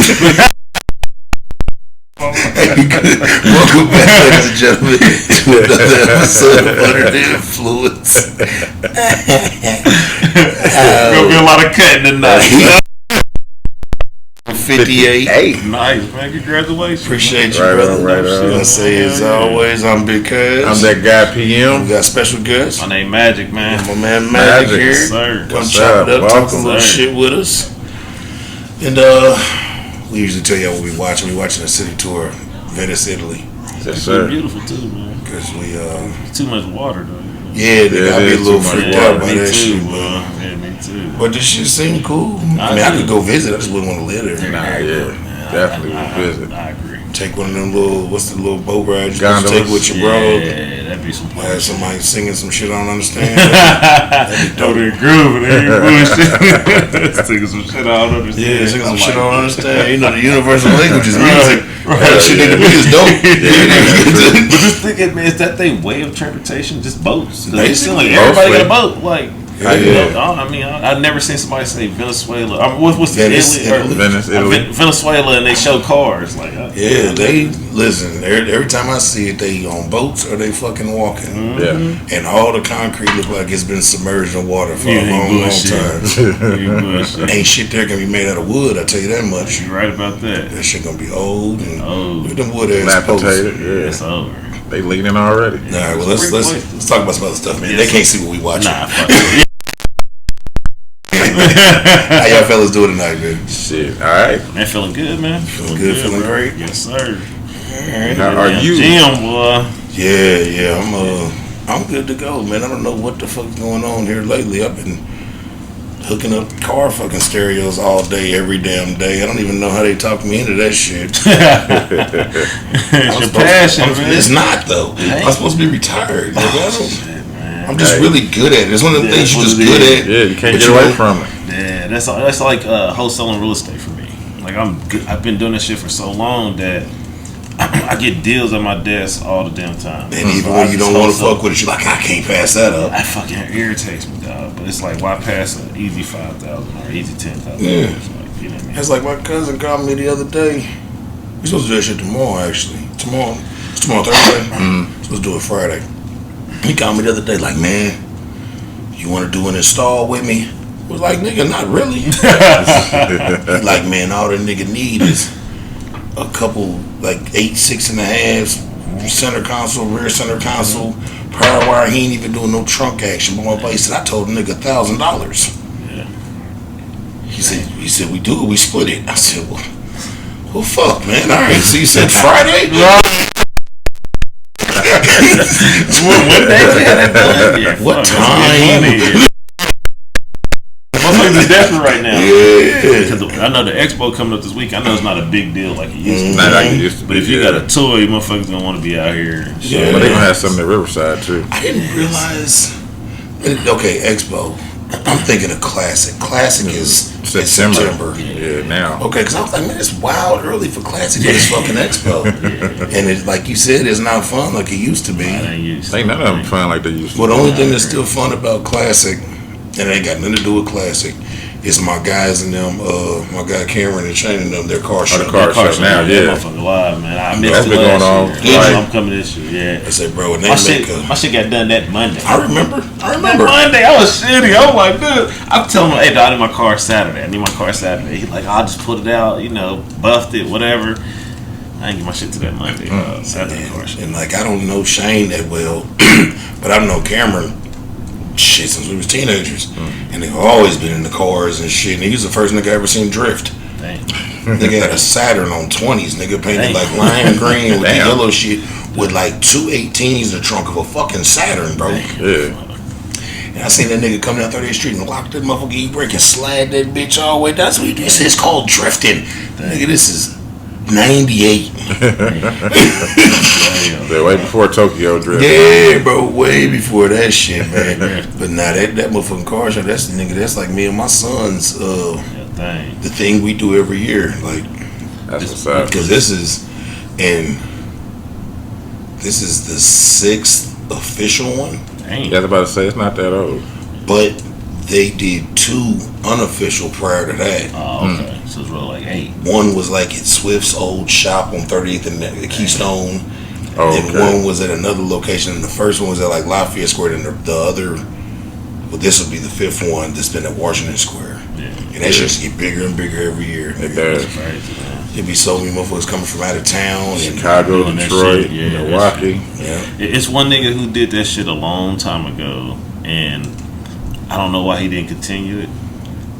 Welcome back, ladies and gentlemen, to another episode of Under the Influence. Gonna be a lot of cutting tonight. 58. Hey, nice, man. Congratulations. Appreciate you, brother. I say, as always, I'm Big Cuz. I'm that guy, PM. We got special guests. My name Magic, man. My man Magic here. Yes, sir. Come chop it up, talk a little shit with us. And we usually tell you what we watching. We watching a city tour, Venice, Italy. Yes, sir. Beautiful too, man. Because we too much water though. Yeah, they got me a little freaked out by that shit, Yeah, me too. But this shit seemed cool. I could go visit. I just wouldn't want to live there. Definitely would visit. I agree. Take one of them little, what's the little boat ride you Gondolas. take with your bro? Yeah, that'd be some fun. Have somebody singing some shit I don't understand. Throw that groove and every bullshit. Singing some shit I don't understand. Yeah, singing some shit I don't understand. You know, the universal language is music. That shit need to be as dope. But just thinking, man, is that their way of transportation? Just boats? Because it seems like everybody got a boat. Like, I mean, I've never seen somebody say Venezuela. What's the Venice, Italy. Venezuela, and they show cars. Like, yeah, they listen. Every time I see it, they on boats or they fucking walking. Yeah, and all the concrete look like it's been submerged in water for a long time. Ain't shit there can be made out of wood. I tell you that much. You're right about that. That shit gonna be old and them wood ass dilapidated. posts. It's over. They leaning already. All right, well let's talk about some other stuff, man. They can't see what we watching. Nah, fuck it. How y'all fellas doing tonight, man? Shit, all right. Man, feeling good, man. Feeling good, feeling great. Yes, sir. How are you? Jim, boy. Yeah, I'm good to go, man. I don't know what the fuck's going on here lately. I've been hooking up car fucking stereos all day, every damn day. I don't even know how they talk me into that shit. It's your passion, man. It's not though. I'm supposed to be retired. I'm just Hey. really good at it. It's one of them things you're just good at. Yeah, you can't get away from it. Yeah, that's like wholesaling real estate for me. Like I've been doing this shit for so long that I get deals on my desk all the damn time. And even when you don't want to fuck with it, you're like, I can't pass that up. That fucking irritates me, dog. But it's like, why pass an easy 5,000 or easy 10,000? Yeah. Like, you know what I mean? It's like my cousin called me the other day. We're supposed to do that shit tomorrow, actually. It's tomorrow Thursday. Supposed to do it Friday. He called me the other day, like, man, you want to do an install with me? I was like, nigga, not really. He's like, man, all the nigga need is a couple, like 8 6.5 center console, rear center console, power wire. He ain't even doing no trunk action. But he said, I told the nigga $1,000. Yeah. He said, we do it, we split it. I said, well, fuck, man. All right. So you said Friday? What day we had that done? Yeah, what time? Motherfuckers is desperate right now. Yeah. Because I know the expo coming up this week. I know it's not a big deal like it used to be. Not like it used to be. But if you got a toy, motherfuckers gonna want to be out here. And shit. Yeah. But they gonna have something at Riverside too. I didn't realize. Okay, Expo. I'm thinking of Classic. Classic is September. Yeah, now. Okay, because I was like, man, it's wild early for Classic, but it's fucking Expo. And it, like you said, it's not fun like it used to be. Ain't none of them fun like they used to. Well, the only thing that's still fun about Classic, and it ain't got nothing to do with Classic, is my guys and them, my guy Cameron and Shane and them, their car show. The car show now, yeah. Motherfucker live, man. I missed That's it been going on. last year. Right. I'm coming this year, yeah. I said, bro, and they My make shit got done that Monday. I remember. That Monday, I was shitty. I was like, dude. I'm telling him, hey, dog, I need my car Saturday. He's like, I'll just put it out, buffed it, whatever. I ain't get my shit to that Monday. Saturday car show. And like, I don't know Shane that well, but I know Cameron. Shit, since we was teenagers, and they've always been in the cars and shit. And he was the first nigga I ever seen drift. Damn. Nigga had a Saturn on 20s. Nigga painted like lime green with the yellow shit, with like 2 18s in the trunk of a fucking Saturn, bro. Yeah. And I seen that nigga coming down 38th Street and lock that motherfucker e-brake and slide that bitch all the way. That's what he did. It's called drifting. Nigga, this is 98. They're way before Tokyo Drift. Yeah, bro, way before that shit, man. But now that motherfucking car show, that's the nigga. That's like me and my sons. The thing we do every year, like that's what's up. because this is the 6th official one. I was about to say it's not that old. But they did 2 unofficial prior to that. Oh, okay. So it's really like 8. One was like at Swift's old shop on 30th and the Keystone. Oh, And okay. one was at another location. And the first one was at like Lafayette Square. And the other, well, this will be the 5th one that's been at Washington Square. Yeah. And that shit just get bigger and bigger every year. It does. Crazy, man. It'd be so many motherfuckers coming from out of town. And, Chicago, Doing that Detroit, shit, yeah, that Milwaukee. yeah. It's one nigga who did that shit a long time ago, and I don't know why he didn't continue it,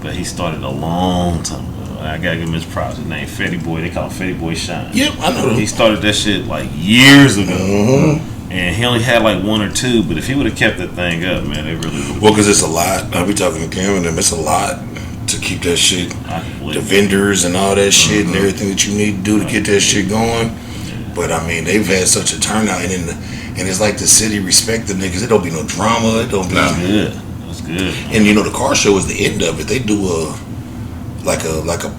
but he started a long time ago. I gotta give him his props. His name Fetty Boy. They call him Fetty Boy Shine. Yep, I know them. He started that shit like years ago, Mm-hmm. and he only had like 1 or 2. But if he would have kept that thing up, man, it really would. Well, because it's a lot. I'll be talking to Cam and them. It's a lot to keep that shit. The vendors and all that shit and everything that you need to do to get that shit going. But I mean, they've had such a turnout, and it's like the city respect the niggas. It don't be no drama. It don't be. That's good. That's good. And you know, the car show is the end of it. They do a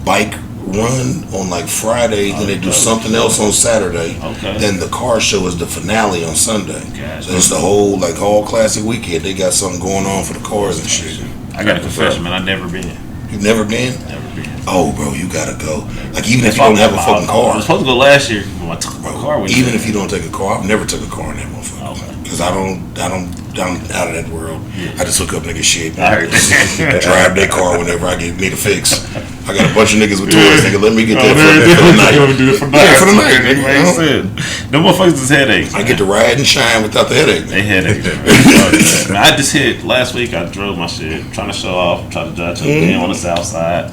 bike run on like Friday, then they do something else on Saturday. Okay. Then the car show is the finale on Sunday. Gotcha. So it's the whole like all classic weekend. They got something going on for the cars and shit. I got a confession, man. I've never been. You've never been? Never been. Oh, bro, you gotta go. Like even if you don't have a fucking I car, was supposed to go last year, but I took my car with even me. if you don't take a car, I've never took a car in that motherfucker. Okay. Because I'm out of that world. Yeah. I just hook up niggas shit. I heard that. Drive their car whenever I need a fix. I got a bunch of niggas with toys. Nigga, let me get that for the night. Do it for Yeah, for the night, It nigga. makes sense. Them motherfuckers is headaches. I get to ride and shine without the headache. They headaches. Man. I just hit last week. I drove my shit, trying to show off, trying to drive to the game on the south side.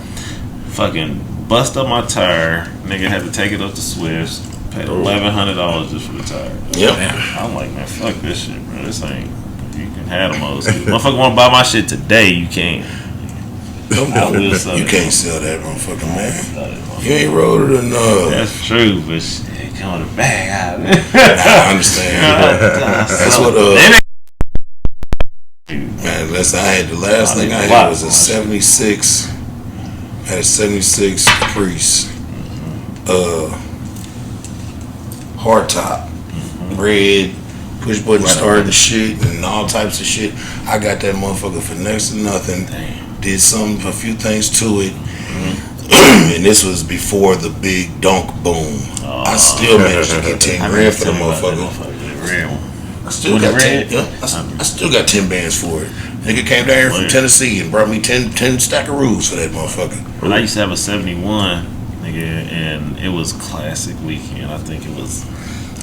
Fucking bust up my tire. Nigga had to take it up to Swift's. Paid $1,100 just for the tire. Yep. I'm like, man, fuck this shit, bro. This ain't. You can have them old school. Motherfucker want to buy my shit today? You can't. I will sell You it. can't sell that motherfucking man. Sell it, motherfucker. You ain't rode it enough. That's true, but shit, come with a bag out of it. I understand. That's what man, listen, I had the last thing I had was a 76. I had a 76 Caprice. Hard top. Red. Push button start the shit and all types of shit. I got that motherfucker for next to nothing. Damn. Did a few things to it. And this was before the big donk boom. I still managed to get 10 grand for the motherfucker. I still got 10. Yeah, I still got 10 bands for it. Nigga came down here from Tennessee and brought me 10 stackaroos for that motherfucker. But I used to have a 71, nigga, and it was classic weekend. I think it was.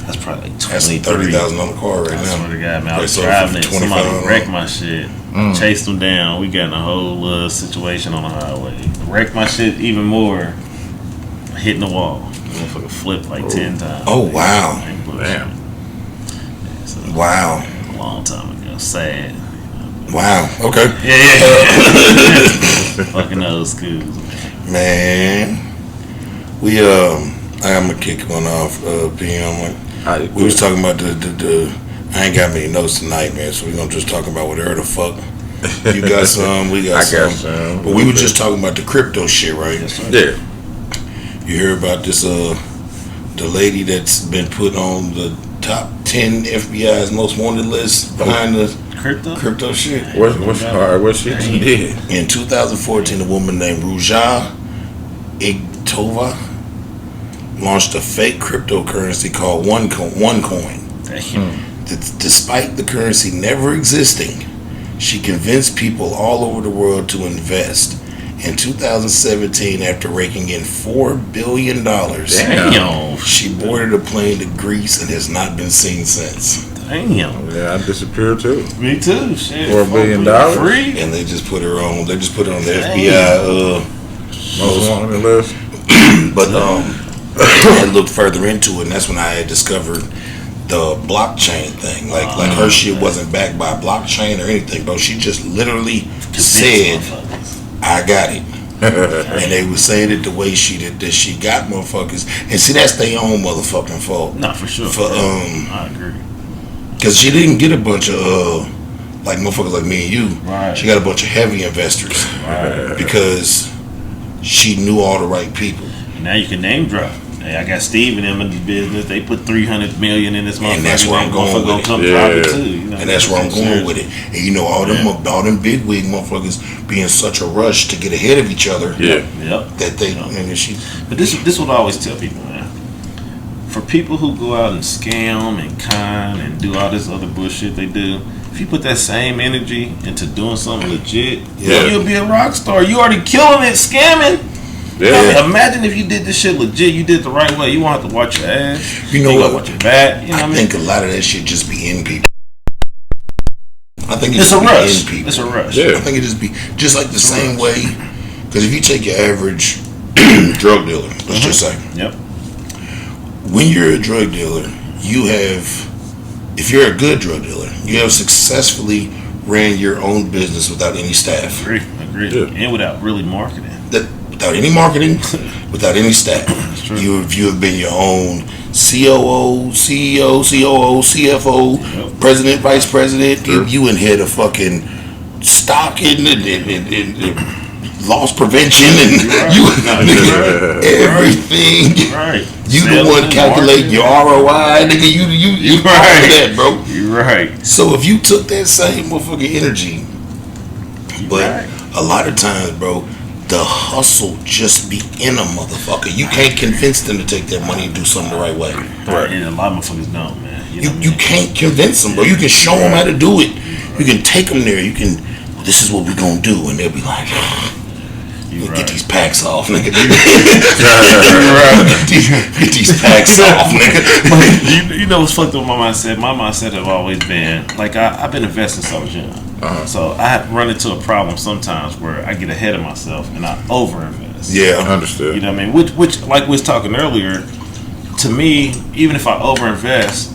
That's probably like That's a $23,000 $30,000 car right I now. swear to God, man, I was They sold it driving it. for Somebody $25. wrecked my shit, chased them down. We got in a whole situation on the highway. Wrecked my shit even more. Hitting the wall. Motherfucker flipped like 10 times. Oh, wow. Ain't bullshit. Damn. Yeah, so, Wow. a long time ago. Sad. Wow. Okay. Yeah. Fucking old school. Man. I'm gonna kick one off, PM. We was talking about the I ain't got many notes tonight, man, so we're gonna just talk about whatever the fuck. You got some, we got I some. got some. But we were just talking about the crypto shit, right? Yeah. You hear about this the lady that's been put on the top 10 FBI's most wanted list behind the crypto shit. What she did? In 2014, a woman named Ruja Igtova launched a fake cryptocurrency called OneCoin. Despite the currency never existing, she convinced people all over the world to invest. In 2017, after raking in $4 billion, Damn. she boarded a plane to Greece and has not been seen since. Damn. Yeah, I disappeared too. Me too. Shit. $4 billion? Free. And they just put her on. They just put her on the FBI. Most wanted list. But I looked further into it, and that's when I had discovered the blockchain thing. Like her shit wasn't backed by blockchain or anything, bro. She just literally said, "I got it." And they were saying it the way she did, that she got motherfuckers. And see, that's their own motherfucking fault. Not for sure. I agree. Because she didn't get a bunch of like motherfuckers like me and you. Right. She got a bunch of heavy investors. Right. Because she knew all the right people. Now you can name drop. Hey, I got Steve and them in the business. They put $300 million in this motherfucker. And that's where I'm going with it. Come private too, you know? And that's where I'm going with it. And you know, all them big wig motherfuckers be in such a rush to get ahead of each other. Yep. That they. But this is what I always tell people, man. For people who go out and scam and con and do all this other bullshit they do, if you put that same energy into doing something legit, you'll be a rock star. You already killing it, scamming. Yeah. Imagine if you did this shit legit, you did it the right way. You won't have to watch your ass. You know what? Watch your back. You know I think a lot of that shit just be in people. I think it's a rush. In people. It's a rush. Yeah. I think it just be just like the same way. Because if you take your average drug dealer, let's just say. Yep. When you're a drug dealer, you have, if you're a good drug dealer, you have successfully ran your own business without any staff. Agree. Yeah. And without really marketing. Without any marketing, without any staff. You have been your own COO, CEO, COO, CFO, president, vice president. You in head of fucking stocking and loss prevention and everything. Right. You the one calculating your ROI, nigga. You right that, bro. You're right. So if you took that same motherfucking energy, but a lot of times, bro, the hustle just be in a motherfucker. You can't convince them to take their money and do something the right way. Right. And a lot of motherfuckers don't, man. You can't convince them, bro. You can show them how to do it. You can take them there. You can. This is what we're gonna do, and they'll be like, get these packs off, nigga. Get these packs off, nigga. You know what's fucked up with my mindset? My mindset have always been like I've been investing so much. So I have run into a problem sometimes where I get ahead of myself and I overinvest. Yeah, understood. You know what I mean? Which like we was talking earlier, to me, even if I overinvest,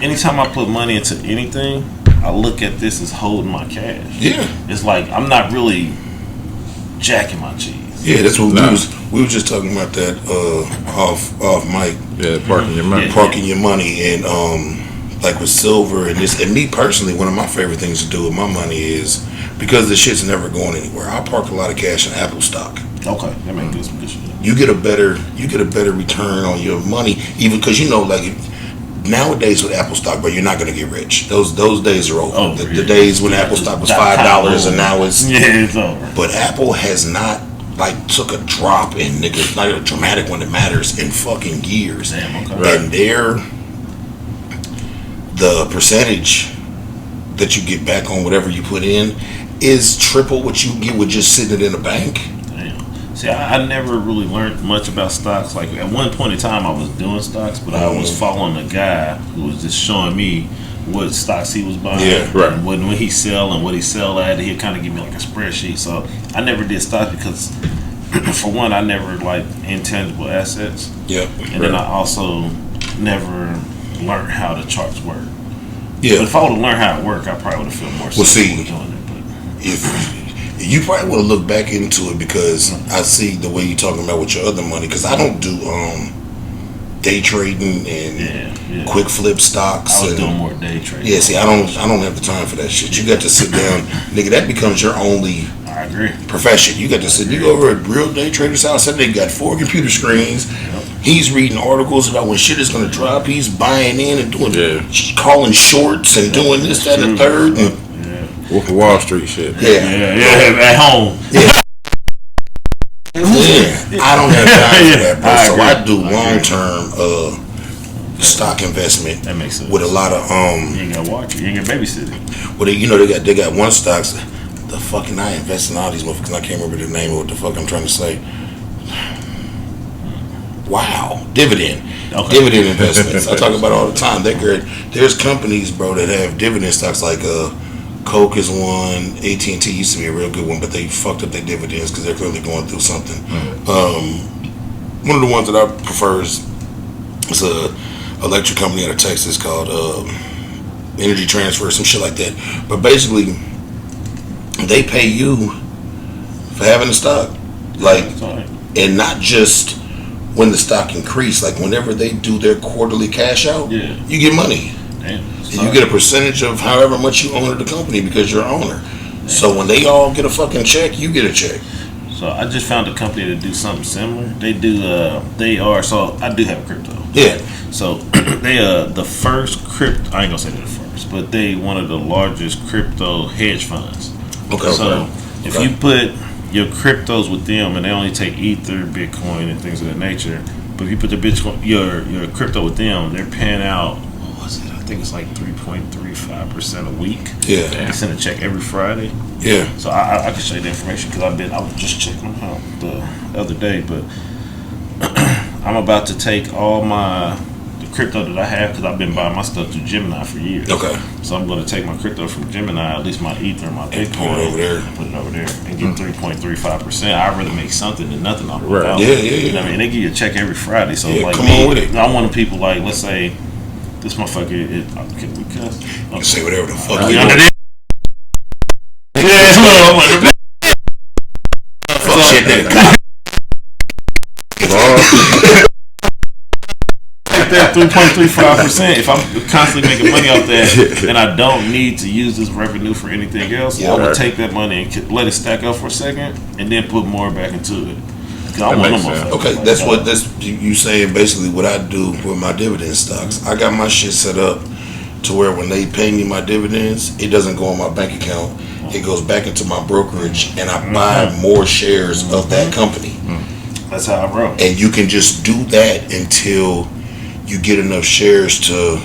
anytime I put money into anything, I look at this as holding my cash. Yeah. It's like I'm not really jacking my cheese. Yeah, that's what we was just talking about that off mic. Yeah, parking your money. Parking your money and like with silver and this, and me personally, one of my favorite things to do with my money is, because the shit's never going anywhere, I park a lot of cash in Apple stock. Okay, that makes good shit. You get a better return on your money, even because like nowadays with Apple stock, but you're not gonna get rich. Those days are over. The days when Apple stock was $5 and now it's over. But Apple has not took a drop in niggas, not a dramatic one that matters in fucking years. Damn, okay. And the percentage that you get back on whatever you put in is triple what you get with just sitting it in a bank. Damn. See, I never really learned much about stocks. Like at one point in time, I was doing stocks, but I was following a guy who was just showing me what stocks he was buying, and when he sell and what he sell at. He'd kind of give me like a spreadsheet. So I never did stocks because, for one, I never liked intangible assets. Yeah. And then I also never learned how the charts work. Yeah. But if I would have learned how it worked, I probably would have felt more. Well, see, doing it, but if you probably would have looked back into it, because I see the way you're talking about with your other money. Because I don't do day trading and quick flip stocks. I was doing more day trading. Yeah, see, I don't have the time for that shit. You got to sit down, nigga. That becomes your only. I agree. Profession. You got to sit. You go over at real day trader's house. They got 4 computer screens. He's reading articles about when shit is going to drop. He's buying in and doing, calling shorts and doing this, that, and the third. And, Wolf of Wall Street shit. Yeah. At home. I don't have time for that, bro. So I do long-term stock investment. That makes sense. With a lot of You ain't got to watch it. You ain't got to babysit it. Well, they got one stocks. The fucking I invest in all these motherfuckers. I can't remember the name of what the fuck I'm trying to say. Wow, dividend investments. I talk about it all the time. There's companies, bro, that have dividend stocks like Coke is one. AT&T used to be a real good one, but they fucked up their dividends because they're clearly going through something. One of the ones that I prefer is a electric company out of Texas called Energy Transfer, some shit like that. But basically, they pay you for having the stock, and not just when the stock increase. Like whenever they do their quarterly cash out, you get money. Damn, and you get a percentage of however much you own of the company because you're an owner. So when they all get a fucking check, you get a check. So I just found a company to do something similar. They do. So I do have crypto. Yeah. So they the first crypto. I ain't gonna say they're the first, but they one of the largest crypto hedge funds. Okay. So if you put your cryptos with them, and they only take Ether, Bitcoin, and things of that nature. But if you put the Bitcoin, your crypto with them, they're paying out. What was it? I think it's like 3.35% a week. Yeah. They send a check every Friday. Yeah. So I can show you the information because I was just checking them out the other day. But I'm about to take all the crypto that I have because I've been buying my stuff through Gemini for years. Okay. So I'm going to take my crypto from Gemini, at least my Ether and my Bitcoin, put it over there, and get 3.35%. I'd rather make something than nothing off of it. Yeah. You know what I mean? They give you a check every Friday. So like come me, on with it. I'm one of the people like, let's say this motherfucker can we cuss? You can say whatever the fuck you you want. Fuck shit that. That 3.35%. If I'm constantly making money off that, and I don't need to use this revenue for anything else, I would take that money and let it stack up for a second, and then put more back into it. I want them. Okay, that's you saying basically what I do with my dividend stocks. I got my shit set up to where when they pay me my dividends, it doesn't go on my bank account. It goes back into my brokerage, and I buy more shares of that company. That's how I roll. And you can just do that until you get enough shares to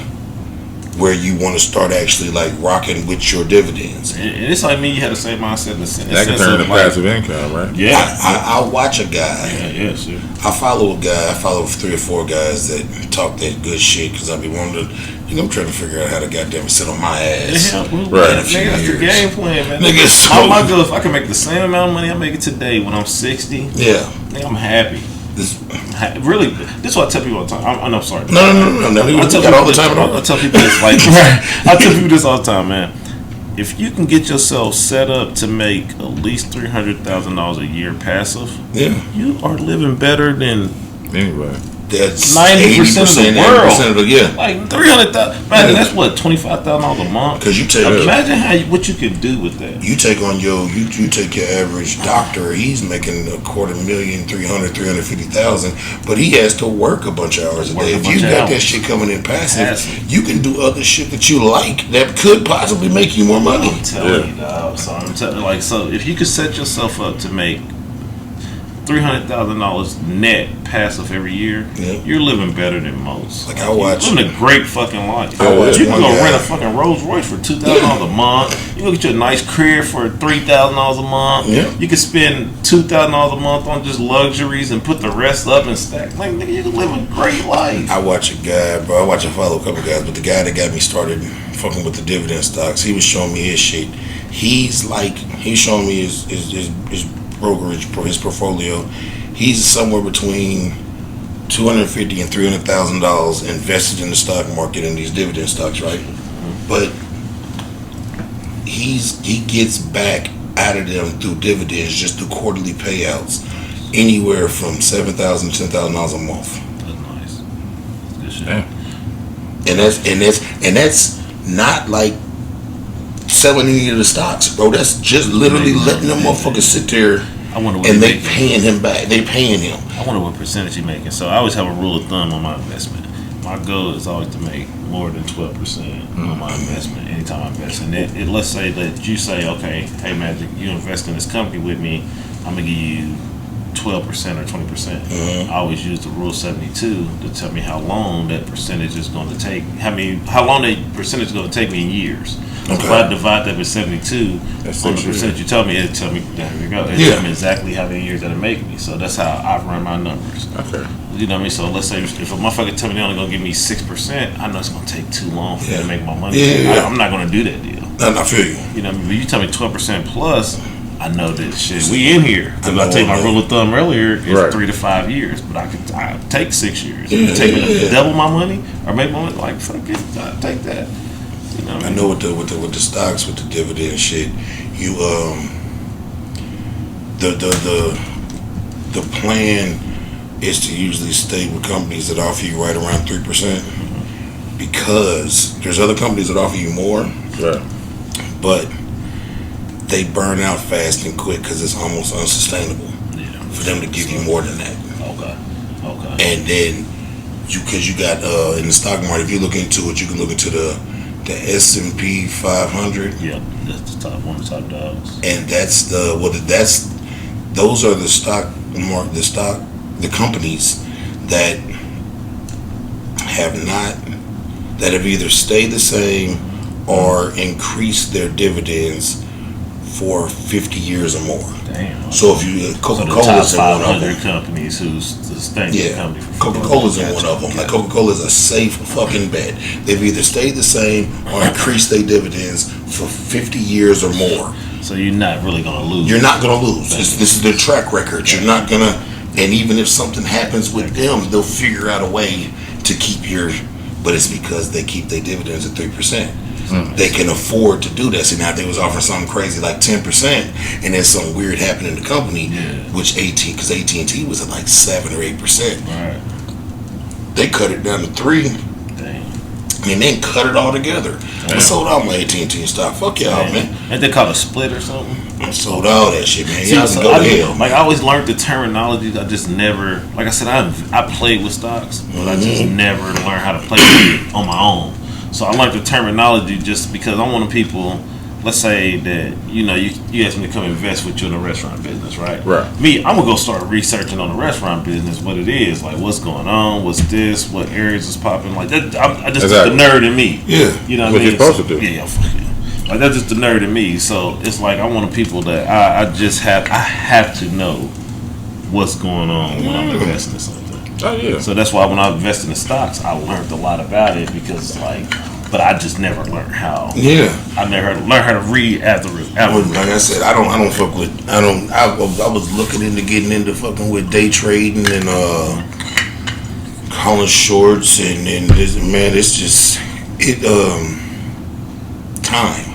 where you want to start actually like rocking with your dividends. And it's like me, you had the same mindset in the sense. That can turn into passive income, right? Yeah. I watch a guy. Yeah, sure. I follow a guy. I follow 3 or 4 guys that talk that good shit because I be wanting to, I'm trying to figure out how to goddamn sit on my ass. Yeah, Right. Nigga, that's the game plan, man. Nigga, so my goal, if I can make the same amount of money I make it today when I'm 60, yeah. nigga, I'm happy. Really, this is what I tell people all the time. I'm sorry. No. I tell people all the time. I tell people this like I tell people this all the time, man. If you can get yourself set up to make at least $300,000 a year passive, you are living better than Anyway. That's 90% of the world. 80% Like 300,000. Man, that's what $25,000 a month. Because you take imagine what you could do with that. You take on you take your average doctor. He's making $250,000, 350,000, but he has to work a bunch of hours a day. If you got that shit coming in passive, you can do other shit that you like that could possibly make you more money. I'm telling you, dog. So I'm telling you, so if you could set yourself up to make $300,000 net passive every year, you're living better than most. Like I watch, you're living a great fucking life. You can go rent a fucking Rolls Royce for $2,000 a month. You can get you a nice crib for $3,000 a month. Yeah. You can spend $2,000 a month on just luxuries and put the rest up and stack. Like nigga, you can live a great life. I watch a guy, bro. I follow a couple guys, but the guy that got me started fucking with the dividend stocks, he was showing me his shit. He's showing me his brokerage, his portfolio. He's somewhere between $250,000 and $300,000 invested in the stock market and these dividend stocks, right? But he gets back out of them through dividends, just through quarterly payouts, anywhere from $7,000 to $10,000 a month. That's nice. That's good shit. Yeah. And that's not like selling any of the stocks, bro. That's just literally letting them motherfuckers sit there and they paying him back. They paying him. I wonder what percentage he making. So I always have a rule of thumb on my investment. My goal is always to make more than 12% on my investment anytime I invest. And let's say that you say, okay, hey Magic, you invest in this company with me, I'm gonna give you 12% or 20%. I always use the rule 72 to tell me how long that percentage is going to take. How long that percentage is going to take me in years. Okay. If I divide that with 72 on the percentage you tell me, it'll tell me, there you go. It'll tell me exactly how many years that'll make me. So that's how I run my numbers. Okay. You know what I mean? So let's say if a motherfucker tell me they're only going to give me 6%, I know it's going to take too long for me to make my money. I'm not going to do that deal. I feel you. You know what I mean? But you tell me 12% plus, I know that shit. We in here. Because I take my rule of thumb earlier, it's 3 to 5 years, but I take 6 years. If it take me to double my money or make my money, like fuck it, I take that. You know what I mean? know with the stocks, with the dividend shit, you the plan is to usually stay with companies that offer you right around 3%, because there's other companies that offer you more, but they burn out fast and quick because it's almost unsustainable. for them to give you more than that. Okay. And then because you got in the stock market, if you look into it, you can look into the S&P 500. Yeah, that's the top one of the top dogs. And that's those are the the companies that have either stayed the same or increased their dividends for 50 years or more. Damn. So if you Coca-Cola's in one of them. companies who's the company. Coca-Cola's in one of them. Like Coca-Cola's a safe fucking bet. They've either stayed the same or increased their dividends for 50 years or more. So you're not really gonna lose. You're not gonna lose. This is their track record. You're not gonna. And even if something happens with them, they'll figure out a way to keep your. But it's because they keep their dividends at 3%. They can afford to do that. See, now if they was offering something crazy like 10%, and then something weird happened in the company, which because AT&T was at like 7 or 8%. Right. They cut it down to 3. Damn. I mean, they cut it all together. I sold out my AT&T stock. Fuck y'all, man. Ain't they called a split or something? I sold all that shit, man. Y'all can go to hell. Like I always learned the terminology. I just never, like I said, I played with stocks, but I just never learned how to play with it on my own. So I learned the terminology just because I'm one of people. Let's say that you asked me to come invest with you in the restaurant business, right? Right. Me, I'm gonna go start researching on the restaurant business, what it is, like what's going on, what's this, what areas is popping, like that. I just the nerd in me. Yeah. You know what I mean? You're supposed to do. Yeah. Like that's just the nerd in me. So it's like I'm one of the people that I have to know what's going on when I'm investing in something. Oh yeah. So that's why when I invest in the stocks, I learned a lot about it because but I just never learned how. Yeah. I never learned how to read after. Like I said, I don't fuck with. I was looking into getting into fucking with day trading and calling shorts and this, man, it's just time.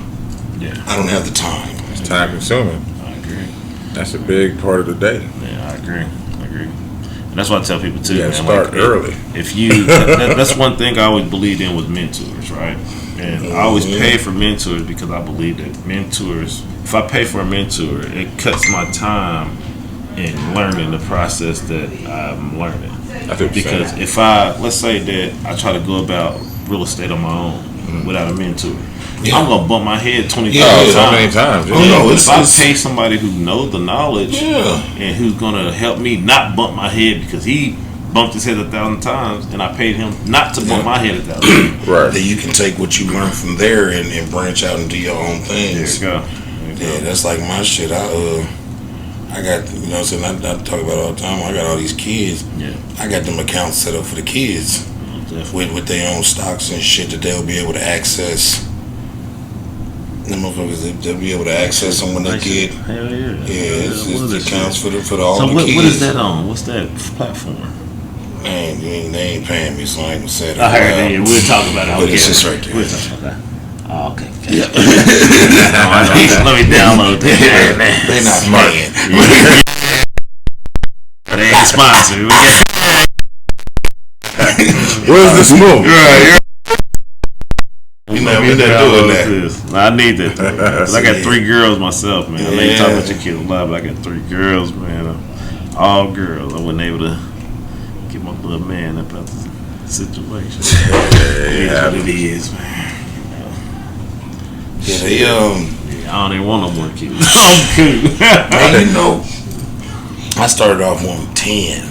Yeah. I don't have the time. It's time consuming. I agree. That's a big part of the day. Yeah, I agree. And that's what I tell people too. You gotta man. start early. If you, that's one thing I always believed in was mentors, right? And I always pay for mentors because I believe that mentors. If I pay for a mentor, it cuts my time in learning the process that I'm learning. Because if let's say that I try to go about real estate on my own without a mentor. Yeah. I'm gonna bump my head 20,000 times. So many times. Yeah. But if I pay somebody who knows the knowledge and who's gonna help me not bump my head because he bumped his head 1,000 times, and I paid him not to bump my head 1,000 times. Right. Then you can take what you learn from there and branch out and do your own things. There you go. Yeah, that's like my shit. I got, you know what I'm saying, I talk about it all the time. I got all these kids. Yeah. I got them accounts set up for the kids with their own stocks and shit that they'll be able to access. Them motherfuckers, they'll be able to access them when they get. Hell yeah. Yeah, it's accounts for all so the kids. So what is that on? What's that platform? They ain't paying me, so I ain't gonna say that. I heard that. Yeah, we'll talk about it. But it's just right there. We'll talk about that. Oh, okay. Yeah. Let me download that. They not paying. They ain't sponsored. Where's the smoke? Right. We're not doing that. I need that. Cause I got 3 girls myself, man. I ain't talking about your kids a lot, but I got 3 girls, man. All girls. I wasn't able to get my little man up out the situation. It is what it is, man. Yeah, I don't even want no more kids. I'm cool. Man, you know, I started off wanting 10.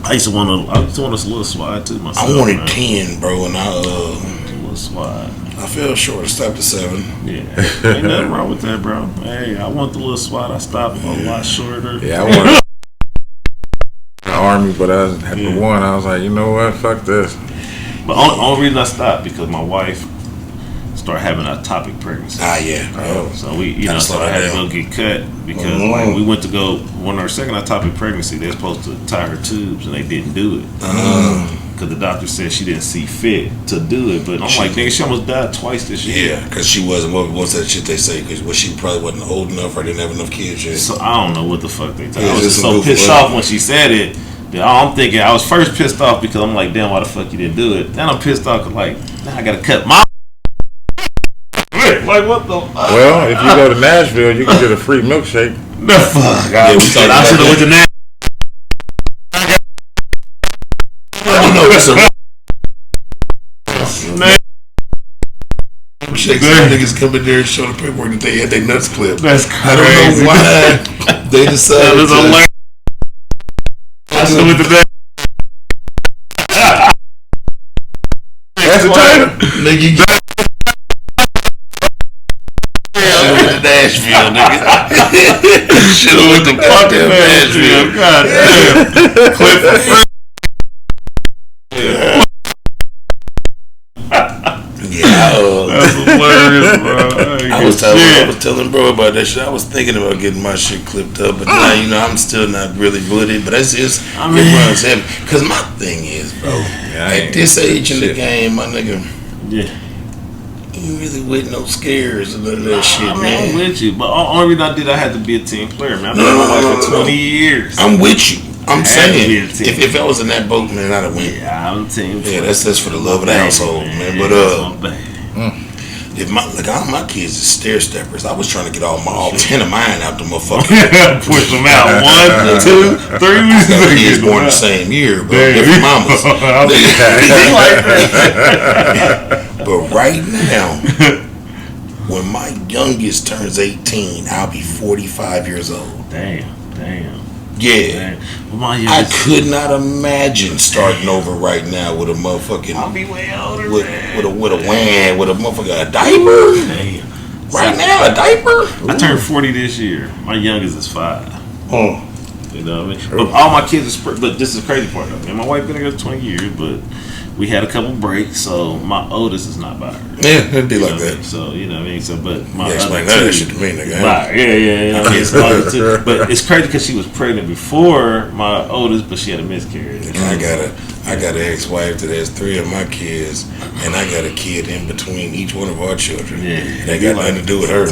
I used to want a little swag too myself. I wanted 10, bro, and a little swag. I fell short. I stopped at 7. Yeah, ain't nothing wrong with that, bro. Hey, I want the little swag. I stopped a lot shorter. Yeah, I wanted the army, but after one, I was like, you know what? Fuck this. But only reason I stopped because my wife started having a ectopic pregnancy. So we, so I had to go get cut because like, we went to go when her second ectopic pregnancy. They're supposed to tie her tubes and they didn't do it because the doctor said she didn't see fit to do it. But I'm like, nigga, she almost died twice this year. Yeah, because she wasn't. What's that shit they say? Because she probably wasn't old enough or didn't have enough kids yet. So I don't know what the fuck they told. I was just so pissed off when she said it. I'm thinking I was first pissed off because I'm like, damn, why the fuck you didn't do it? Then I'm pissed off because like, now I gotta cut my. Like what the fuck? Well, if you go to Nashville, you can get a free milkshake. The fuck. Yeah, we talking I should have went to Nashville. No, it's a Shake some niggas come in there and show the paperwork that they had their nuts clipped. That's crazy. I don't know why they decided that to. I should have went to Nashville. That's why, nigga, you should have went to Nashville, nigga. Should have went to fucking Nashville. God damn. Clip. That's hilarious, bro. I was telling bro about that shit. I was thinking about getting my shit clipped up, but now I'm still not really with it. But that's just it runs heavy. Cause my thing is, bro, at this age in the game, my nigga, you really with no scares and none of that shit, man. I'm with you, but only reason I did, I had to be a team player, man. I've been with my wife for 20 years. I'm with you. I'm saying, if I was in that boat, man, I'd have win. Yeah, I'm a team player. Yeah, that's for the love of the household, man. But if all my kids is stair steppers, I was trying to get all 10 of mine out the motherfucker. Push them out 1, 2, 3. I got kids born the same year, but different mamas. But right now, when my youngest turns 18, I'll be 45 years old. Damn. Yeah. Well, I could not imagine starting over right now with a motherfucking. I'll be way older. With a motherfucker, a diaper. Damn. Right now, a diaper. I turned 40 this year. My youngest is 5. Oh. You know what I mean? But all my kids are. But this is the crazy part though. Man, my wife been together 20 years, but we had a couple breaks, so my oldest is not by her. Yeah, it'd be like that. So you know what I mean. So, but my explain other that two shit to me, nigga. Yeah. But it's crazy because she was pregnant before my oldest, but she had a miscarriage. I got an ex-wife that has 3 of my kids, and I got a kid in between each one of our children. Yeah, they got nothing to do with her.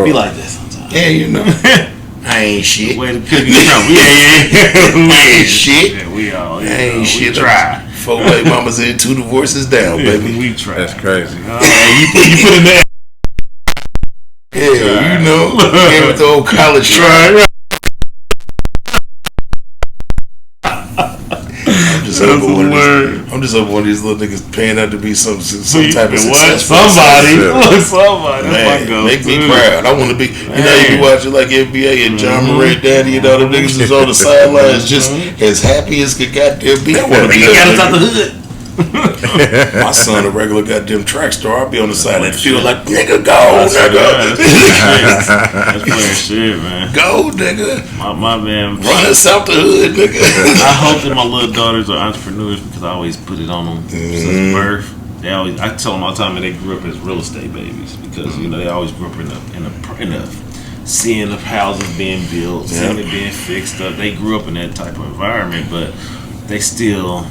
Be like that sometimes. Yeah, you know. I ain't shit. Way to cook it from. I ain't shit. Yeah, we all. I ain't shit. Try. 4 baby mamas in, 2 divorces down, baby. We try. That's crazy. You put in there. Yeah, you know. Came with the old college try. I'm just hoping one of these little niggas paying out to be some type of successful. Somebody. Man, make me proud. I want to be. You know, you be watching like NBA and John Moran, Daddy, and all the niggas is on the sidelines, just as happy as could goddamn be. I want to be that. Got out the hood. My son, a regular goddamn track star. I'll be on the side and feel like nigga, go, nigga. That's playing shit, man. Go, nigga. My man, run us out the hood, nigga. I hope that my little daughters are entrepreneurs because I always put it on them since birth. I tell them all the time that they grew up as real estate babies because you know they always grew up in a seeing of houses being built, seeing it being fixed up. They grew up in that type of environment, but they still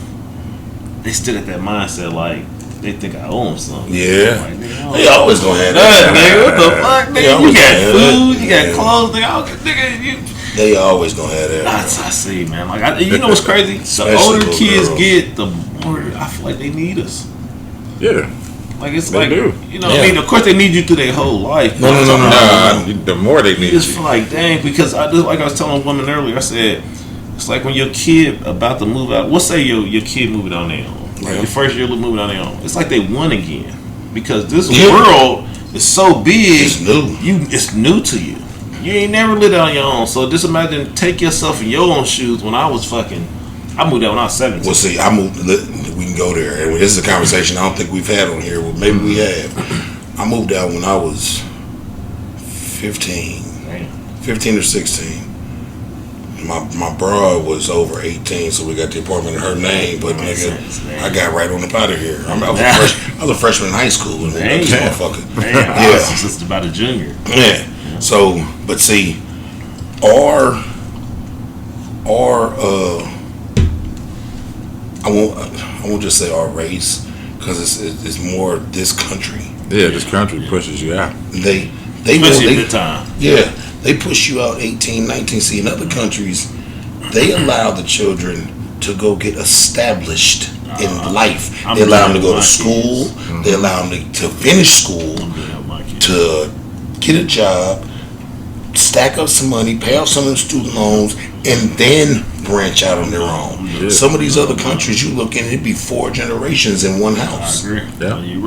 at that mindset like they think I owe them something. Yeah, like, they always gonna have that. Nigga, what the fuck, nigga? You got food, you got clothes, nigga. They always gonna have that. I see, man. Like, you know what's crazy? The older kids get, the more I feel like they need us. Yeah. Like it's they like do. You know, I mean, of course they need you through their whole life. No. The more they need you, just feel like dang. Because like I was telling a woman earlier, I said it's like when your kid about to move out. Let's say your kid moving on their own. Like your first year moving on their own. It's like they won again because this world is so big. It's new. It's new to you. You ain't never lived on your own. So just imagine, take yourself in your own shoes. When I was I moved out when I was 17. Well, see, I moved. We can go there. And this is a conversation I don't think we've had on here. Well, maybe we have. I moved out when I was 15. Damn. 15 or 16. My bra was over 18, so we got the apartment in her name. But nigga, I got right on up out of here. I was a freshman in high school and this motherfucker. I was just about a junior. Yeah. So, but see, I won't just say our race because it's more this country. Yeah, this country pushes you out. They push you at the time. Yeah, they push you out 18, 19. See, in other countries, they allow the children to go get established in life. They allow them to go to school. They allow them to finish school, to get a job, stack up some money, pay off some of the student loans, and then branch out on their own. Yeah. Some of these other countries you look in, it'd be 4 generations in one house. I agree. Yeah. You're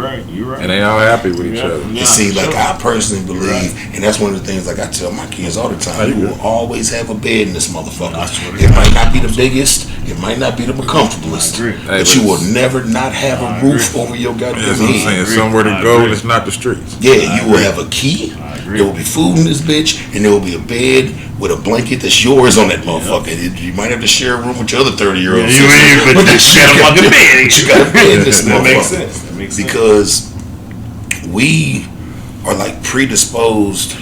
right. And they all happy with each other. You see, like I personally believe, and that's one of the things like I tell my kids all the time, you will always have a bed in this motherfucker. It might not be the biggest, it might not be the comfortablest, but you will never not have a roof over your goddamn That's what I'm head. saying. Somewhere to go, it's not the streets. Yeah, you will have a key, there will be food in this bitch, and there will be a bed with a blanket that's yours on that motherfucker. You might have to share a room with your other 30-year-old sister, but you got a bed. You got a bed in this That makes motherfucker. sense. That makes sense. Because we are like predisposed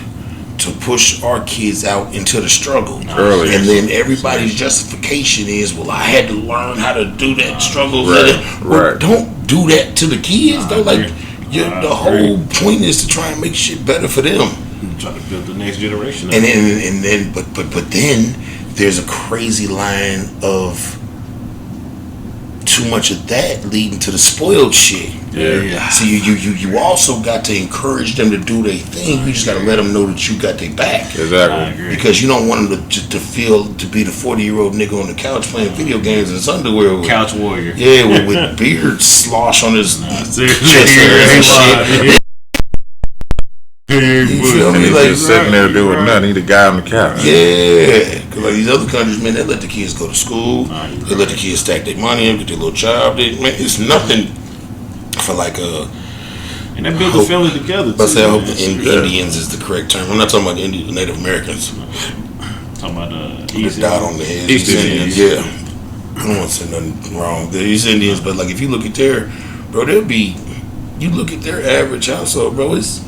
to push our kids out into the struggle Early. and then everybody's justification is, well, I had to learn how to do that struggle. Right, Well, right. don't do that to the kids though. Like the whole point is to try and make shit better for them. Try to build the next generation. And then but then there's a crazy line of too much of that leading to the spoiled shit. Yeah. So you also got to encourage them to do their thing. You just got to let them know that you got their back. I Exactly. agree. Because you don't want them to feel to be the 40-year-old nigga on the couch playing video games in his underwear. With, Couch warrior. yeah, with beard slosh on his Seriously. chest hairs and shit. You feel me? And he's Like, just sitting there doing nothing. He the guy on the couch. yeah, because like these other countries, man, they let the kids go to school. They let the kids stack their money up, get their little job. Man, it's nothing for like a. And they build the family together. But I hope man. the Indians is the correct term. I'm not talking about the Native Americans. Talking about The East dot on the head. East Indians. Indians. Yeah. I don't want to say nothing wrong. The East Indians, but like if you look at their, bro, you look at their average household, bro, it's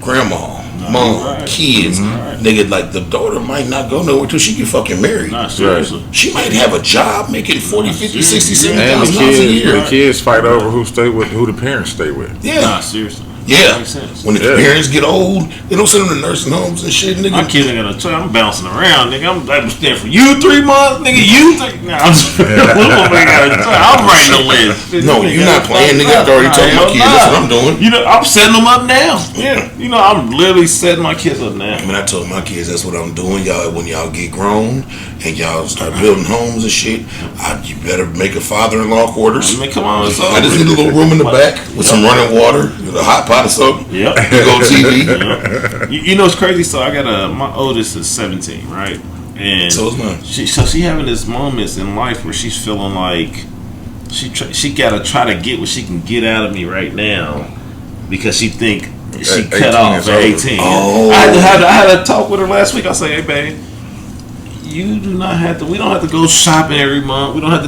grandma, mom, right. kids. Right. Nigga, like the daughter might not go nowhere till she get fucking married. Nah, seriously. She might have a job making 40, 50, 60, And the $70,000 a kids, year. the kids fight over who the parents stay with. Yeah. Nah, seriously. Yeah. Makes sense. When the Yeah. parents get old, they don't send them to nursing homes and shit, nigga. My kids ain't got a choice. I'm bouncing around, nigga. I'm staying for you 3 months, nigga. You 3. Nah, I'm just I'm writing the list. No, you're not playing, nigga. I already told my kids that's what I'm doing. You know, I'm setting them up now. Yeah. You know, I'm literally setting my kids up now. I mean, I told my kids that's what I'm doing. Y'all, when y'all get grown and y'all start building homes and shit, you better make a father-in-law quarters. I mean, come on. It's I just over. need a little room in the back with some running water, with a hot pot or something. Yep. Big old TV. Yep. You know, it's crazy. So I got my oldest is 17, right? And So is mine. she having this moments in life where she's feeling like she gotta try to get what she can get out of me right now because she think she At cut 18 off is at over. 18. Oh. I had a talk with her last week. I say, hey, babe, you do not have to. We don't have to go shopping every month. We don't have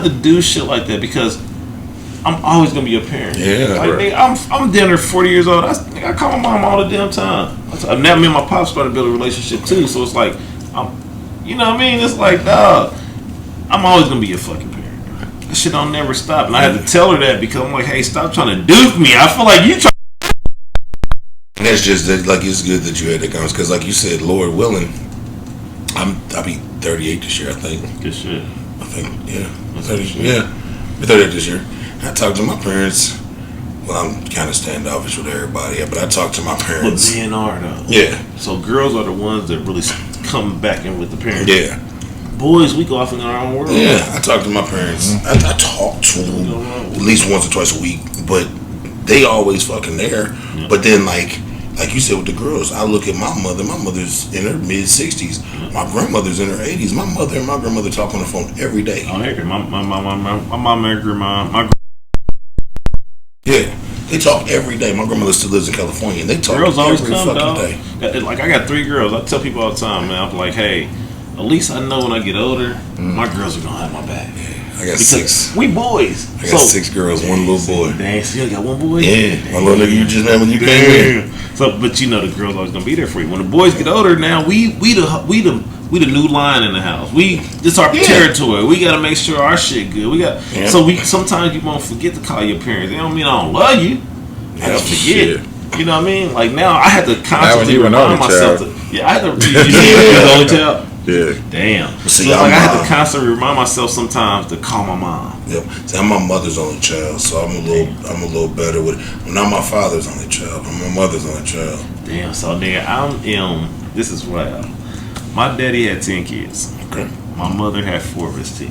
to do shit like that because I'm always gonna be a parent. Yeah, like, right. nigga, I'm damn near 40 years old. I call my mom all the damn time. Now me and my pop started to build a relationship too. So it's like, you know what I mean? It's like, I'm always gonna be a fucking parent. That shit don't never stop. And I had to tell her that because I'm like, hey, stop trying to duke me. I feel like you try. And that's just that, like, it's good that you had that conversation because, like you said, Lord willing, I'll be 38 this year. I think. Good shit. I think, yeah, 30. Yeah, be 38 this year. I talked to my parents. Well, I'm kind of standoffish with everybody, but I talked to my But parents. men are though. Yeah, So girls are the ones that really come back in with the parents. yeah, Boys, we go off in our own world. yeah. I talked to my parents. I talk to them at least once or twice a week, but they always fucking there. Yeah. But then, like you said with the girls, I look at my mother. My mother's in her mid-60s. My grandmother's in her 80s. My mother and my grandmother talk on the phone every day. Oh, heck, my mom and grandma, Yeah, they talk every day. My grandmother still lives in California, and they talk girls always every come, fucking dog. day. Like, I got 3 girls. I tell people all the time, man, I'm like, hey, at least I know when I get older, my girls are gonna have my back. I got Because 6. we boys. I got 6 girls, 1 little boy. Dang, so you got 1 boy? Yeah, my little nigga you just met when you came in. So, but you know the girls always gonna be there for you. When the boys get older, now we the new line in the house. This our territory. We gotta make sure our shit good. Yeah. So sometimes you won't forget to call your parents. They don't mean I don't love you. I just forget. Shit. You know what I mean? Like now I had to when constantly you an remind only myself child. I had to you the only child. Yeah. Damn. See, So it's like I had I'm, to constantly remind myself sometimes to call my mom. Yep. See, I'm my mother's only child, so I'm a little better with it. I'm not my father's only child. I'm my mother's only child. Damn. So nigga, I'm This is wild. My daddy had 10 kids. Okay. My mother had 4 of his 10.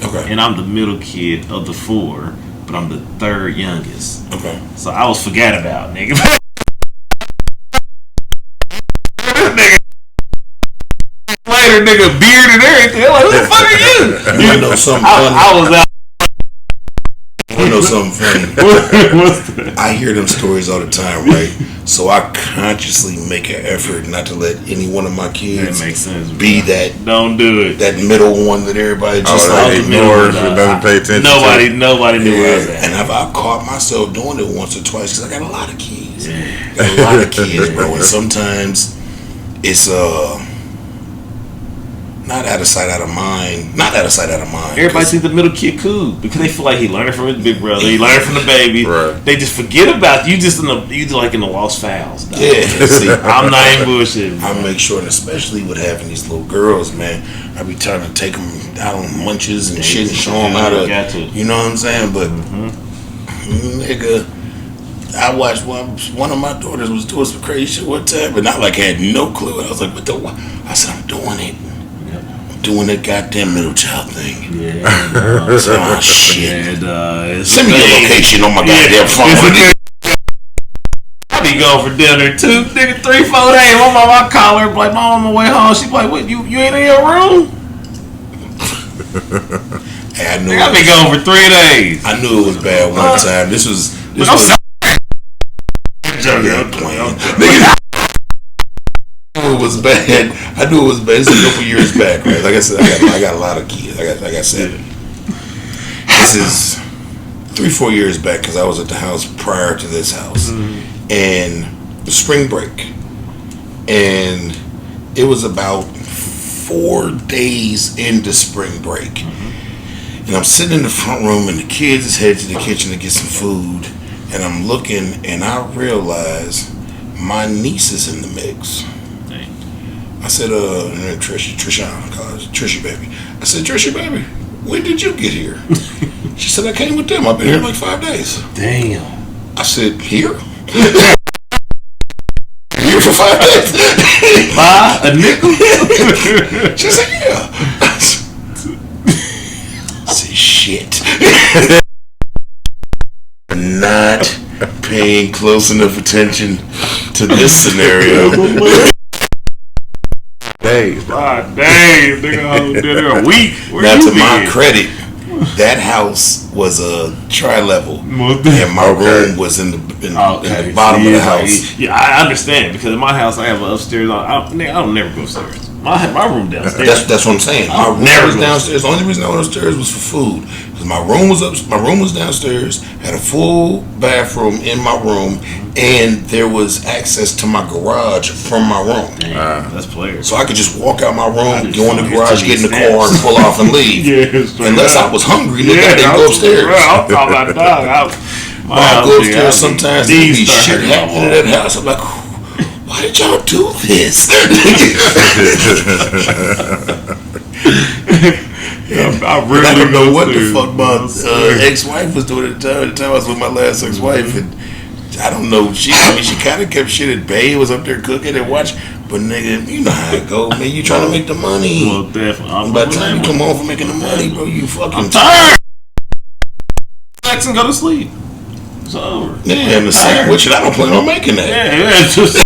Okay. And I'm the middle kid of the 4, but I'm the 3rd youngest. Okay. So I was forgot about, nigga. Later, nigga, beard and everything. I'm like, who the fuck are you? You know something funny? I was out. You know something funny? What's that? I hear them stories all the time, right? So I consciously make an effort not to let any one of my kids That makes sense. be that Don't do it. that middle one that everybody just like like. ignores and doesn't pay attention. Nobody knew where I was Yeah, at. and I've caught myself doing it once or twice because I got a lot of kids. Got a lot of kids, bro. And sometimes it's not out of sight, out of mind. Not out of sight, out of mind. Everybody thinks the middle kid cool because they feel like he learning from his big brother. He learning from the baby. Right. They just forget about you. Just in the lost files. Dog. Yeah, see, I'm not even bullshitting. I make sure, and especially with having these little girls, man, I be trying to take them out on lunches and shit and show them how to, you know what I'm saying? But nigga, I watched one of my daughters was doing some crazy shit one time, but not like I had no clue. I was like, what the? I said, I'm doing it. Doing that goddamn middle child thing. Yeah. Oh shit. And, Send me your location on my goddamn phone. I be going for dinner 2, nigga, 3, 4 days. My mom, I call her, like, mom, on my way home. She be like, what, you ain't in your room? Hey, I knew. Nigga, I be going for 3 days. I knew it was bad one time. This was. Nigga, I knew it was bad. I knew it was bad. This is a couple years back, right? Like I said, I got a lot of kids. Like I said, this is 3-4 years back because I was at the house prior to this house, and the spring break, and it was about 4 days into spring break, and I'm sitting in the front room, and the kids is headed to the kitchen to get some food, and I'm looking, and I realize my niece is in the mix. I said, Trisha, I call her Trisha baby. I said, Trisha baby, when did you get here? She said, I came with them. I've been here like 5 days. Damn. I said, here? Here for 5 days? A nickel? She said, yeah. I said, shit. Not paying close enough attention to this scenario. Days. God damn, nigga, a week. Now, to my credit, that house was a tri-level, and my room was in the bottom of the house. Yeah, I understand because in my house I have an upstairs. I don't never go upstairs. My room downstairs. That's what I'm saying. My room was downstairs. The only reason I went upstairs was for food. Because my room was downstairs. Had a full bathroom in my room, and there was access to my garage from my room. That's players. So I could just walk out my room, go in the garage, get in the car, and pull off and leave. Unless I was hungry, nigga, I didn't go upstairs. I'm talking about dog. I go upstairs sometimes. There be shit happening in that house. I'm like, why did y'all do this? I really don't know what the fuck my ex-wife was doing at the time I was with my last ex-wife, and I don't know. She kind of kept shit at bay. Was up there cooking and watch. But nigga, you know how it go, man. You trying to make the money. Well, definitely. By the time you come home from making the money, bro, you fucking tired. Relax and go to sleep. It's over. Yeah, and the sandwich, and I don't plan on making that. Yeah, it's just.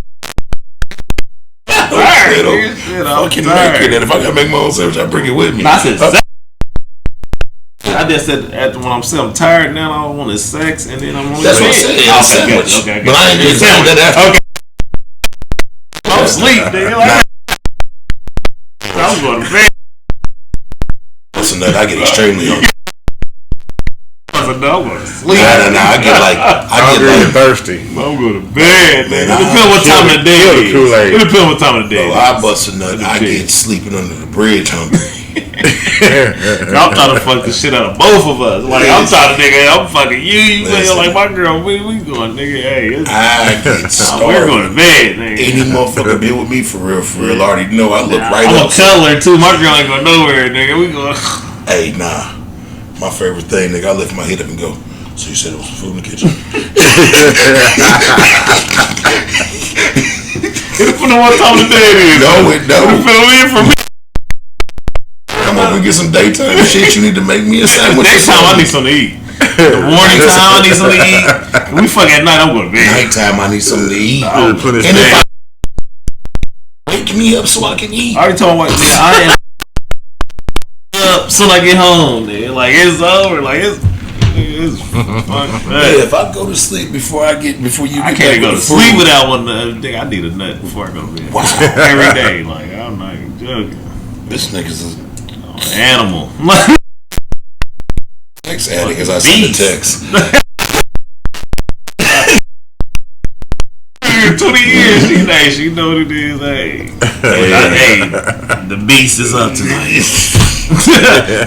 Fucking make it, and if I gotta make my own sandwich, I bring it with me. I just said after when I'm saying I'm tired now, all I want is sex, and then I'm on. That's what I said. Yeah, sandwich. Okay, but I ain't getting that after. Okay. I'm asleep, nigga. Like, I'm going to bed. Listen, I get extremely hungry. I'm going to sleep. Nah. I get like thirsty. I'm going to bed, man. It depends what time of the day it is. It depends what time of the day. I bust a nut. I get sleeping under the bridge hungry. I'm trying to fuck the shit out of both of us. Like, I'm trying to, nigga, I'm fucking you feel like my girl, we going, nigga, hey. I get starved. We're going to bed, nigga. Any motherfucker be with me for real, already know I look right up. I'm going to tell her, too. My girl ain't going nowhere, nigga. We going. Hey, nah. My favorite thing, nigga, I lift my head up and go, so you said it was some food in the kitchen? It depends on what time of the day it is. No, it don't. Fill in for me. Come over and get some daytime shit. You need to make me a sandwich. Daytime, I need something to eat. The morning time, I need something to eat. When we fuck at night, I'm going to bed. Nighttime, I need something to eat. Put his And if I wake me up so I can eat. I already told my wife, yeah, I am up soon I get home. Nigga. Like, it's over. Like, it's fucked Yeah, if I go to sleep before you get I back can't go with to the food. sleep without one. Nigga, I need a nut before I go to bed. Wow. Every day. Like, I'm not even joking. This nigga's a Animal. text addict as I send the text. 20 years, she know what it is. Hey, the beast is up tonight.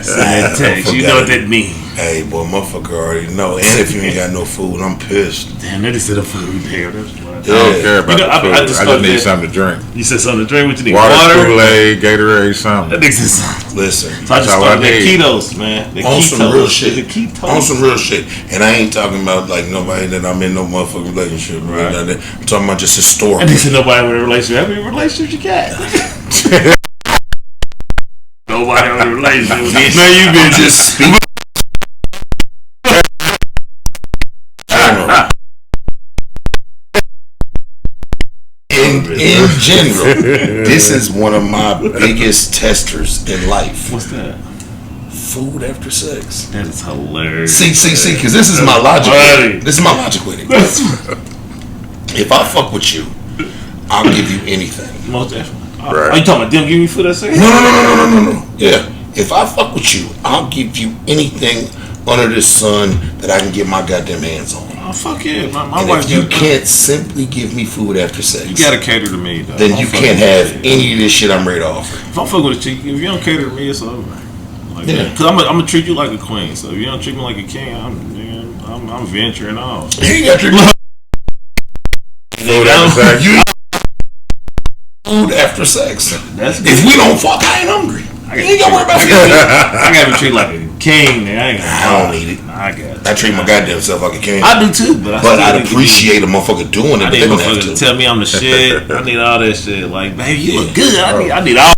Send text. You know what that means. Hey, boy, motherfucker already know. And if you ain't got no food, I'm pissed. Damn, they just said the food repair. That's what I don't care about You know, the food. I I just just need started- something to drink. You said something to drink. What you need? Water, Water. Kool-Aid, Gatorade, something. That nigga said something. Listen, So I just That's all I started that need. ketos, man. The on ketos. some real shit. The ketos. On some real shit. And I ain't talking about like nobody that I'm in no motherfucking relationship. Right. I'm talking about just historical. And they said nobody with a relationship. How many relationships you got? Nobody with a relationship. Man, you been Just speak. In general, this is one of my biggest testers in life. What's that? Food after sex. That is hilarious. See, because this is my logic. Funny. This is my logic with it. If I fuck with you, I'll give you anything. Most definitely. Right. Are you talking about them giving you food that second? No. Yeah. If I fuck with you, I'll give you anything under this sun that I can get my goddamn hands on. Oh, fuck yeah. My And wife if you can't simply give me food after sex, You gotta cater to me, though. then you can't have any of this shit I'm ready to offer. If I'm fucking with a chick, if you don't cater to me, it's over. Like, Yeah. Because I'm gonna treat you like a queen. So if you don't treat me like a king, I'm venturing off. You ain't got your Food after sex. you food after sex. That's If we don't fuck, I ain't hungry. I You ain't gotta worry about feeding me. I gotta be treated like a king. Nigga. I don't need it. I got. I treat my goddamn self like a king. I do too, but But I'd appreciate a motherfucker doing it. I But need they don't have motherfuckers to to. tell me I'm the shit. I need all that shit. Like, baby, you look good. I need all.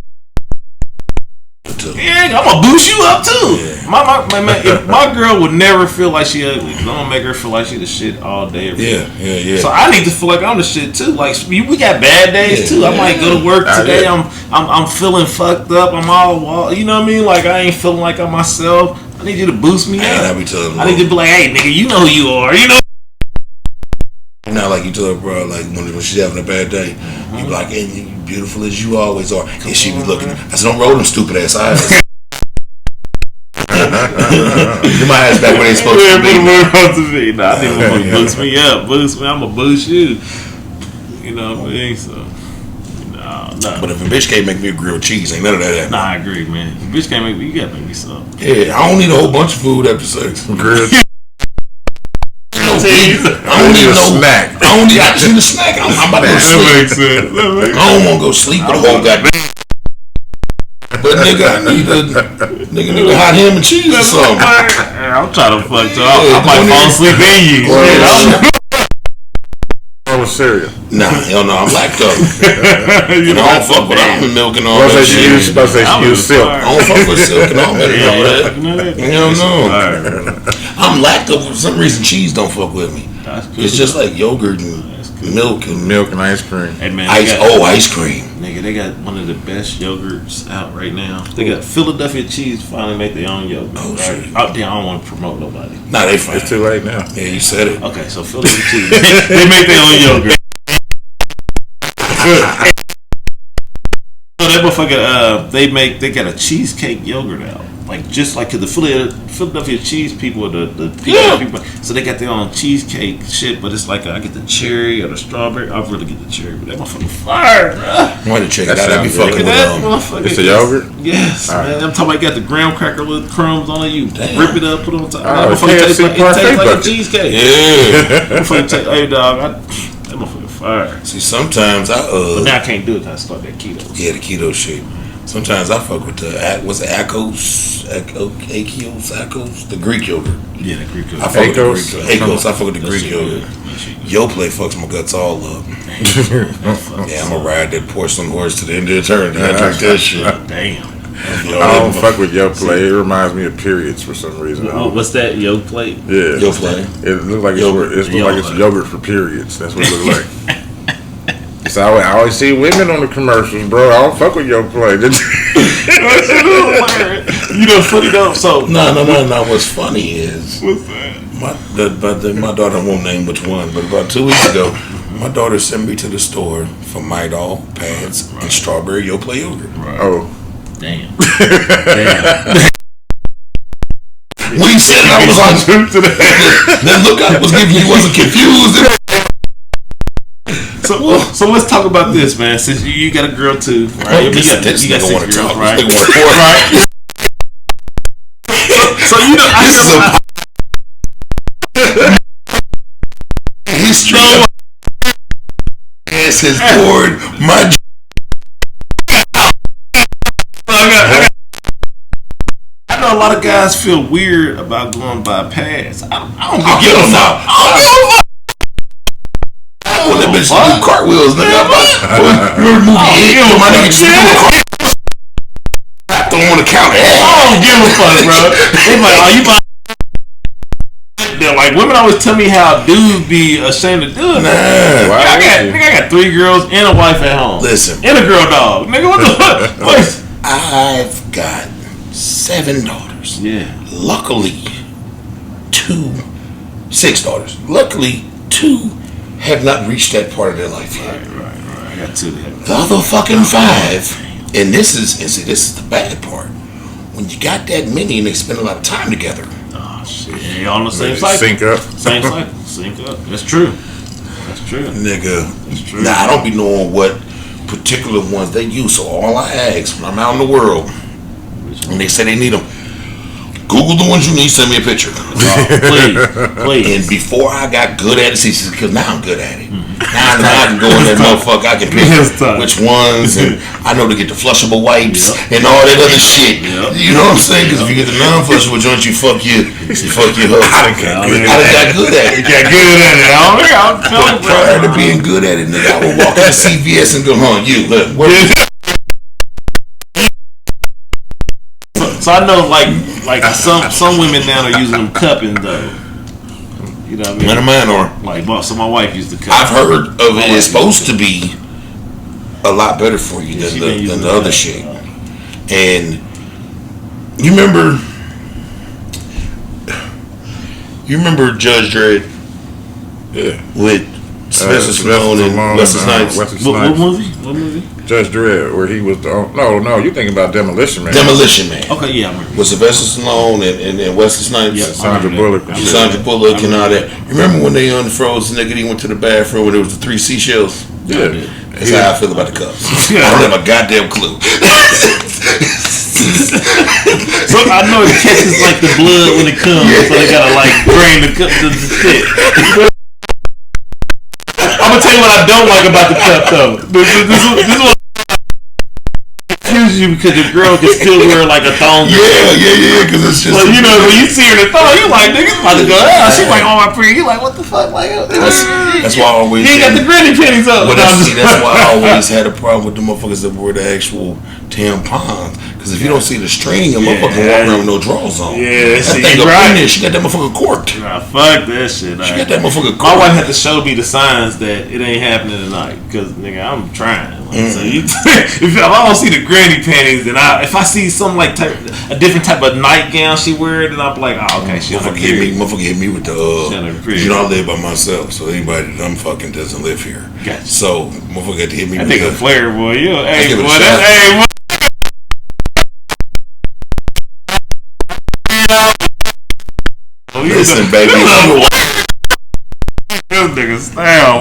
Yeah, I'm gonna boost you up too. Yeah. My girl would never feel like she ugly. I'm gonna make her feel like she the shit all day. Every day. Yeah. So I need to feel like I'm the shit too. Like we got bad days Yeah, too. I might go to work today. yeah. I'm feeling fucked up. I'm all you know what I mean. Like I ain't feeling like I'm myself. I need you to boost me And I up. be telling I need to be like, hey nigga, you know who you are. You know. not like you tell her, bro, like when she's having a bad day, you be like, hey, you beautiful as you always are. And she be looking, I said, don't roll them stupid ass eyes. Get my ass back where they supposed to be. Nah, I need to boost me up. Boost me. I'm gonna boost you. You know what I mean? So, no. But if a bitch can't make me a grilled cheese, ain't none of that happening. Nah, I agree, man. Bitch can't make me. You gotta make me something. Yeah, I don't need a whole bunch of food after sex. Grilled I don't need a no snack. I just need a snack. I'm about to go sleep. makes sense. I don't want to go sleep with a whole goddamn. But nigga, I need a hot ham and cheese or something. I'm trying to fuck you. I Yeah, might don't fall need- asleep in you. Or- with cereal. Nah, hell no, I'm lactose. You I don't fuck with almond milk and all I that was shit. she used silk. I don't fuck with silk and all that. Hell no. I'm lactose for some reason. Cheese don't fuck with me. It's just like yogurt and milk and Milk and ice cream. Hey man, ice. Ice cream. Nigga, they got one of the best yogurts out right now. They got Philadelphia cheese finally make their own yogurt. Oh, right? shit. Out there, I don't want to promote nobody. Nah, they fine. It's too late now. Yeah, you said it. Okay, so Philadelphia cheese, they make their own yogurt. So that motherfucker, they got a cheesecake yogurt out. Like just like 'cause the Philadelphia cheese people, the people, so they got their own cheesecake shit. But it's like I get the cherry or the strawberry. I really get the cherry, but that motherfucker fire, bro. I'm going to check it That out. I be sounds fucking Look with at that them. motherfucker. It's a yogurt? Yes, All right. man. I'm talking about you got the graham cracker with crumbs on it. You Damn. rip it up, put it on top. Oh, That motherfucker tastes KFC like, it tastes parfait like a bucket. cheesecake. Yeah. Motherfucker taste, hey dog, that motherfucker fire. See, sometimes But now I can't do it 'cause I start that keto. Yeah, the keto shit. Sometimes I fuck with what's the Akos, the Greek yogurt. Yeah, the Greek I yogurt. fuck with the Greek yogurt. Akos, I fuck with the Greek yogurt. Yo play fucks my guts all up. Yeah, I'm gonna ride that porcelain horse to the end of eternity. I drink that shit. Damn. I don't fuck with Yo Play. It reminds me of periods for some reason. What's that? Yo Play? Yeah. Yo Play. It looks like it's yogurt for periods. That's what it looks like. So I always see women on the commercials, bro. I don't fuck with Yo Play. You know, funny though. So no. What's funny is my daughter, I won't name which one, but about 2 weeks ago, my daughter sent me to the store for Midol pads and strawberry Yo Play yogurt. Right. Oh, damn. When he said it, I was like, that look I was giving you wasn't confused. So let's talk about this, man. Since you got a girl too, right? You got 6 girls, right? Right. So you know, history has poured my. I know a lot of guys feel weird about going by pads. I don't give a fuck. Well, that bitch do cartwheels, nigga. Remember the movie It? My nigga just do a cartwheel. Don't want to count it. I don't give a fuck, bro. They like, oh, you buy. Like women always tell me how dudes be ashamed to do it. Nah, I got 3 girls and a wife at home. Listen, and a girl dog, nigga. What the fuck? I've got 7 daughters. Yeah. Luckily, 6 daughters. Luckily, 2 have not reached that part of their life yet. Right. I got 2 there. The other fucking 5, and this is the bad part. When you got that many and they spend a lot of time together. Oh shit! They on the same cycle. Sync up. Same cycle. Sync up. That's true. Nigga. That's true. Now I don't be knowing what particular ones they use. So all I ask when I'm out in the world, when they say they need them, Google the ones you need. Send me a picture. Please. And before I got good at it, see, because now I'm good at it. Now I can go in that motherfucker. I can pick which ones, and I know to get the flushable wipes and all that other shit. You know what I'm saying? Because if you get the non-flushable joints, you fuck your hook. I got good at it. But prior to being good at it, nigga, I would walk into CVS and go, you look. So I know, like some women now are using them cupping though. You know what I mean? None of mine are. Like, so my wife used the cup. I've heard of it. It's supposed to be a lot better for you than the other shit. And you remember Judge Dredd? Yeah. With Sylvester Stallone and Wesley Snipes. What movie? Judge Dredd, where he was no, you thinking about Demolition Man. Demolition Man. Okay, yeah, I remember. With Sylvester Stallone and Wesley Snipes. Yeah, Sandra Bullock and all that. Remember when they unfroze the nigga, he went to the bathroom when there was the 3 seashells? Yeah. That's how I feel about the cups. I don't have a goddamn clue. So I know it catches like the blood when it comes, so they gotta like drain the cup to the shit. I'm gonna tell you what I don't like about the cup though. This is what confuse you because your girl can still wear like a thong. Yeah, because it's just. Well, you know, when you see her in the thong, you like, nigga, about to go out. She's like, oh my pretty. You like, what the fuck? Like, that's why I always. You ain't got the granny pennies up. But that's why I always had a problem with the motherfuckers that wear the actual tampons. Because if you don't see the string, your motherfucker walk around with no drawers on. Yeah, that thing up in there, she got that motherfucker corked. Nah, fuck that shit. She got that motherfucker corked. My wife had to show me the signs that it ain't happening tonight. Because, nigga, I'm trying. Like, so if I don't see the granny panties, then if I see some like a different type of nightgown she wear, then I'm like, oh, okay, she motherfucker hit me with the you know, I live by myself, so anybody that I'm fucking doesn't live here. Gotcha. So motherfucker had to hit me with the a flare, boy. Hey, boy, hey, listen, baby.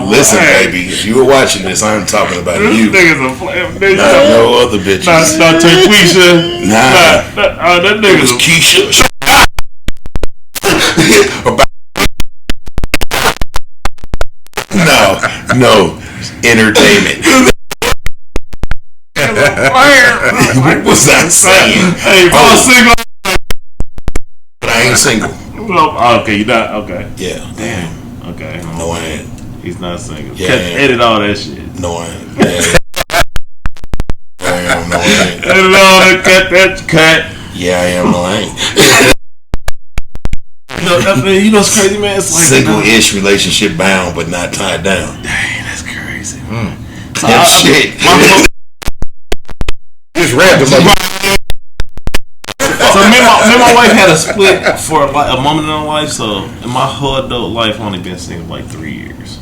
Listen, baby. If you were watching this, I'm talking about you. Nigga's a flame. Not no other bitches. Not Taquisha. Nah. That nigga's Keisha. No. Entertainment. What was I saying? Hey, if I was single, but I ain't single. Okay, you not okay. Yeah. Damn. Okay. No, I ain't. He's not single. Yeah, Edit all that shit. No, I ain't. Yeah. I am. No, I ain't. Edit all that. Cut. Yeah, I am. No, I ain't. You know what's crazy, man? It's like single-ish relationship bound, but not tied down. Dang, that's crazy. So shit. Just read the So me and my wife had a split for a moment in our life. So in my whole adult life, I've only been single like 3 years.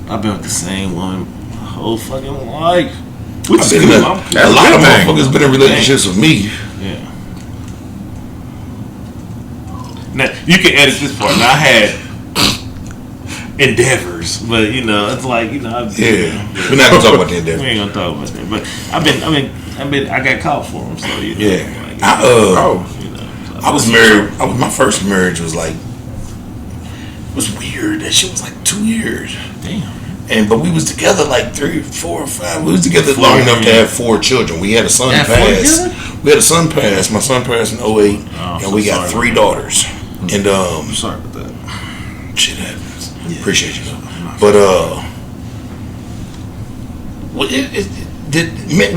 I've been with the same woman my whole fucking life. Which is cool. A lot of motherfuckers been in relationships with me. Yeah. Now you can edit this part. Now I had endeavors, but it's like we're not gonna talk about the endeavors. We ain't gonna talk about that. But I got caught for them. So I was married. My first marriage was like, it was weird. That shit was like 2 years. Damn. But we was together like 3, 4, or 5. We was together long enough to have 4 children. We had a son pass. We had a son pass. My son passed in 2008, and we got 3 daughters. And I'm sorry about that. Shit happens. Yeah. Appreciate you. But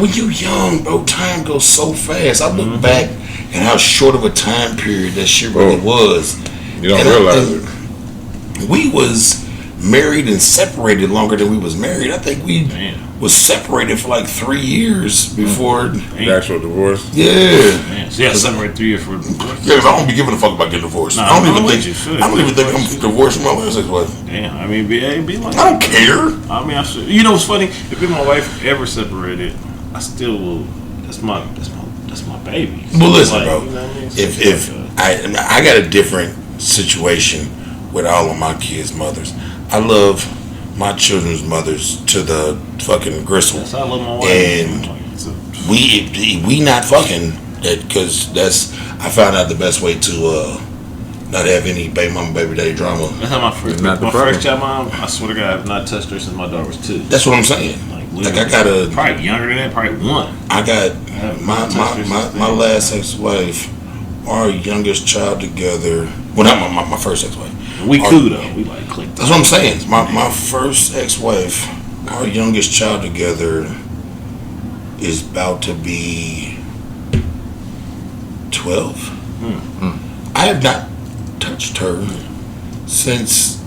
when you young, bro, time goes so fast. I look back at how short of a time period that shit really was. You don't realize it. We was married and separated longer than we was married. I think we was separated for like 3 years before the actual divorce. Yeah. Man. So separated 3 years for divorce. Yeah, I don't be giving a fuck about getting divorced. Nah, I don't even think I'm divorced from my last ex-wife. Damn, I mean, be like I don't care. I mean, I should. You know what's funny? If me and my wife ever separated, I still will. That's my baby. So well, listen, bro. You know what I mean? If I got a different situation with all of my kids' mothers. I love my children's mothers to the fucking gristle. Yes, I love my wife. And we not fucking because I found out the best way to not have any baby mama, baby daddy drama. That's how my first child mom. I swear to God, I've not touched her since my daughter was 2. That's what I'm saying. Like I got probably younger than that, probably 1. I got my last ex-wife, our youngest child together. Well, not my first ex-wife. We cool though. We like clicked. That's what I'm saying. My first ex-wife, our youngest child together is about to be 12. I have not touched her since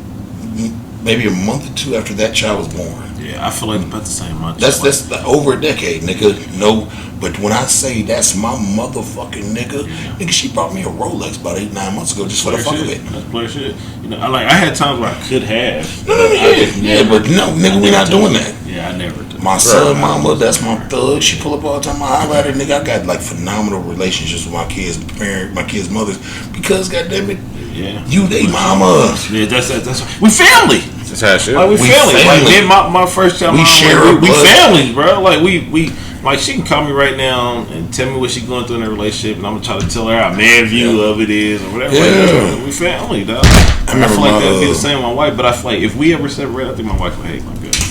maybe a month or 2 after that child was born. Yeah, I feel like about the same much. That's over a decade, nigga. No, but when I say that's my motherfucking nigga, nigga, she brought me a Rolex about 8-9 months ago just for the fuck of it. That's player shit. I had times where I could have. But nigga, we not doing that. Yeah, I never did. My son, mama, that's my thug. She pull up all the time. I highlighted, nigga. I got like phenomenal relationships with my kids' mothers, because goddamn it, they mama. Yeah, that's we family. That's how shit. Like we family. Like me and my first child, we family, bro. Like we like she can call me right now and tell me what she's going through in her relationship, and I'm gonna try to tell her how man view of it is or whatever. Yeah. We family, dog. I feel like that'd be the same with my wife, but I feel like if we ever separate, I think my wife would hate my guts.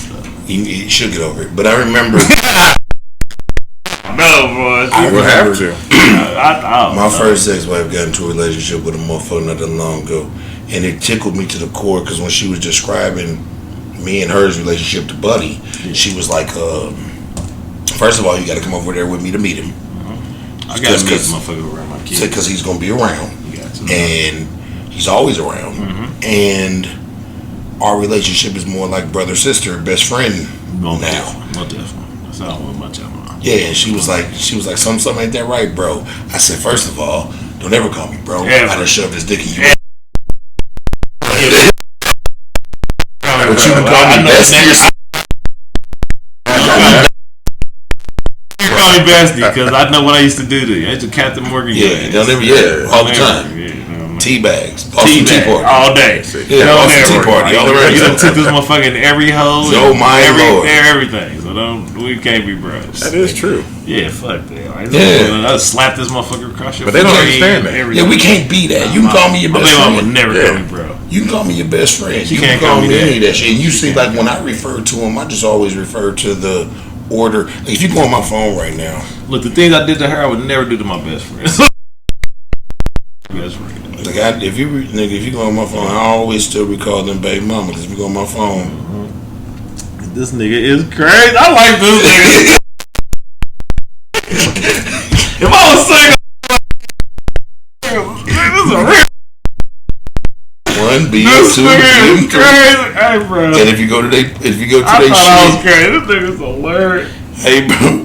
You should get over it. But I remember. No, boy. I would have to. My first ex-wife got into a relationship with a motherfucker not that long ago, and it tickled me to the core because when she was describing me and her relationship to Buddy, she was like, first of all, you got to come over there with me to meet him. I got to meet this motherfucker around my kids. Because he's going to be around. And he's always around. And our relationship is more like brother-sister, best friend now. Definitely. That's how I want my child. Yeah, and she was like, something ain't that right, bro. I said, first of all, don't ever call me bro. Ever. I done shoved this dick in you. But you can call me bestie. You call me bestie because I know what I used to do to you. I used to Captain Morgan. All the time. Tea bags. Tea party. All day. Yeah, tea party. You done took this motherfucking every hoe. Lord. Everything. So we can't be bros. That is true. Yeah, fuck that. I slap this motherfucker across your face. But they don't understand that. Yeah, we can't be that. You can call me your best friend. My would never call me bro. You can call me your best friend. You can call me any of that shit. And you see, like, when I refer to him, I just always refer to the order. Like, if you go on my phone right now, Look, the things I did to her, I would never do to my best friend. Best friend. Like if you go on my phone, I always still recall them baby mama. Because if you go on my phone, this nigga is crazy. I like this nigga. If I was single, this is a real. 1B, This 2, nigga is 3. crazy. Hey, bro. And if you go to they I shit, thought I was crazy. This nigga's hilarious. hey bro,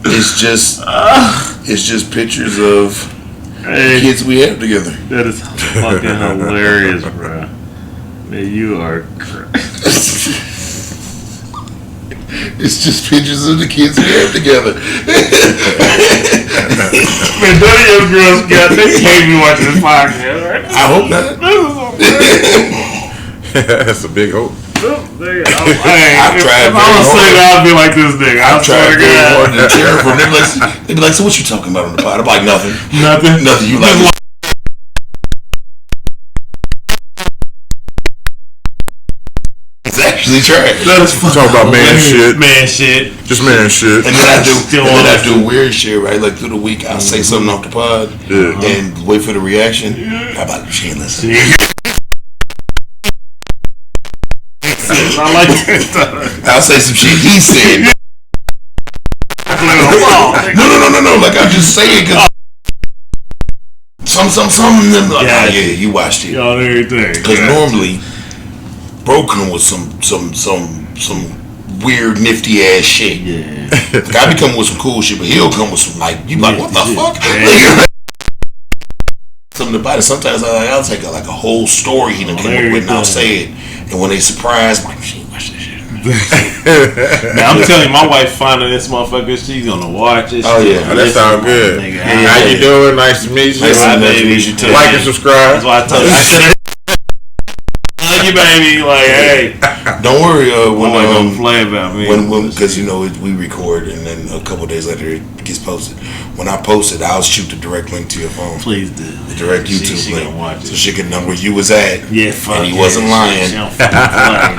it's just pictures of Hey, kids we have together. that is fucking hilarious, bro. Man, you are crazy. It's just pictures of the kids we have together. Man, none of your girls got they can't be watching this podcast, right? I hope not. This is so crazy. That's a big hope. This nigga, if tried I was very single, I'd be like this nigga. I I'm swear trying to to get God. hard to cheer for them. They be like, so what you talking about on the pod? I'm like, nothing. Nothing. Nothing. You like it's actually trash. That is fucking Talk about man shit. Man shit. Just man shit. And then Still I do weird shit, right? Like through the week, I'll say something off the pod and wait for the reaction. How about she ain't listen? I like that. I'll say some shit he said. No. Like I just say it because some. And then like, oh yeah, you watched it. Y'all everything. Because normally, bro come with some weird nifty ass shit. Yeah. Like, I be coming with some cool shit, but he'll come with some like you like what the fuck? Yeah. Something about it. Sometimes I'll take a whole story he done came up with and I'll say it, and when they surprise, I'm like she ain't watch that shit. Now I'm telling you, my wife finding this motherfucker, she's gonna watch it. Oh, yeah. That sounds good. Nigga, How you doing? Nice to meet you. Nice to meet you too. Like and subscribe. That's why I told you. I said, love you, baby. Like, hey, Don't worry. when don't play about me. When because we record and then a couple days later it gets posted. When I post it, I'll shoot the direct link to your phone. Please do. The direct YouTube she link, gonna watch it. so she can know where you was at. Yeah, fuck. And he wasn't lying. She don't fucking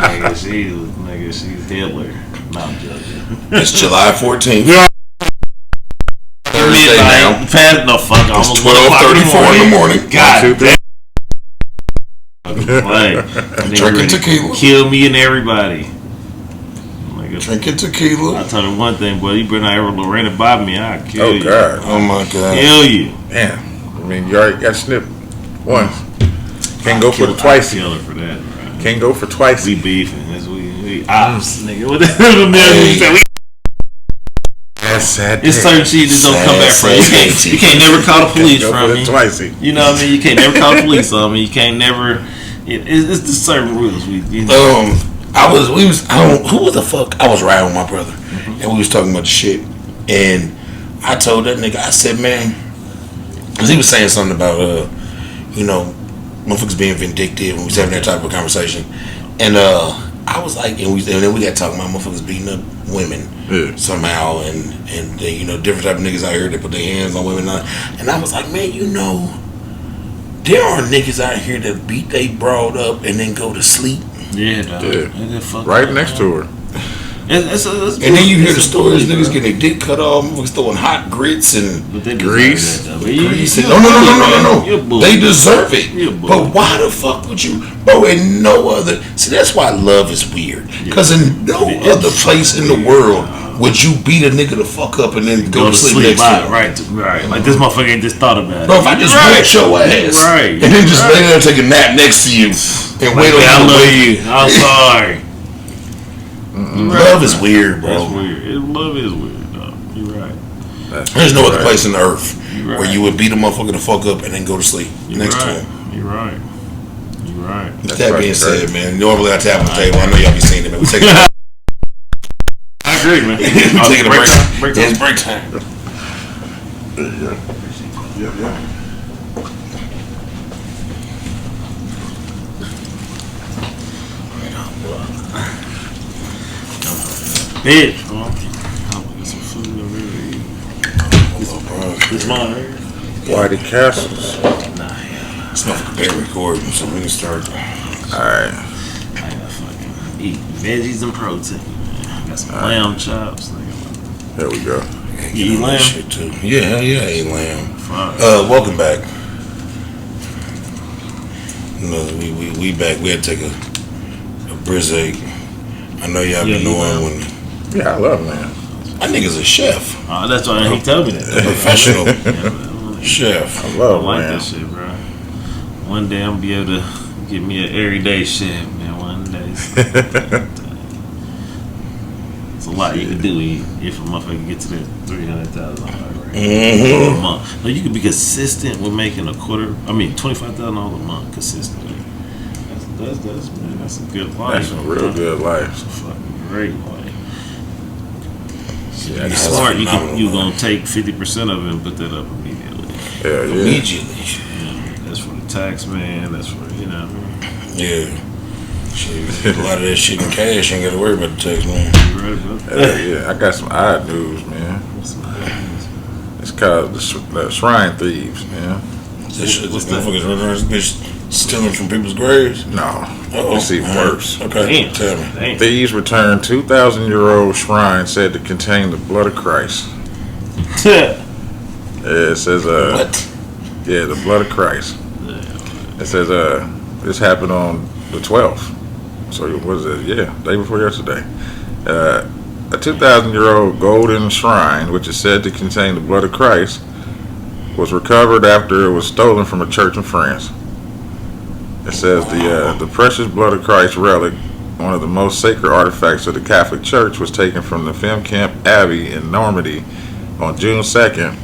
play, nigga. She's Hitler. No, I'm joking. It's July 14th. Yeah. Thursday now. Past, no, fuck. It's 12:34 in the morning. God damn. Drinking tequila. Kill me and everybody. Drinking tequila. I told her one thing, boy. You better not ever Lorena Bob me. I'll kill you. God. Oh my God. Kill you. Damn. I mean, you already got snipped once. Can't go for the twice. Kill her for that, bro. Can't go for twice. We beefing. We ops, nigga. What the It's certain shit that don't come back from you. You can't never call the police from me. Twicey. You know what I mean? You can't never call the police on me. You can't never. It's the certain rules. Who was the fuck? I was riding with my brother, and we was talking about the shit. And I told that nigga, I said, man, because he was saying something about, motherfuckers being vindictive, and we was having that type of conversation. And I was like, and then we got talking about motherfuckers beating up women somehow, and different type of niggas out here that put their hands on women. And I was like, man, there are niggas out here that beat they broad up and then go to sleep. Yeah, dog. Right next to her. And then you hear the stories, niggas getting their dick cut off, motherfuckers throwing hot grits and grease. No. They deserve it. But why the fuck would you, bro? In no other. See, that's why love is weird. Because in no other place in the world would you beat a nigga the fuck up and then go to sleep next to him. Right. Like this motherfucker ain't just thought about it. Bro, if I just wet your ass and then just lay there and take a nap next to you and wait on you to wait. I'm sorry. Love is weird, bro. That's weird. Love is weird, dog. You're right. There's no other place on the earth where you would beat a motherfucker the fuck up and then go to sleep next to him. You're right. With that being said, man, normally I tap on the table. I know y'all be seeing it, man. We take it. I agree, man. We're taking a break. It's break time. Yeah. Bitch, I'll get some food over here. It's mine, right? Whitey Castles. It's not been recording, so we can start. Alright. I gotta fucking eat veggies and protein, man. Got some lamb chops, nigga. There we go. You eat lamb? Shit too. Yeah, hell yeah, I eat lamb. Fuck. Welcome back. No, we back. We had to take a brisket. I know y'all been knowing when. Yeah, I love lamb. I think it's a chef. Oh, that's why he told me that. A professional chef. I love like lamb. that shit, bro. One day I'm gonna be able to get me an everyday chef, man. One day. It's a lot you can do if a motherfucker get to that $300,000 Mm-hmm. a month. No, you can be consistent with making $25,000 a month consistently. That's a good life. That's a real good life. It's a fucking great life. Yeah, You're smart. You gonna take 50% of it and put that up immediately. Yeah, yeah. Immediately. That's for the tax man. That's for Yeah. Shit, a lot of that shit in cash. Ain't got to worry about the tax, man. Right about Yeah, I got some odd news, man. It's called the Shrine Thieves, man. This motherfuckers running around this bitch stealing from people's graves. No, Uh-oh. it's even worse. Okay, Damn. tell me. Damn. Thieves returned 2,000-year-old shrine said to contain the blood of Christ. Yeah, it says, What? yeah, the blood of Christ. It says, this happened on the 12th. So what is it? Yeah, day before yesterday. A 2,000-year-old golden shrine, which is said to contain the blood of Christ, was recovered after it was stolen from a church in France. It says the precious blood of Christ relic, one of the most sacred artifacts of the Catholic Church, was taken from the Femcamp Abbey in Normandy on June 2nd.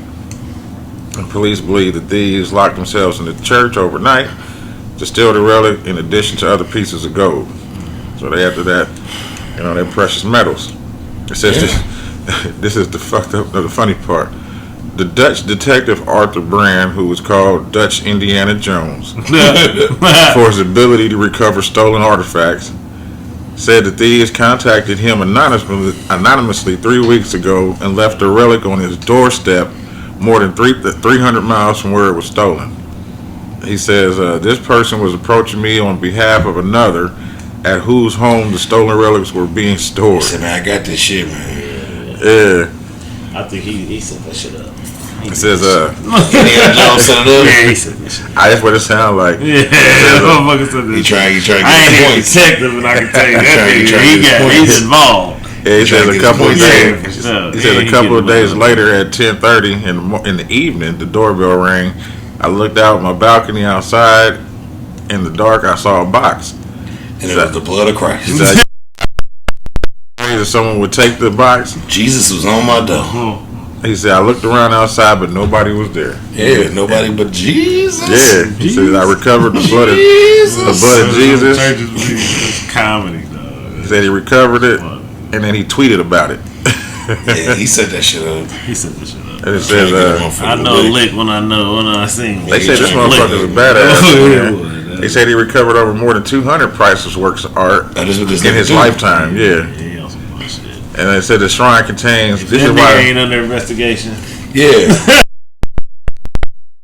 And police believe the thieves locked themselves in the church overnight to steal the relic in addition to other pieces of gold. So they after that, their precious metals. It says this is the fucked up, the funny part. The Dutch detective Arthur Brand, who was called Dutch Indiana Jones for his ability to recover stolen artifacts, said the thieves contacted him anonymously 3 weeks ago and left the relic on his doorstep more than 300 miles from where it was stolen. He says, this person was approaching me on behalf of another at whose home the stolen relics were being stored. He said, man, I got this shit, man. Yeah. I think he set that shit up. It says, Indiana Jones set it up. Yeah, he said that shit. that's what it sounds like. Yeah, motherfucker said that. He tried to get I ain't even points. detective, and I can tell you that He tried to nigga, get he's points. involved. Yeah, he says a couple of days. Yeah, He said a couple of days later at 10:30 in the evening, the doorbell rang. I looked out my balcony outside. In the dark, I saw a box. And it was the blood of Christ. He said, someone would take the box. Jesus was on my door. He said, I looked around outside, but nobody was there. Yeah, nobody but Jesus. Yeah, he said, I recovered the blood of Jesus. It's comedy, dog. He said he recovered it, and then he tweeted about it. Yeah, he set that shit up. He set this shit up. And it says, I know a lick when I sing. they said this Yeah, motherfucker's a badass. Man. They said he recovered over more than 200 priceless works of art That is what this in his nigga do. lifetime. Yeah, He on some bullshit. and they said the shrine contains. This That is nigga why. ain't under investigation. Yeah.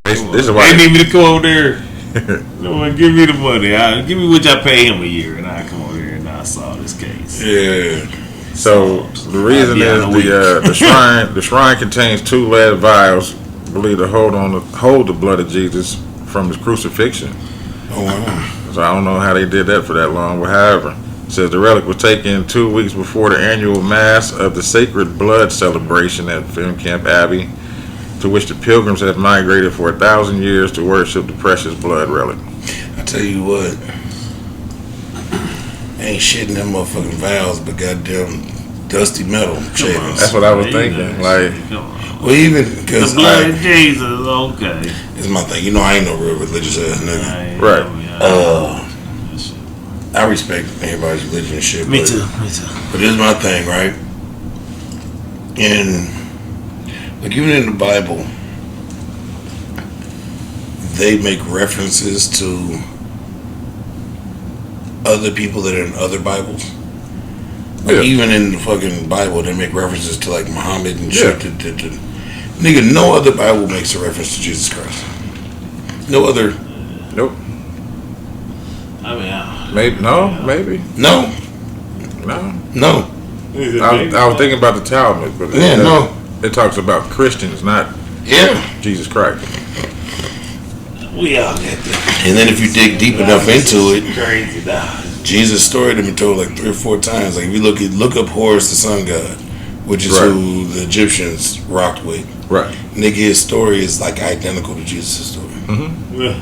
This is They why. need me to come over there. No, give me the money. Give me what y'all pay him a year, and I come over here and I solve this case. Yeah. So the reason is the shrine contains 2 lead vials believed to hold the blood of Jesus from his crucifixion. Oh, wow. So I don't know how they did that for that long, but however, it says the relic was taken 2 weeks before the annual mass of the Sacred Blood celebration at Femcamp Abbey, to which the pilgrims have migrated for 1,000 years to worship the precious blood relic. I tell you what. Ain't shit in them motherfucking valves, but goddamn dusty metal shavings. That's what I was thinking. Like, Well, even The because blood of Jesus, okay. it's my thing. I ain't no real religious ass nigga. Right. I respect everybody's religion and shit. Me but, too. But this is my thing, right? And like even in the Bible, they make references to other people that are in other Bibles. Like Yeah. even in the fucking Bible, they make references to like Muhammad and shit. Yeah. Nigga, no other Bible makes a reference to Jesus Christ. No other. nope. I mean, Maybe no. Maybe No. no. No. I was thinking about the Talmud, but it talks about Christians, not Jesus Christ. We all get that. And then if you dig deep enough into it, crazy dog. Jesus' story to be told like 3 or 4 times. Like if you look up Horus, the sun god, which is who the Egyptians rocked with. Right. Nigga, his story is like identical to Jesus' story. Mm-hmm. Yeah.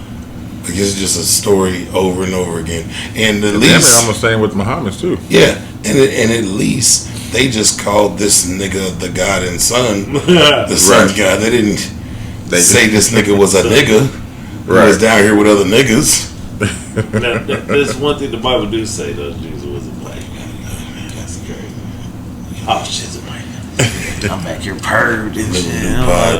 Like it's just a story over and over again. And at They're least almost saying with Muhammad's too. yeah, and at least they just called this nigga the God and Son, the Son God. They didn't say this nigga was a nigga who was down here with other niggas. Now, there's one thing the Bible do say though, Jesus was a black guy. That's crazy. Oh shit's a black guy. I'm back here purred and shit.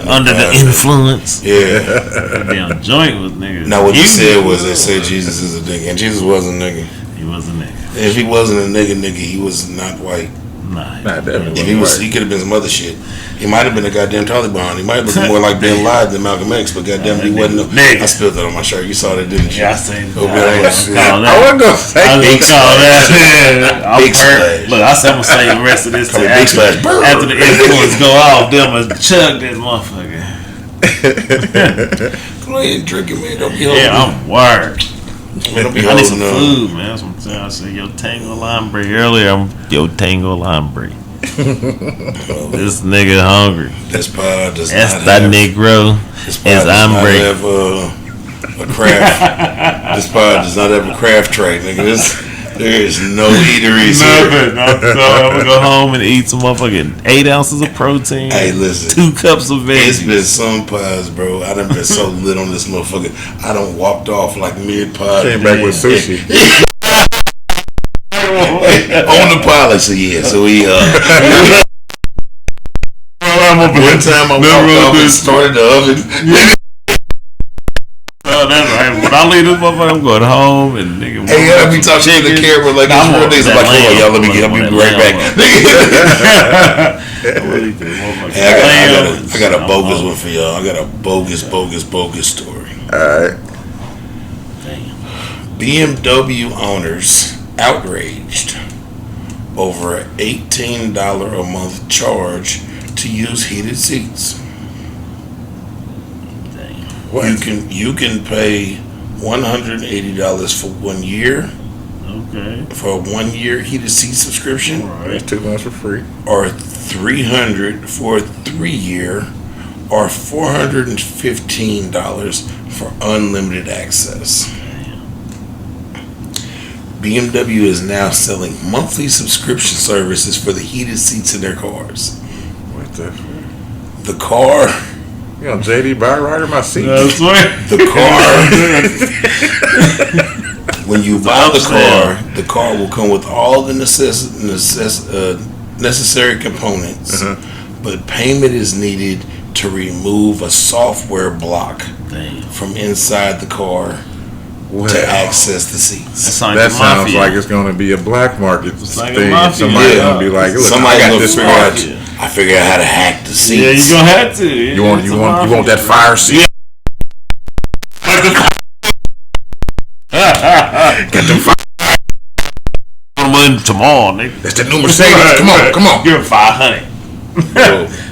Under the influence. Yeah. Be on joint with niggas. Now what they said was they said Jesus is a nigga, and Jesus wasn't a nigga. He was a nigga. If he wasn't a nigga, he was not white. Nah, definitely. If he was, he could have been some other shit. He might have been a goddamn Taliban. He might have looked more like Bin Laden than Malcolm X, but goddamn, he wasn't. Nigga. I spilled that on my shirt. You saw that, didn't you? Yeah, I seen that. I wasn't gonna say big Big splash. Look, I said I'm gonna say the rest of this Big after, splash. after the influence go off. Them a chug that motherfucker. Go ahead and drink it, man. Don't be holding. Yeah, I'm wired. Man, don't be I need some holding food, man. That's what I'm saying. I said yo tango lambre earlier. I'm yo tango lambre. This nigga hungry. This pod does That's not that have. negro This pod is does not hambre. have a craft. This pod does not have a craft tray, nigga. There is no eateries here. Nothing. I'm gonna go home and eat some motherfucking 8 ounces of protein. Hey, listen. 2 cups of It's veggies. been some pods, bro. I done been so lit on this motherfucker. I done walked off like mid pod. Came back with sushi. On the pilot, so yeah. So we one time I walked off and started the oven. Oh, that's right. When I leave this motherfucker, I'm going home and nigga. Hey, I be talking to the camera like it's real niggas. I'm like, hold on, y'all, let me be right back. Hey, I got a bogus one for y'all. I got a bogus story. Alright. BMW owners outraged over $18 a month charge to use heated seats. What? You can pay $180 for 1 year. Okay. For a 1 year heated seat subscription, That's 2 months for free. or $300 for a 3 year, or $415 for unlimited access. BMW is now selling monthly subscription services for the heated seats in their cars. What the? The car, You know, JD Byrider, my seat. That's right. the car. When you buy the car will come with all the necessary components, but payment is needed to remove a software block from inside the car to access the seats. That sounds like it's going to be a black market like a thing. mafia. Somebody's going to be like, look, Somebody I got gonna this figure part. out. I figured out how to hack the seats. Yeah, you gonna have to. You want that fire seat? Get them fire. Tomorrow, nigga. That's the new Mercedes. Come on. Give him 500.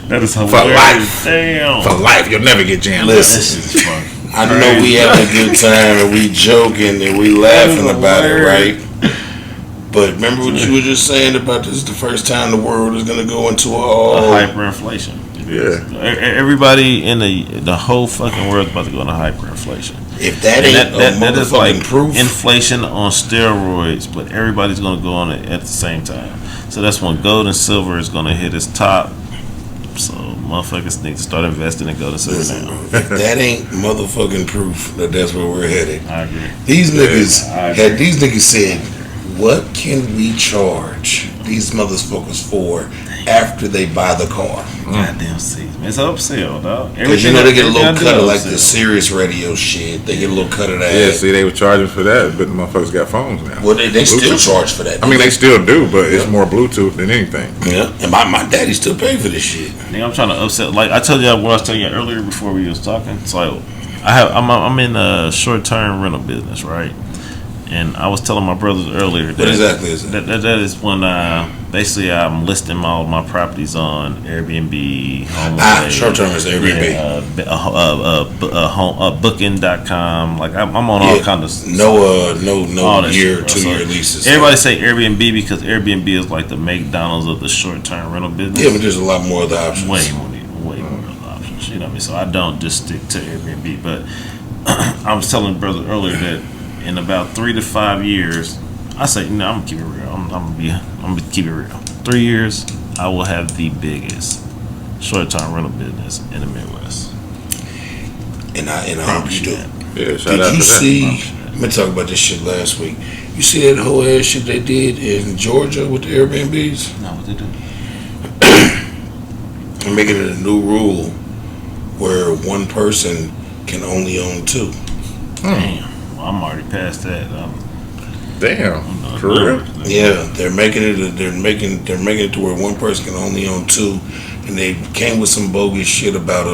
That is hilarious. For life. Damn. For life, you'll never get jammed. Listen, I know we having a good time and we joking and we laughing about it, right? But remember what you were just saying about this is the first time the world is going to go into hyperinflation. Yeah. Everybody in the whole fucking world is about to go into hyperinflation. If that ain't that is like proof. inflation on steroids, but everybody's going to go on it at the same time. So that's when gold and silver is going to hit its top. So motherfuckers need to start investing in gold and silver now. If that ain't motherfucking proof that that's where we're headed. I agree. These niggas said, what can we charge these motherfuckers for after they buy the car? Goddamn seats, man. It's upsell, dog. Because you know they get a little cut of like the Sirius radio shit. They get a little cut of that. Yeah, see, they were charging for that, but the motherfuckers got phones now. Well, they still charge for that. I mean, they still do, but it's more Bluetooth than anything. Yeah, and my daddy still paying for this shit. Nigga, I'm trying to upsell. Like I told you what I was telling you earlier before we was talking. So I'm in a short term rental business, right? And I was telling my brothers earlier that What exactly is it? That is when basically I'm listing all my properties on Airbnb, HomeAway, short term is Airbnb. Booking.com. Like I'm on all kinds of no year, 2 year leases. Everybody say Airbnb because Airbnb is like the McDonald's of the short term rental business. Yeah, but there's a lot more other options. Way more other options. You know what I mean? So I don't just stick to Airbnb. But I was telling brother earlier that in about 3 to 5 years, I say, I'm gonna keep it real. I'm gonna keep it real. 3 years, I will have the biggest short-term rental business in the Midwest. And I hope you do. Yeah, shout out to that. Let me talk about this shit last week. You see that whole ass shit they did in Georgia with the Airbnbs? No, what they do? They're making it a new rule where one person can only own two. Damn, well, I'm already past that. Damn, for real? Yeah, they're making it to where one person can only own two, and they came with some bogus shit about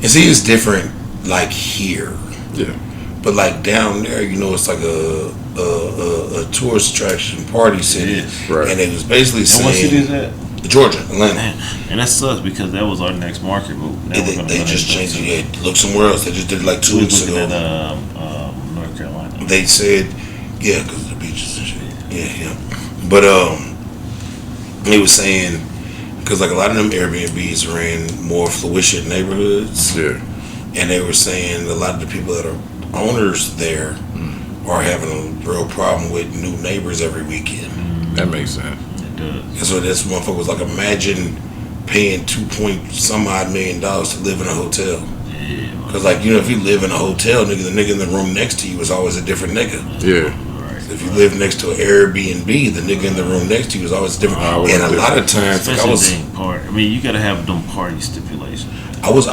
and see, it's different like here. Yeah. But like down there, it's like a tourist attraction party city, Right. And it was basically saying, what city is that? Georgia, Atlanta. Man, and that sucks because that was our next market. But They just changed it. Yeah, look somewhere else. They just did it like 2 weeks ago. At, North Carolina. They said, yeah, because of the beaches and shit. Yeah. But they was saying, because like a lot of them Airbnbs are in more fluid neighborhoods. Yeah. And they were saying a lot of the people that are owners there are having a real problem with new neighbors every weekend. That makes sense. It does. And so this motherfucker was like, imagine paying $2 million to live in a hotel. Yeah. Because like, if you live in a hotel, nigga, the nigga in the room next to you is always a different nigga. Yeah. Right. If you live next to an Airbnb, the nigga in the room next to you is always different. And a lot of times, like you gotta have them party stipulations. I was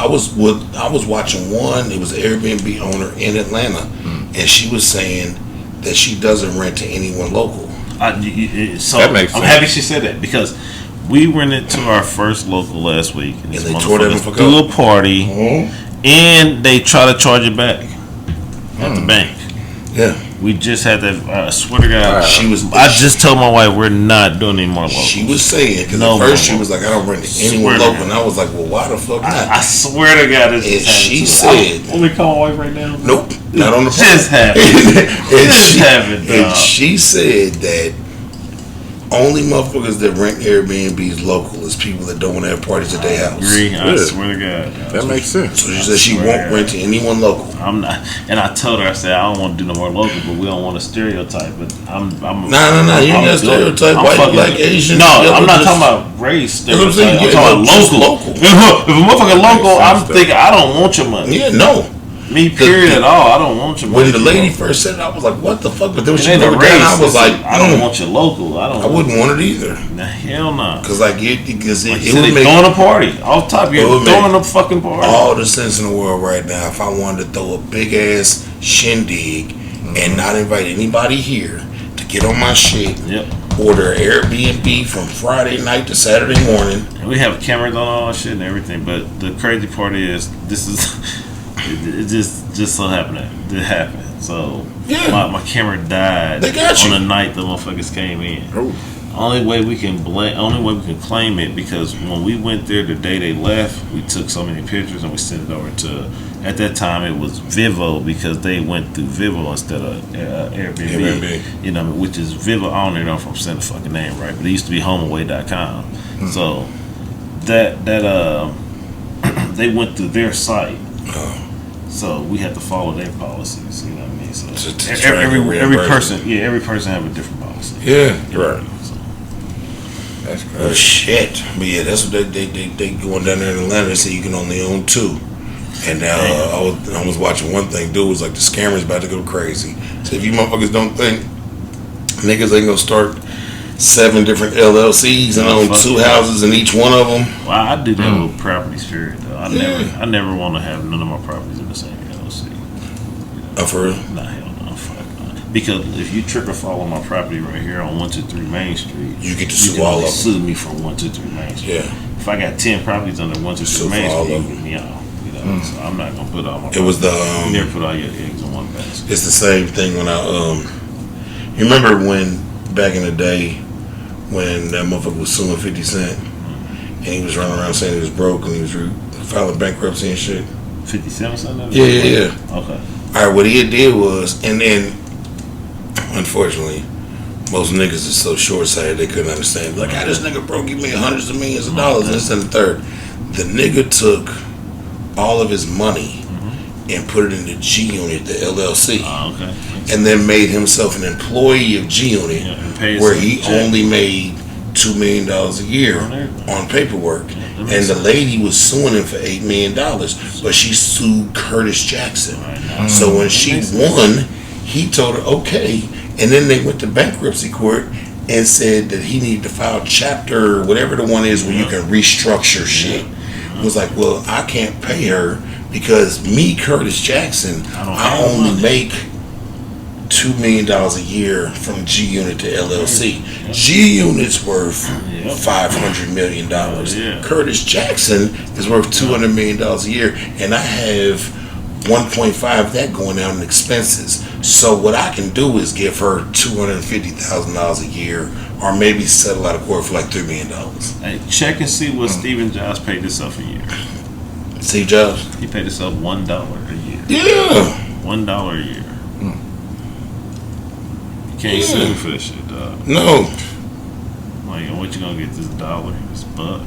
watching one. It was an Airbnb owner in Atlanta, and she was saying that she doesn't rent to anyone local. So that makes sense. I'm happy she said that because we rented to our first local last week, and they tore that motherfuckers threw a party, and they try to charge it back at the bank. Yeah. We just had that. I swear to God, I just told my wife we're not doing any more local. She was saying because at first she was like, I don't rent to anyone local, and I was like, well, why the fuck not? I swear to God, this and she said, "Let me call my wife right now." Nope, not on the phone. Just happened. And she said that only motherfuckers that rent Airbnbs local is people that don't want to have parties at their house. I swear to God. That makes sense. So she said she won't rent to anyone local. I'm not, and I told her, I said, I don't want to do no more local, but we don't want to stereotype. But I'm No, you ain't got stereotype. White, black, Asian. No, I'm not talking about race stereotype. I'm talking about local. If a motherfucker local, I'm thinking I don't want your money. Yeah, no. Me, period, at all. I don't want your money. When the lady first said it, I was like, what the fuck? But then when she broke it down, I was like, I don't want your local. I wouldn't want it either. Nah, hell no. Because like it would make throwing a party. Off top, you're throwing a fucking party. All the sense in the world right now. If I wanted to throw a big ass shindig and not invite anybody here to get on my shit, order Airbnb from Friday night to Saturday morning. And we have cameras on all that shit and everything. But the crazy part is, this is. It just so happened that it happened. So my camera died on the night the motherfuckers came in. Only way we can claim it because when we went there the day they left, we took so many pictures and we sent it over to. At that time, it was Vivo because they went through Vivo instead of Airbnb. You know, which is Vivo. I don't even know if I'm saying the fucking name right, but it used to be HomeAway.com. So that they went through their site. So we had to follow their policies, you know what I mean? So every person have a different policy. Yeah, right. So. That's crazy. Oh shit! But yeah, that's what they going down there in Atlanta. They say you can only own two. And I was watching one thing. Dude was like, the scammers about to go crazy. So if you motherfuckers don't think niggas ain't gonna start 7 different LLCs and own 2 houses in each one of them. Well, I do that with property spirit though. I never want to have none of my properties in the same LLC. Oh, for real? Nah, hell no, fuck no. Because if you trip or fall on my property right here on 123 Main Street, you get to sue all of them. Sue me from 123 Main Street. Yeah. If I got 10 properties under 123 Main Street, you get me out. So I'm not gonna put all my. It was the. You never put all your eggs in one basket. It's the same thing when I. You remember when back in the day, when that motherfucker was suing 50 Cent. And he was running around saying he was broke and he was filing bankruptcy and shit. 50 Cent or something? Yeah. Okay. Alright, what he did was, and then, unfortunately, most niggas is so short-sighted they couldn't understand. Like, this nigga broke, he made hundreds of millions of dollars, and this and the third. The nigga took all of his money and put it in the G Unit, the LLC. Oh, okay. And then made himself an employee of G Unit, where he only made $2 million a year on paperwork. And the lady was suing him for $8 million, but she sued Curtis Jackson. So when she won, he told her, okay. And then they went to bankruptcy court and said that he needed to file chapter, whatever the one is where you can restructure shit. It was like, well, I can't pay her because me, Curtis Jackson, I only make $2 million a year from G Unit to LLC. G Unit's worth $500 million. Curtis Jackson is worth $200 million a year, and I have 1.5 of that going out in expenses. So what I can do is give her $250,000 a year, or maybe settle out of court for like $3 million. Hey, check and see what Stephen Jobs paid himself a year. Steve Jobs? He paid himself $1 a year. Yeah. $1 a year. You can't sue him for that shit, dog. No. Like, what you gonna get this dollar? This buck?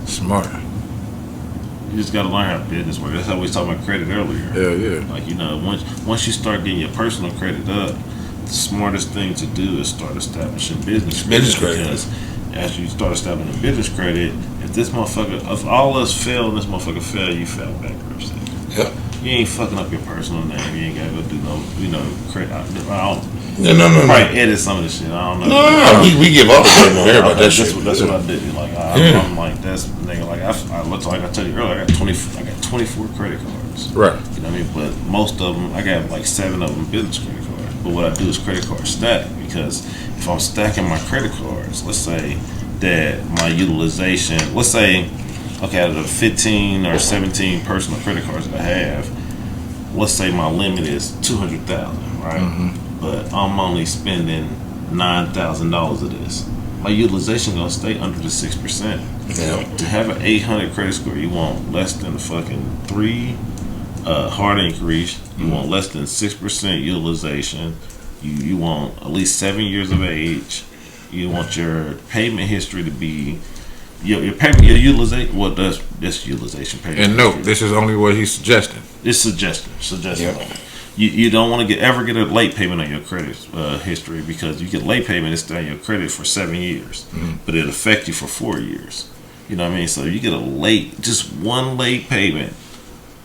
Smart. You just gotta learn how business works. That's how we was talking about credit earlier. Yeah. Like, you know, once you start getting your personal credit up, the smartest thing to do is start establishing business credit. Because as you start establishing business credit, if all us fail and this motherfucker fail, you fail bankruptcy. Yep. You ain't fucking up your personal name. You ain't gotta go do no, credit. I don't. No. Probably edit some of this shit. I don't know. No, we give all the blame on everybody. That's what I did. Like I'm like that's nigga. Like I looked like I told you earlier. I got 24 credit cards. Right. You know what I mean? But most of them, I got like 7 of them business credit cards. But what I do is credit card stack, because if I'm stacking my credit cards, let's say that my utilization, let's say, okay, out of the 15 or 17 personal credit cards that I have, let's say my limit is $200,000, right? But I'm only spending $9,000 of this. My utilization gonna stay under the 6%. Yeah. To have an 800 credit score, you want less than fucking 3 hard increase. You want less than 6% utilization. You want at least 7 years of age. You want your payment history to be your utilization. What does this utilization payment? And no, this is only what he's suggesting. It's suggestion. Yep. You don't want to ever get a late payment on your credit history, because you get late payment, it's on your credit for 7 years, but it affect you for 4 years. You know what I mean? So you get just one late payment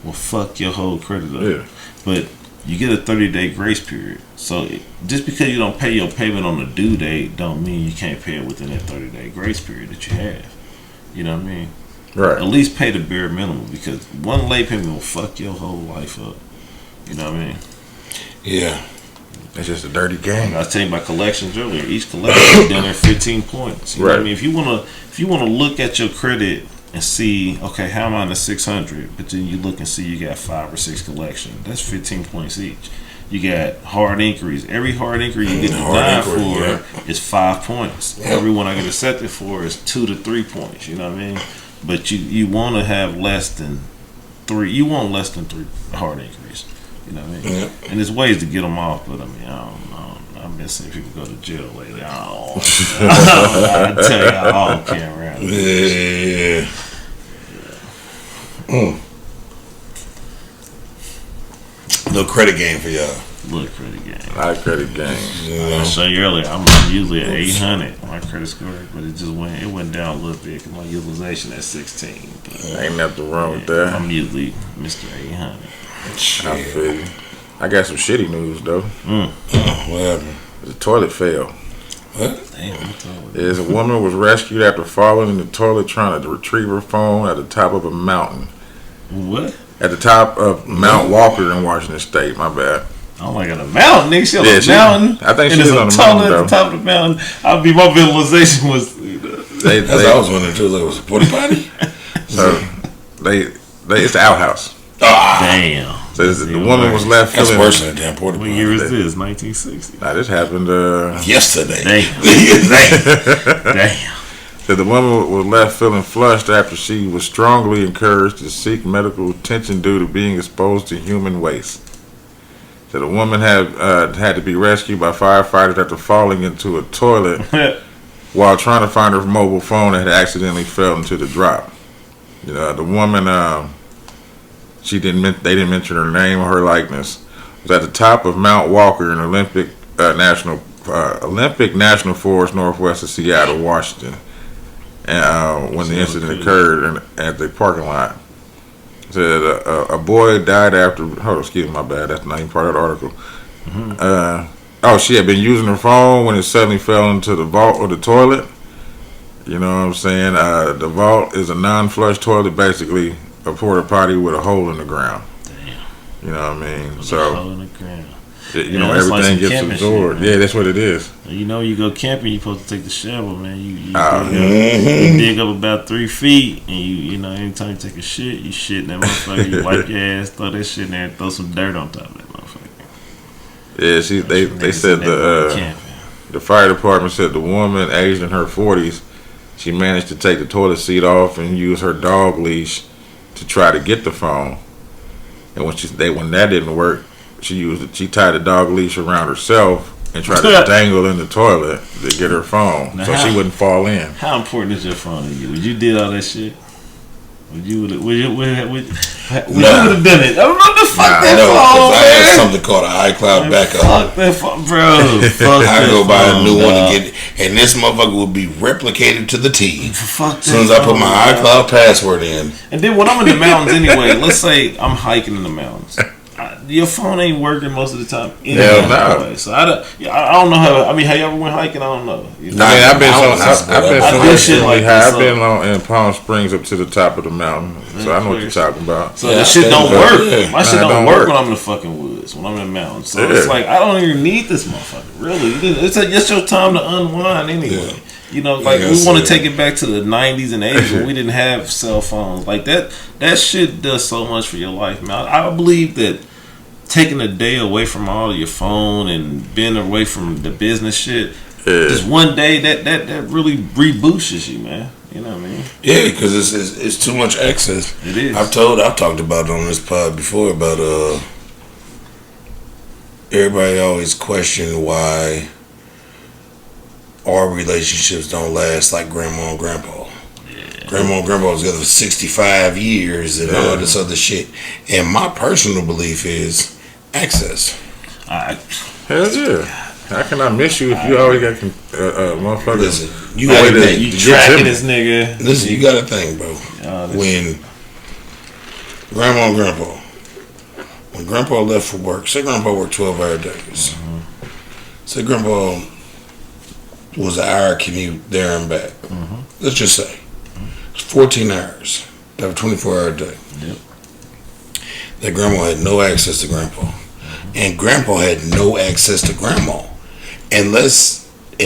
will fuck your whole credit up. Yeah. But you get a 30-day grace period. So just because you don't pay your payment on the due date, don't mean you can't pay it within that 30-day grace period that you have. You know what I mean? Right. At least pay the bare minimum, because one late payment will fuck your whole life up. You know what I mean? Yeah. It's just a dirty game. I was telling you about collections earlier. Each collection is down there 15 points. You know what I mean? If you wanna look at your credit and see, okay, how am I in the 600? But then you look and see you got 5 or 6 collections. That's 15 points each. You got hard inquiries. Every hard inquiry you get denied for is 5 points. Every one I get accepted for is 2 to 3 points. You know what I mean? But you want to have less than 3. You want less than 3 hard inquiries. You know what I mean? Yep. And there's ways to get them off, but I mean, I don't know. I've been seeing people go to jail lately. I tell you, I all can't around. Yeah. No credit game for y'all. Little credit game. High credit game. I showed you earlier. I'm usually at 800 my credit score, but it went down a little bit because my utilization at 16. Ain't nothing wrong with that. I'm usually Mr. 800. I feel you. I got some shitty news though. What happened? The toilet fell. What? Damn, A woman was rescued after falling in the toilet trying to retrieve her phone at the top of a mountain. What? At the top of Mount Walker in Washington State. My bad. I'm like on a mountain, nigga. She on a mountain. I think she's on a mountain though. At the top of the mountain. My visualization was. That's what I was wondering too. Like, was it a porta potty? So it's the outhouse. Damn. Says the woman was left That's feeling. worse than a damn porta What potty. year is this? 1960. Nah, this happened. Yesterday. Damn. That the woman was left feeling flushed after she was strongly encouraged to seek medical attention due to being exposed to human waste. So the woman had to be rescued by firefighters after falling into a toilet while trying to find her mobile phone that had accidentally fell into the drop. You know, the woman, they didn't mention her name or her likeness. Was at the top of Mount Walker in Olympic National Forest, northwest of Seattle, Washington. And when the incident occurred at the parking lot, it said a boy died after. Oh, excuse me, my bad. That's not even part of the article. She had been using her phone when it suddenly fell into the vault or the toilet. You know what I'm saying? The vault is a non-flush toilet, basically a porta potty with a hole in the ground. Damn. You know what I mean? With So a hole in the ground. everything like gets absorbed. Yeah, that's what it is. You know, you go camping, you're supposed to take the shovel, man. You dig up about 3 feet, and you know, anytime you take a shit, you shit in that motherfucker. You wipe your ass, throw that shit in there, and throw some dirt on top of that motherfucker. Yeah, they said the fire department said the woman, aged in her 40s, she managed to take the toilet seat off and use her dog leash to try to get the phone. And when that didn't work, she tied the dog leash around herself and tried to dangle in the toilet to get her phone now so she wouldn't fall in. How important is your phone to you? Would you did all that shit? Would you have done it? I don't know the fuck that phone, I have something called an iCloud backup. Fuck that phone, bro. Fuck I that go buy a new phone, one dog. and get it, and this motherfucker will be replicated to the T. Fuck As soon as I put my iCloud password in. And then when I'm in the mountains anyway, let's say I'm hiking in the mountains. Your phone ain't working most of the time anyway. No. So I don't know how. I mean, have you ever went hiking? I don't know. You know? I've been like in Palm Springs up to the top of the mountain, so I know what you're talking about. So that shit don't work. Yeah. My shit don't work when I'm in the fucking woods, when I'm in the mountains. So it's like I don't even need this motherfucker. Really, it's your time to unwind anyway. Yeah. You know, like we want to take it back to the 90s and 80s when we didn't have cell phones. Like that shit does so much for your life, man. I believe that taking a day away from all of your phone and being away from the business shit, just one day that really reboosts you, man. You know what I mean? Yeah, because it's too much access. It is. I've talked about it on this pod before about everybody always question why our relationships don't last like grandma and grandpa. Grandma and grandpa was together for 65 years and all this other shit. And my personal belief is access. Hell yeah. How can I miss you if you always got motherfuckers? Listen, you tracking this nigga. Listen, you got to think, bro. When grandma and grandpa, when grandpa left for work, say grandpa worked 12-hour days. Say grandpa was an hour commute there and back. Let's just say 14 hours. That was a 24-hour day. Yep. That grandma had no access to grandpa. And grandpa had no access to grandma. And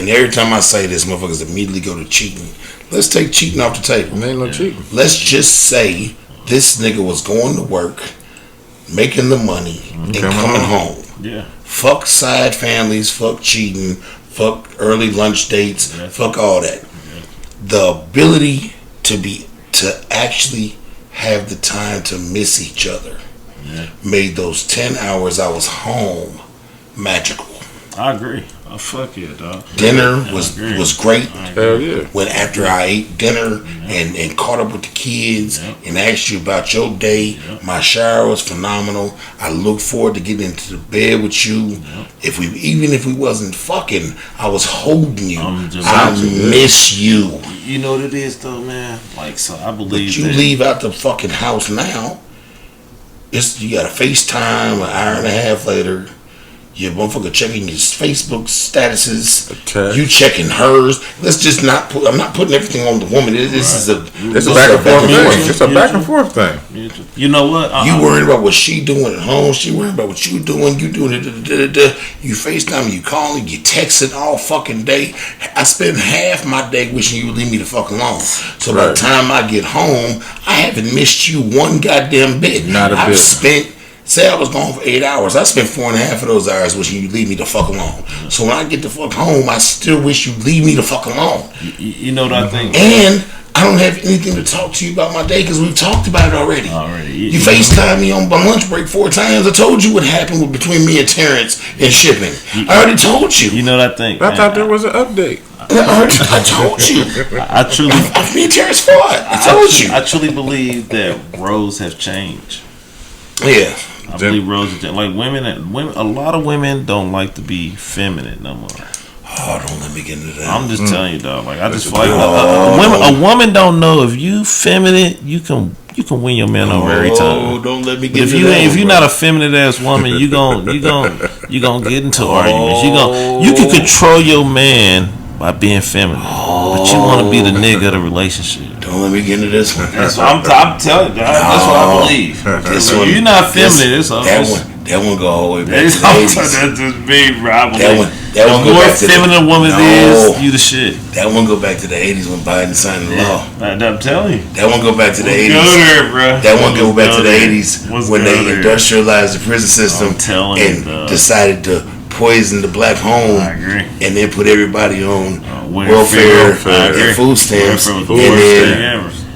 every time I say this, motherfuckers immediately go to cheating. Let's take cheating off the table. Ain't no cheating. Let's just say this nigga was going to work, making the money, and coming home. Yeah. Fuck side families, fuck cheating, fuck early lunch dates, fuck all that. The ability to actually have the time to miss each other made those 10 hours I was home magical. I agree. Oh, fuck yeah, dog. Dinner was great. Hell yeah. When after I ate dinner and caught up with the kids and asked you about your day, my shower was phenomenal. I look forward to getting into the bed with you. Even if we wasn't fucking, I was holding you. I miss you. You know what it is though, man? Like, so I believe But you leave out the fucking house now. You got a FaceTime an hour and a half later. Your motherfucker checking his Facebook statuses. You checking hers. Let's just not put. I'm not putting everything on the woman. It's a back and forth thing. It's a back and forth thing. You know what? You worrying about what she doing at home. She worrying about what you doing. You doing it. You FaceTime. You calling. You texting all fucking day. I spend half my day wishing you would leave me the fuck alone. So by the time I get home, I haven't missed you one goddamn bit. Not a bit. I've spent Say I was gone for 8 hours. I spent 4.5 of those hours wishing you'd leave me the fuck alone. So when I get the fuck home, I still wish you'd leave me the fuck alone. You know what I think? And I don't have anything to talk to you about my day because we've talked about it already. You FaceTime me on my lunch break 4 times. I told you what happened between me and Terrence and shipping. I already told you. You know what I think? I thought there was an update. I told you. I truly. Me and Terrence fought. I told you. I truly believe that roles have changed. Yeah. I believe roles have changed. Like women, a lot of women don't like to be feminine no more. Oh, don't let me get into that. I'm just telling you, dog. Like I just feel like a woman don't know if you feminine, you can win your man over every time. Oh, don't let me But get into that. if you're not a feminine ass woman, you gon' get into arguments. You can control your man by being feminine, but you want to be the nigga of the relationship. Don't let me get into this one. I'm telling you, that's what I believe. This one, you're not feminine. That one go all the way back to the that's 80s. just me, bro. That one the go more back to feminine woman is, you the shit. That one go back to the 80s when Biden signed the law. I'm telling you. That one go back to the 80s. Go there, bro. That one go back to the 80s when they industrialized the prison system and decided to poison the black home and then put everybody on welfare and food stamps.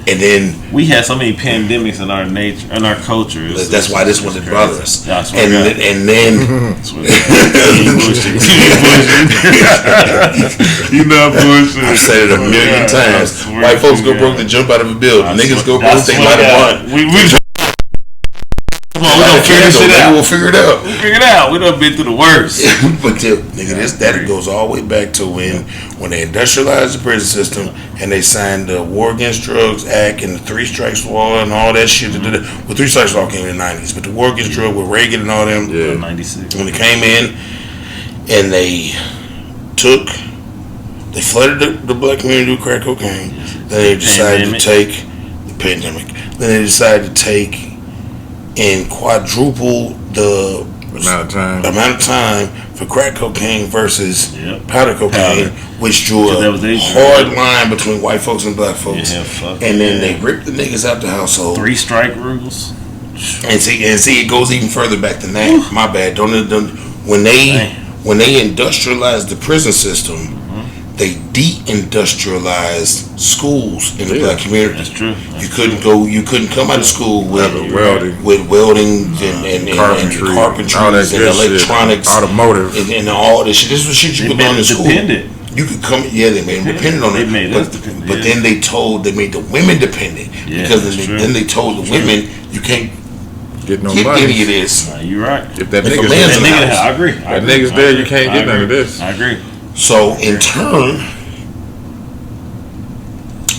And then we had so many pandemics in our nature, in our culture. That's why this wasn't bother us. And then you know bullshit. I've said it a million times. White folks go broke to jump out of a building. Niggas go broke, they light a blunt. Come on, we gonna figure this shit out. We'll figure it out. We done been through the worst. But nigga, that goes all the way back to when they industrialized the prison system and they signed the War Against Drugs Act and the 3 Strikes Law and all that shit. Well, 3 Strikes Law came in the 90s, but the War Against Drugs with Reagan and all them. Yeah, 96. When they came in and they flooded the black community with crack cocaine. Then they decided to take the pandemic. Then they decided to take and quadruple the amount of time for crack cocaine versus powder cocaine, which drew a hard line between white folks and black folks. And then they ripped the niggas out the household. 3 strike rules. And see, it goes even further back than that. My bad. When they industrialized the prison system, they de-industrialized schools in the black community. That's true. You couldn't come out of school with welding and carpentry and electronics, automotive, and all this shit. This was shit you could learn in school. You could come, they made them dependent on it. But then they made the women dependent because then they told the women you can't get no get money. Any of this. You're right. If that nigga's there, I agree. That nigga's there, you can't get none of this. I agree. So in turn,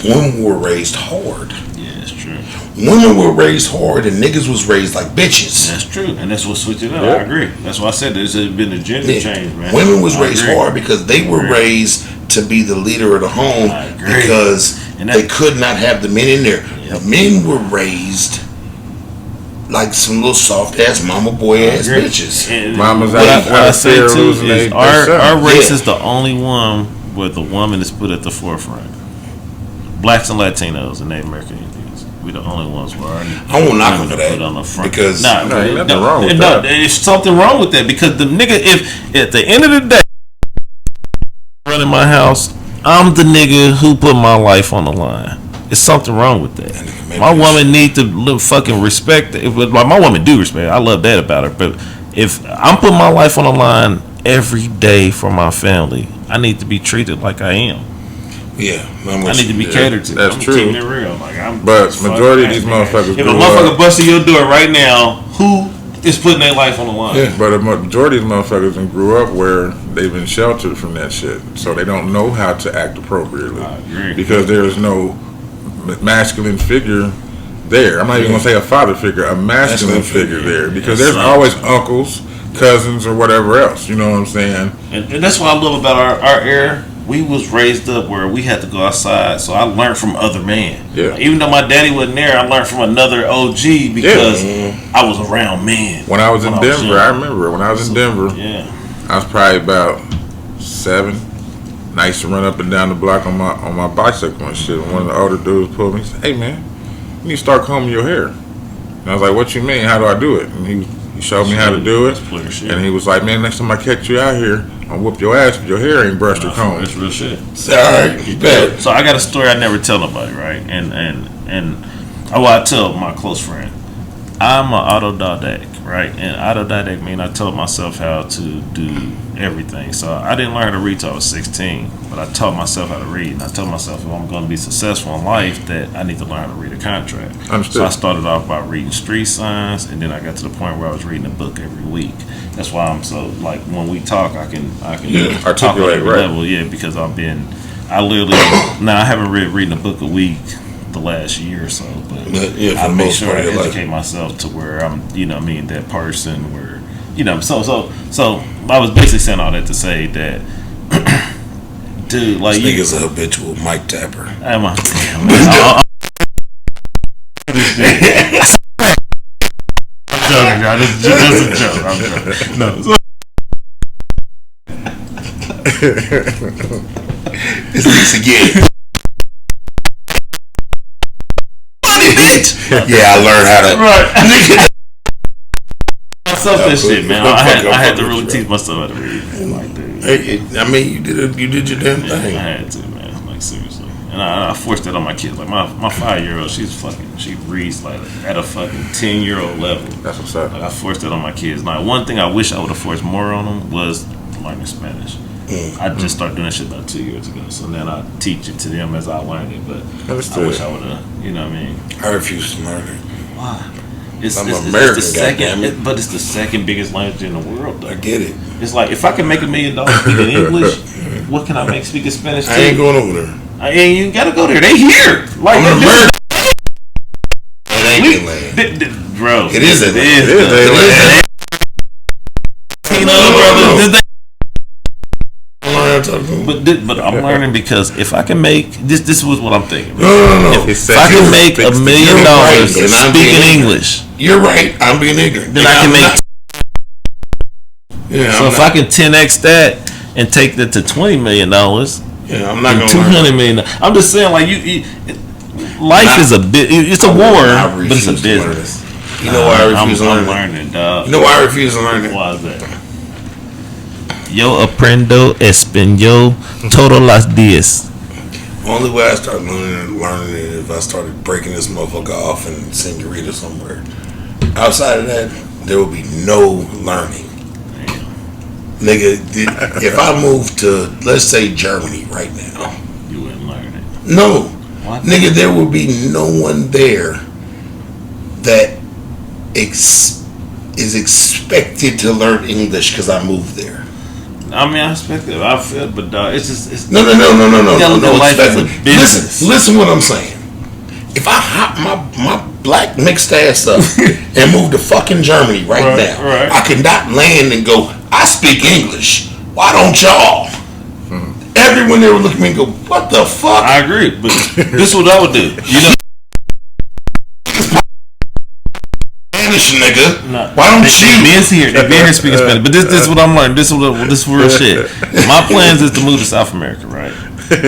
women were raised hard. Yeah, that's true. Women were raised hard and niggas was raised like bitches. That's true, and that's what switched it up. I agree. That's why I said there's been a gender change, man. Women was raised hard because they were raised to be the leader of the home because they could not have the men in there. Yep. Men were raised like some little soft ass mama boy ass bitches. Mamas what I say too is our race is the only one where the woman is put at the forefront. Blacks and Latinos and Native American Indians. We the only ones where I won't knock them for that on the front. because nothing wrong with that. There's something wrong with that because the nigga, if at the end of the day running my house, I'm the nigga who put my life on the line. There's something wrong with that. My woman need to fucking respect it. My woman do respect it. I love that about her. But if I'm putting my life on the line every day for my family, I need to be treated like I am. Yeah, I need to be catered to. That's true. Keeping it real. But majority of these motherfuckers. If a motherfucker busting your door right now, who is putting their life on the line? Yeah, but a majority of these motherfuckers grew up where they've been sheltered from that shit, so they don't know how to act appropriately. I agree. Because there is no masculine figure there. I'm not even gonna say a father figure, a masculine figure there, because there's always uncles, cousins, or whatever else. You know what I'm saying? And that's what I love about our era. We was raised up where we had to go outside, so I learned from other men. Yeah. Even though my daddy wasn't there, I learned from another OG because I was around men. When I was in Denver, I remember when I was in Denver. Yeah. I was probably about 7. And I used to run up and down the block on my bicycle and shit. And one of the older dudes pulled me and said, "Hey man, you need to start combing your hair." And I was like, "What you mean? How do I do it?" And he was He showed me how to do it, and he was like, "Man, next time I catch you out here, I'll whoop your ass if your hair ain't brushed or combed." That's real shit. Alright, you bet. So I got a story I never tell nobody, right? And I tell my close friend. I'm an autodidact, right? And autodidact means I taught myself how to do everything. So I didn't learn how to read till I was 16, but I taught myself how to read. And I told myself if I'm going to be successful in life, that I need to learn how to read a contract. Understood. So I started off by reading street signs, and then I got to the point where I was reading a book every week. That's why I'm so, like, when we talk, I can talk articulate on every right. level, because I literally, now I haven't read reading a book a week the last year or so, but I make sure I educate myself to where I'm, that person where, so I was basically saying all that to say that, dude, like, this nigga's a habitual mic tapper. I'm a I'm joking, y'all. This is a joke. I'm joking. No. This nigga's again. Yeah, I learned how to. Right. Myself that shit, man. I had to really teach myself how to read. Like, dude. I mean, you did your damn thing. I had to, man. Like, seriously. And I forced that on my kids. Like, my 5-year-old, she reads like at a fucking 10-year-old level. That's what's up. Like, I forced that on my kids. Now, one thing I wish I would have forced more on them was learning Spanish. I just started doing that shit about 2 years ago. So then I teach it to them as I learn it. But I wish I would have, you know what I mean? I refuse to learn it. Why? It's the second, but it's the second biggest language in the world, though. I get it. It's like, if I can make $1 million speaking English, what can I make speaking Spanish too? I ain't going over there. I ain't even gotta go there. They here. Like, I'm American. It ain't land. Bro. It is. It is. Brother. But I'm learning because if I can make this was what I'm thinking. No. If I can make $1 million speaking English, you're right. I'm being ignorant. Then I can make. Yeah. So if I can 10x that and take that to $20 million, yeah, I'm not going to $200 million. I'm just saying, like, life is a bit. It's a war, but it's a business. You know why I refuse to learn it? I'm learning, dog. You know why I refuse to learn it? Why is that? Yo aprendo español todos los días. Only way I start learning it is if I started breaking this motherfucker off in Senorita somewhere. Outside of that, there will be no learning. Damn. Nigga, if I move to, let's say, Germany right now. You wouldn't learn it. No. What? Nigga, there will be no one there that is expected to learn English because I moved there. I mean, I expect it. I feel, but it's just No. life as a business. Listen what I'm saying. If I hop my black mixed ass up and move to fucking Germany right now, I cannot land and go, I speak English. Why don't y'all? Everyone there would look at me and go, what the fuck? I agree, but this is what I would do. You know, Spanish, nigga. No. Why don't you? They been here speaking Spanish. But this is what I'm learning. This is real shit. My plans is to move to South America, right?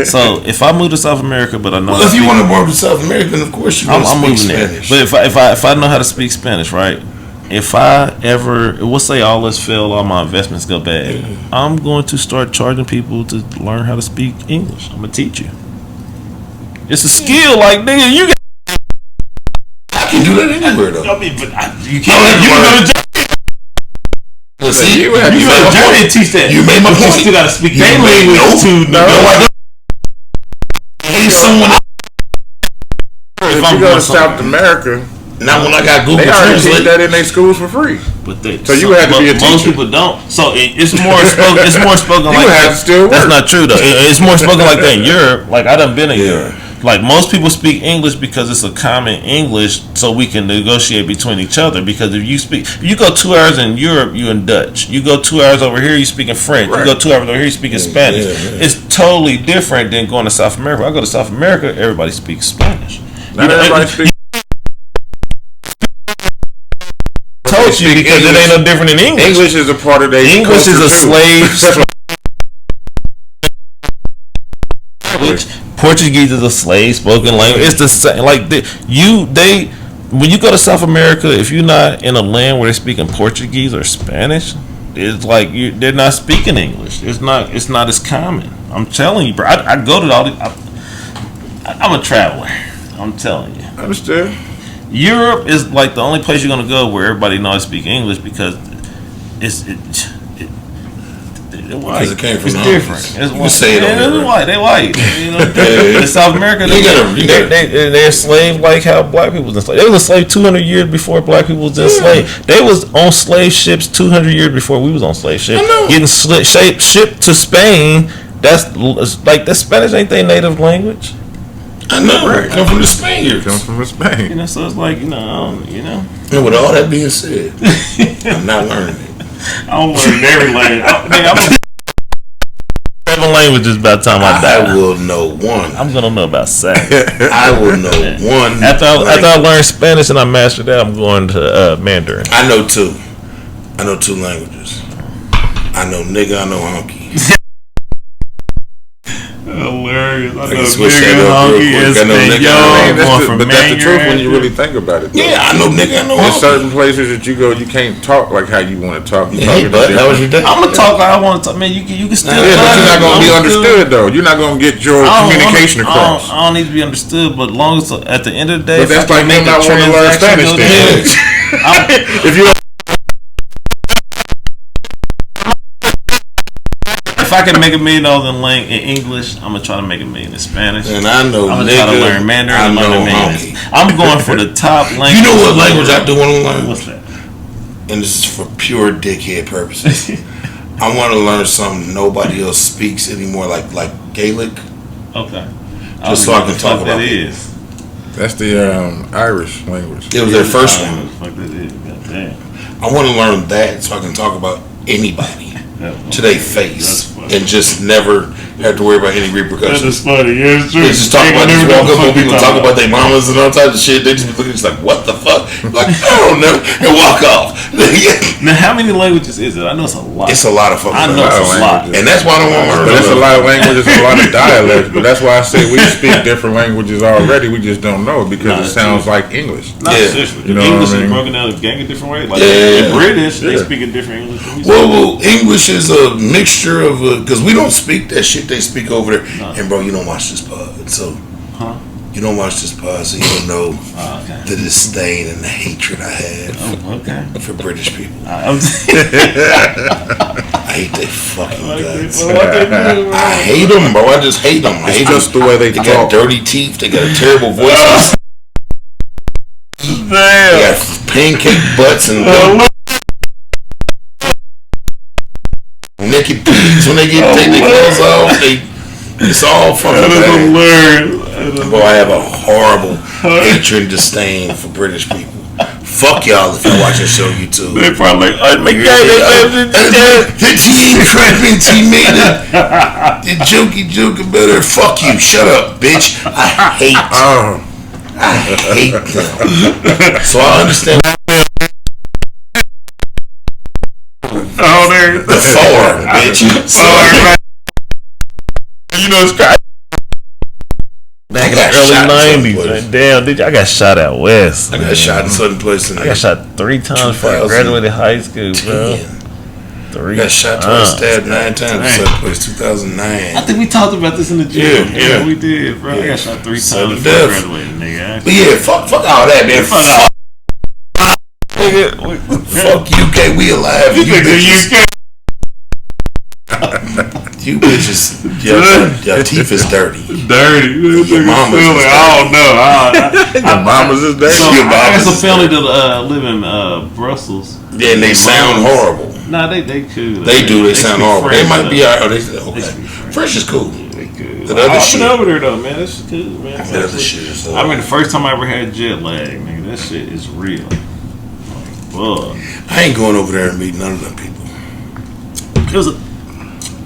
So if I move to South America, but I know, well, if you want to move to South America, then of course you want to speak Spanish. There. But if I know how to speak Spanish, right? If I ever, we'll say all this fail, all my investments go bad, I'm going to start charging people to learn how to speak English. I'm gonna teach you. It's a skill, like, nigga, you. I can do that anywhere though. I mean, but you can't. You can go to Germany. Well, see, you go to Germany and teach that. You made my point. You still gotta speak their language too. No, I don't. Hey, someone. If you go to South America, now when I got Google they already Translate, teach that in their schools for free. But so you had to be a teacher. Most people don't. So it's more spoken. It's more spoken like that. That's not true though. It's more spoken like that in Europe. Like I done been in Europe. Like most people speak English because it's a common English, so we can negotiate between each other. Because if you go 2 hours in Europe, you in Dutch. You go 2 hours over here, you speaking French. Right. You go 2 hours over here, you speaking Spanish. It's totally different than going to South America. When I go to South America, everybody speaks Spanish. Not everybody speaks. Told you because English. It ain't no different than English. English is a part of their English is a slave. Portuguese is a slave spoken language. It's the same. Like when you go to South America, if you're not in a land where they're speaking Portuguese or Spanish, it's like they're not speaking English. It's not as common. I'm telling you, bro. I go to all the. I'm a traveler. I'm telling you. Understood. Europe is like the only place you're gonna go where everybody knows speak English because it's white. It came from it's the different. homies. It's You can say it on It's there. white. They white. You know, in South America, they're enslaved like how black people was enslaved. They was enslaved 200 years before black people was enslaved. They was on slave ships 200 years before we was on slave ships. Getting shipped to Spain. That's like the Spanish ain't their native language. I know. Right. Come from the Spaniards. Come from Spain. You know, so it's like you know. And with all that being said, I'm not learning it. I'm learning every language. I'm 7 languages by the time I die. I will know one. I'm gonna know about 7. I will know one. After I learn Spanish and I master that, I'm going to Mandarin. I know 2. I know 2 languages. I know nigga. I know honky. Hilarious. I can switch that up real quick. I know nigga. But that's the truth when you really think about it. Though. Yeah, I know nigga. I know In honky. certain places that you go, you can't talk like how you want to talk. You Hey, but that was your day. I'm gonna talk like I want to talk. Man, you can still. Yeah, but you're not gonna be understood though. You're not gonna get your communication across. I don't need to be understood, but long as at the end of the day, But that's like him not wanting to learn Spanish. If you if I can make $1 million in English, I'm gonna try to make $1 million in Spanish. And I know I'm gonna nigga. try to learn Mandarin. I and know learn honky. I'm going for the top language. You know what language I do want to learn? What's that? And this is for pure dickhead purposes. I want to learn something nobody else speaks anymore, like Gaelic. Okay. Just so I can talk about it. that's the Irish language. It was their first one. Fuck that is. Goddamn. I want to learn that so I can talk about anybody to their face and just never have to worry about any repercussions. funny. Yeah, it's true. They just talk about this walk up when people talk about their mamas and all types of shit. They just be looking just like, what the fuck? Like, I don't know. And walk off. Now, how many languages is it? I know it's a lot. It's a lot of fucking I know it's a lot. And that's why I don't want to learn. But that's a lot of languages, a lot of dialects. But that's why I say we speak different languages already. We just don't know it because it sounds like English. Not Yeah. seriously. You know English what I mean? is broken down a gang of different ways. Like Yeah. the British, they Yeah. speak a different English than we Well, English is a mixture of because we don't speak that shit they speak over there. No. And bro, you don't watch this pod, so Huh? you don't watch this pod, so you don't know Oh, okay. the disdain and the hatred I have Oh, okay. for British people. I'm I hate their fucking guts. what they do, I hate them, bro. I just hate them. I hate just the way they got talk. dirty teeth. They got a terrible voice. They got pancake butts and naked pigs when they take their clothes off. It's all fucking bad. Bro, I have a horrible hatred and disdain for British people. Fuck y'all if y'all watch this show on YouTube. They probably The tea ain't crapping, tea made it. The jokey better. Fuck you. Shut up, bitch. I hate them. So I understand. Oh, there. The 4, bitch. So You know, it's crazy. Back in the early 90s. Damn, I got shot out west. I got shot in Southern Place. I got shot 3 times before I graduated high school, bro. 3 got shot twice, stabbed 9 times in Southern Place, 2009. I think we talked about this in the gym. Yeah. We did, bro. I got shot 3 Sudden times before I death. graduated, nigga. But yeah, fuck all that, man. Fuck UK, we alive. You bitches. You bitches, your teeth is dirty. Dirty. Your mama's is dirty. I don't know. Your mama's is there. So, Your I got mama's some is family that live in Brussels. Yeah, and they sound horrible. Nah, they cool. They do. They sound speak horrible. They French, might though. be alright. They Okay. speak French. Fresh is cool. They cool. The other I've shit. been over there though, man. That's cool, man. The other shit is I mean, the first time I ever had jet lag, nigga, that shit is real. Fuck. I ain't going over there and meet none of them people.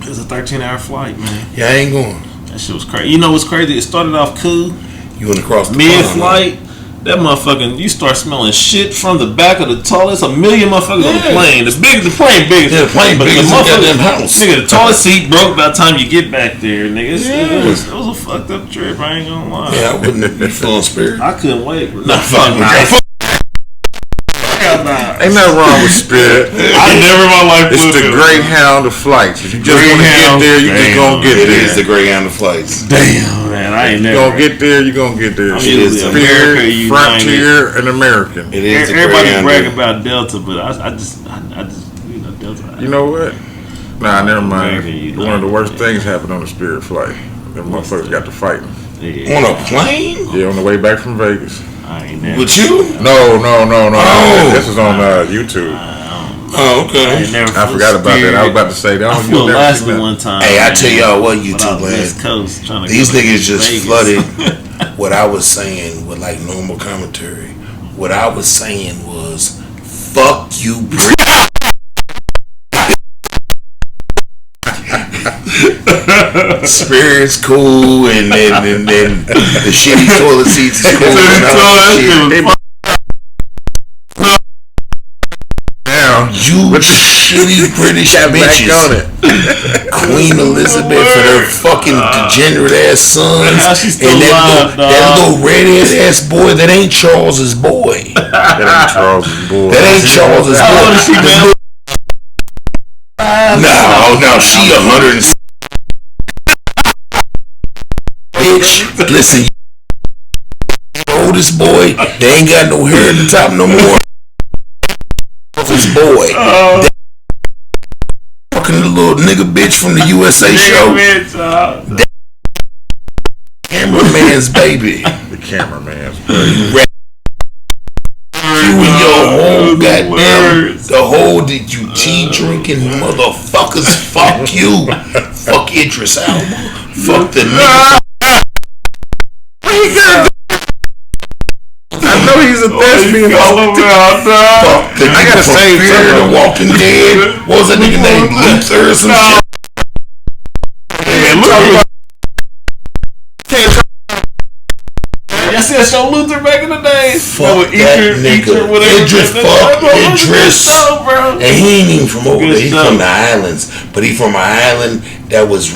It was a 13-hour flight, man. Yeah, I ain't going. That shit was crazy. You know what's crazy? It started off cool. You want to cross the Mid-flight, that motherfucking, you start smelling shit from the back of the toilet. It's a million motherfuckers on the plane. The plane big. Yeah, the plane big as a goddamn house. Nigga, the toilet seat broke by the time you get back there, nigga. It was a fucked up trip. I ain't gonna lie. Yeah, I wouldn't be feeling spirit. I couldn't wait. Nah, fuck. Ain't nothing wrong with Spirit. I never in my life. It's the Greyhound of flights. If you just want to get there, you just gonna get there. It is the Greyhound of flights. Damn, man, I ain't never. You gonna get there. You gonna get there. It is Spirit, Frontier, and American. It is. Everybody's bragging about Delta, but I just Delta. You know what? Nah, never mind. One of the worst things happened on the Spirit flight. Them motherfuckers got to fighting. Yeah. On a plane? Yeah, on the way back from Vegas. I ain't never. With you? No. Oh. This is on YouTube. Oh, okay. I forgot about that. I was about to say that. I flew Alaska one time. Hey, I tell y'all what, YouTube, West man. Coast, These niggas just Vegas. flooded what I was saying with like normal commentary. What I was saying was, fuck you, Brit. Spirit's cool, and then the shitty toilet seats is cool. And all that shit. Now, You shitty British bitches. Queen Elizabeth and her fucking degenerate ass sons. How she still And alive, that little red ass boy, that ain't Charles's boy. That ain't Charles's boy. That ain't Charles's boy. How old is she, man? No, she 100. Bitch, listen, oldest boy, they ain't got no hair at the top no more. His boy, that fucking little nigga bitch from the USA show. That cameraman's baby. The cameraman's baby. You and your whole goddamn, the whole did you tea drinking motherfuckers? Fuck you. Fuck Idris Elba. Fuck the nigga. I know he's a thespian. Fuck the I nigga gotta from say Fear something. the Walking Dead. What was that nigga named? Luther or some shit? Man, look. I said show Luther back in the day. Fuck that nigga. Idris, fuck Idris. And he ain't even from over there. He's from the islands. But he from an island that was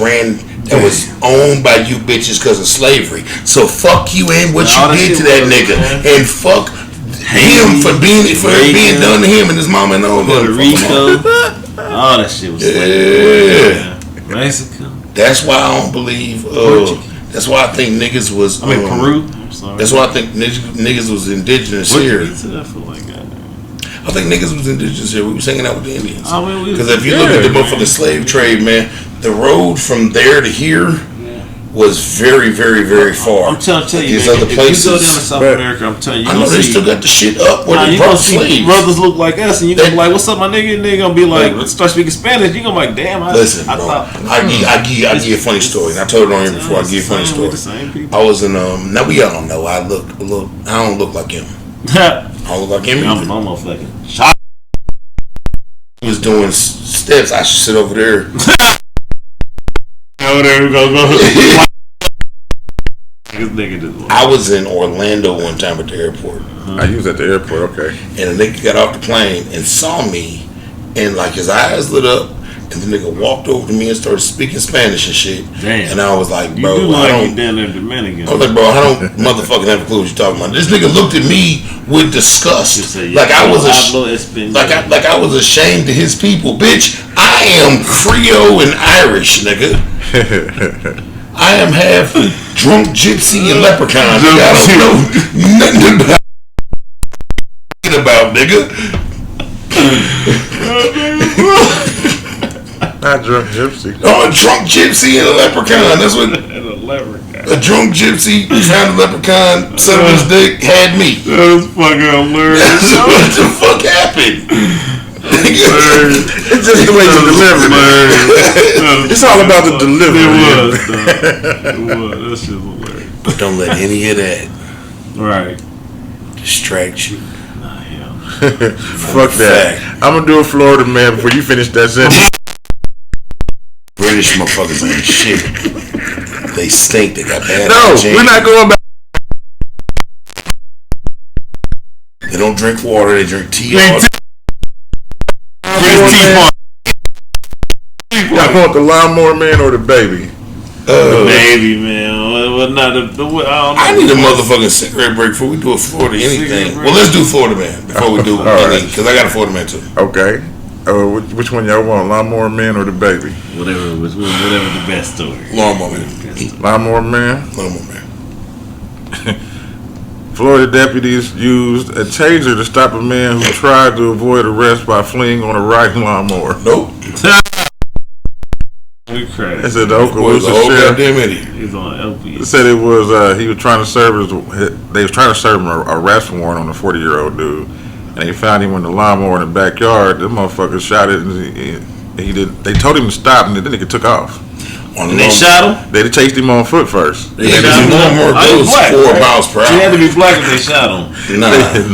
owned by you bitches because of slavery. So fuck you and what you did to that nigga. And fuck him for being done to him and his mama and all Puerto that. Rico. All that shit was slavery. Yeah. Mexico. That's why I don't believe. That's why I think niggas was. I mean Peru. I'm sorry. That's why I think niggas was indigenous here. I think niggas was indigenous here. We was hanging out with the Indians. Because if you look at the motherfucking slave trade, man, the road from there to here was very, very, very far. I'm telling you, these man, other if places, you go down to South America, I'm telling you, I know they still got the shit up where they you brought gonna see slaves. brothers look like us, and you gonna be like, "What's up, my nigga?" And they gonna be like, "Start speaking Spanish." You gonna be like, "Damn." Listen, bro, I give you a funny story. And I told it on here before. I give you a funny story. I was in now we all know I look a little. I don't look like him. I don't look like him. I'm almost fucking shot. He was doing steps. I should sit over there. Over there, we go. I was in Orlando one time at the airport. I was at the airport, okay. And a nigga got off the plane and saw me, and like his eyes lit up, and the nigga walked over to me and started speaking Spanish and shit. Damn. And I was like, You bro, do I like don't. you down there in Dominican. I was like, bro, I don't motherfucking have a clue what you're talking about. This nigga looked at me with disgust, like I was ashamed of his people, bitch. I am Creole and Irish, nigga. I am half drunk gypsy and leprechaun. Nigga. I don't know nothing about nigga. Not drunk gypsy. Oh, a drunk gypsy and a leprechaun. That's what a drunk gypsy found a leprechaun, sucked his dick, had me. That was fucking hilarious. What the fuck happened? It's just the way you deliver it. It's all about the delivery. It was. That shit was hilarious. But don't let any of that Right. distract you. Nah, hell. Fuck that. I'm gonna do a Florida man before you finish that sentence. British motherfuckers ain't shit. They stink. They got bad No, hygiene. we're not going back. They don't drink water. They drink tea all day. I want the lawnmower man or the baby. The baby, man. Well, not I don't know. I need a motherfucking cigarette break before we do a Florida anything. Well, let's do Florida Man before we do anything, because I got a Florida Man too. Okay. Which one y'all want? Lawnmower Man or the baby? Whatever the best story. Lawnmower Man. Lawnmower Man? Lawnmower Man. Florida deputies used a taser to stop a man who tried to avoid arrest by fleeing on a riding lawnmower. Nope. We crazy. They said the Okaloosa sheriff. He's on LP. They said it was he was trying to serve they was trying to serve him a arrest warrant on a 40-year-old dude, and they found him in the lawnmower in the backyard. The motherfucker shot it, and he did. They told him to stop, and the nigga took off. And they shot him? They chased him on foot first. They shot him. Lawnmower goes 4 miles per hour. He had to be black if they shot him.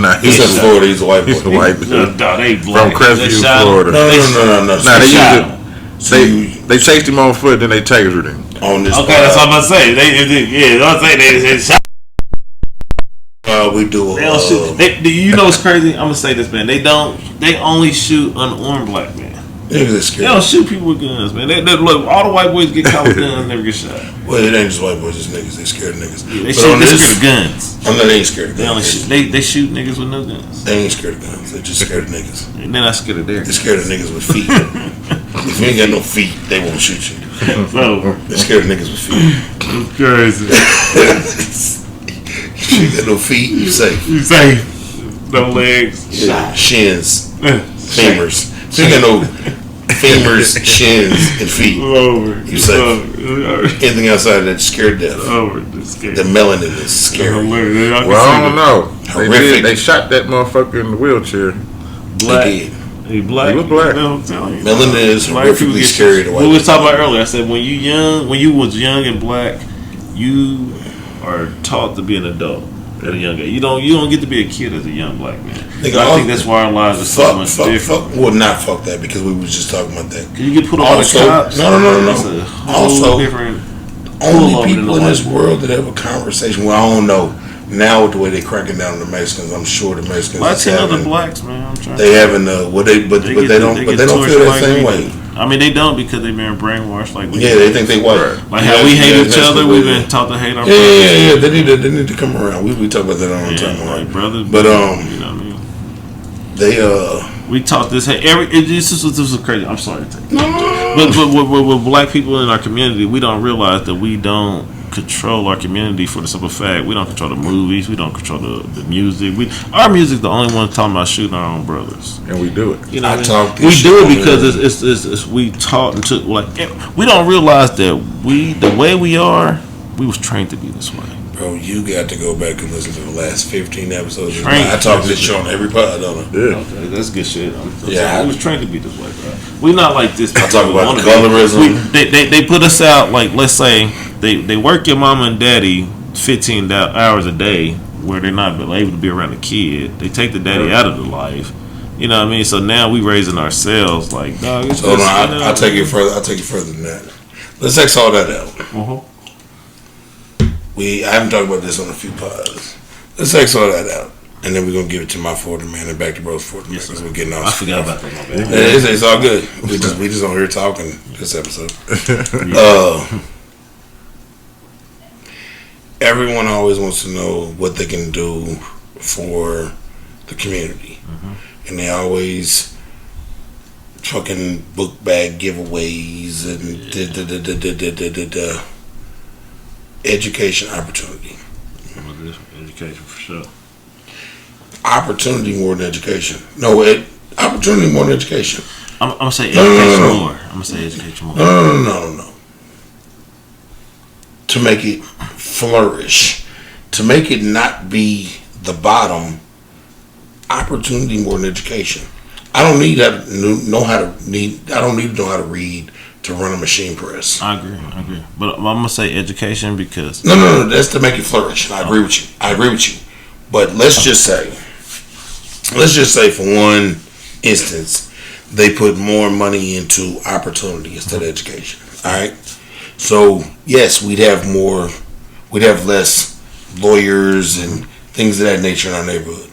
Nah, he's in Florida. He's a white boy. He's a white dude. No, they black. From Crestview, Florida. No. Nah, they chased him on foot, then they tasered him. On this. Okay, that's what I'm gonna say. They shot. We do. They don't shoot. You know what's crazy? I'm gonna say this, man. They only shoot unarmed black men. They don't shoot people with guns, man. They look. All the white boys get caught with guns, never get shot. Well, it ain't just white boys, it's niggas. They scared of niggas. Yeah, they scared of guns. I'm not. They ain't scared of guns. They shoot niggas with no guns. They ain't scared of guns. They just scared of niggas. And they're not scared of their. They're scared of niggas with feet. If you ain't got no feet, they won't shoot you. So they're scared of niggas with feet. It's crazy. If you ain't got no feet, you safe. You safe. No legs. Yeah. Shins. Femurs. If you ain't got no femurs, shins, and feet, you safe. Anything outside of that, scared death. The melanin is scary. Well, I don't know. They shot that motherfucker in the wheelchair. Black. They did. He black. He was black. Melanin is horrifically scary to white. We was talking about earlier. I said when you was young and black, you are taught to be an adult at a young age. You don't get to be a kid as a young black man. I think that's why our lives are so much different. Well, not fuck that, because we was just talking about that. Can you get put on the cops? No. Also, different. Only people in this world that have a conversation. Well, I don't know. Now with the way they cracking down on the Mexicans, I'm sure the Mexicans. Well, I tell other blacks, man. They having they don't feel that same way. I mean, they don't, because they've been brainwashed. Like they think they white. Like how we hate each other, we've been taught to hate our brothers. Yeah. They need to come around. We talk about that all the time, like brothers. But you know what I mean. We taught this. This is crazy. I'm sorry to take it. But with black people in our community, we don't realize that we don't control our community for the simple fact we don't control the movies, we don't control the music. Our music's the only one talking about shooting our own brothers, and we do it. You know, we do it because it's we taught and took. Like, we don't realize that the way we are, we was trained to be this way. Bro, you got to go back and listen to the last 15 episodes. I talk this shit on every pod, don't I? Yeah. Okay, that's good shit. I was trained to be this way, bro. We not like this. I talk about colorism. They put us out, like, let's say they work your mama and daddy 15 hours a day where they're not able to be around the kid. They take the daddy out of the life. You know what I mean? So now we raising ourselves like, dog. I'll take it further. I'll take it further than that. Let's X all that out. I haven't talked about this on a few pods. Let's X all that out, and then we're gonna give it to my Florida man and back to bro's Florida man, because we're getting off. I forgot about that. My bad. It's all good. We just on here talking this episode. Everyone always wants to know what they can do for the community, and they always fucking book bag giveaways and education opportunity. Education for sure. Opportunity more than education. Opportunity more than education. I'm gonna say education more. I'm gonna say education more. No. To make it flourish, to make it not be the bottom. Opportunity more than education. I don't need to know how to read to run a machine press. I agree. But I'm gonna say education because no, that's to make it flourish. And I agree with you. But let's just say for one instance, they put more money into opportunity instead of education. All right. So yes, we'd have less lawyers and things of that nature in our neighborhood,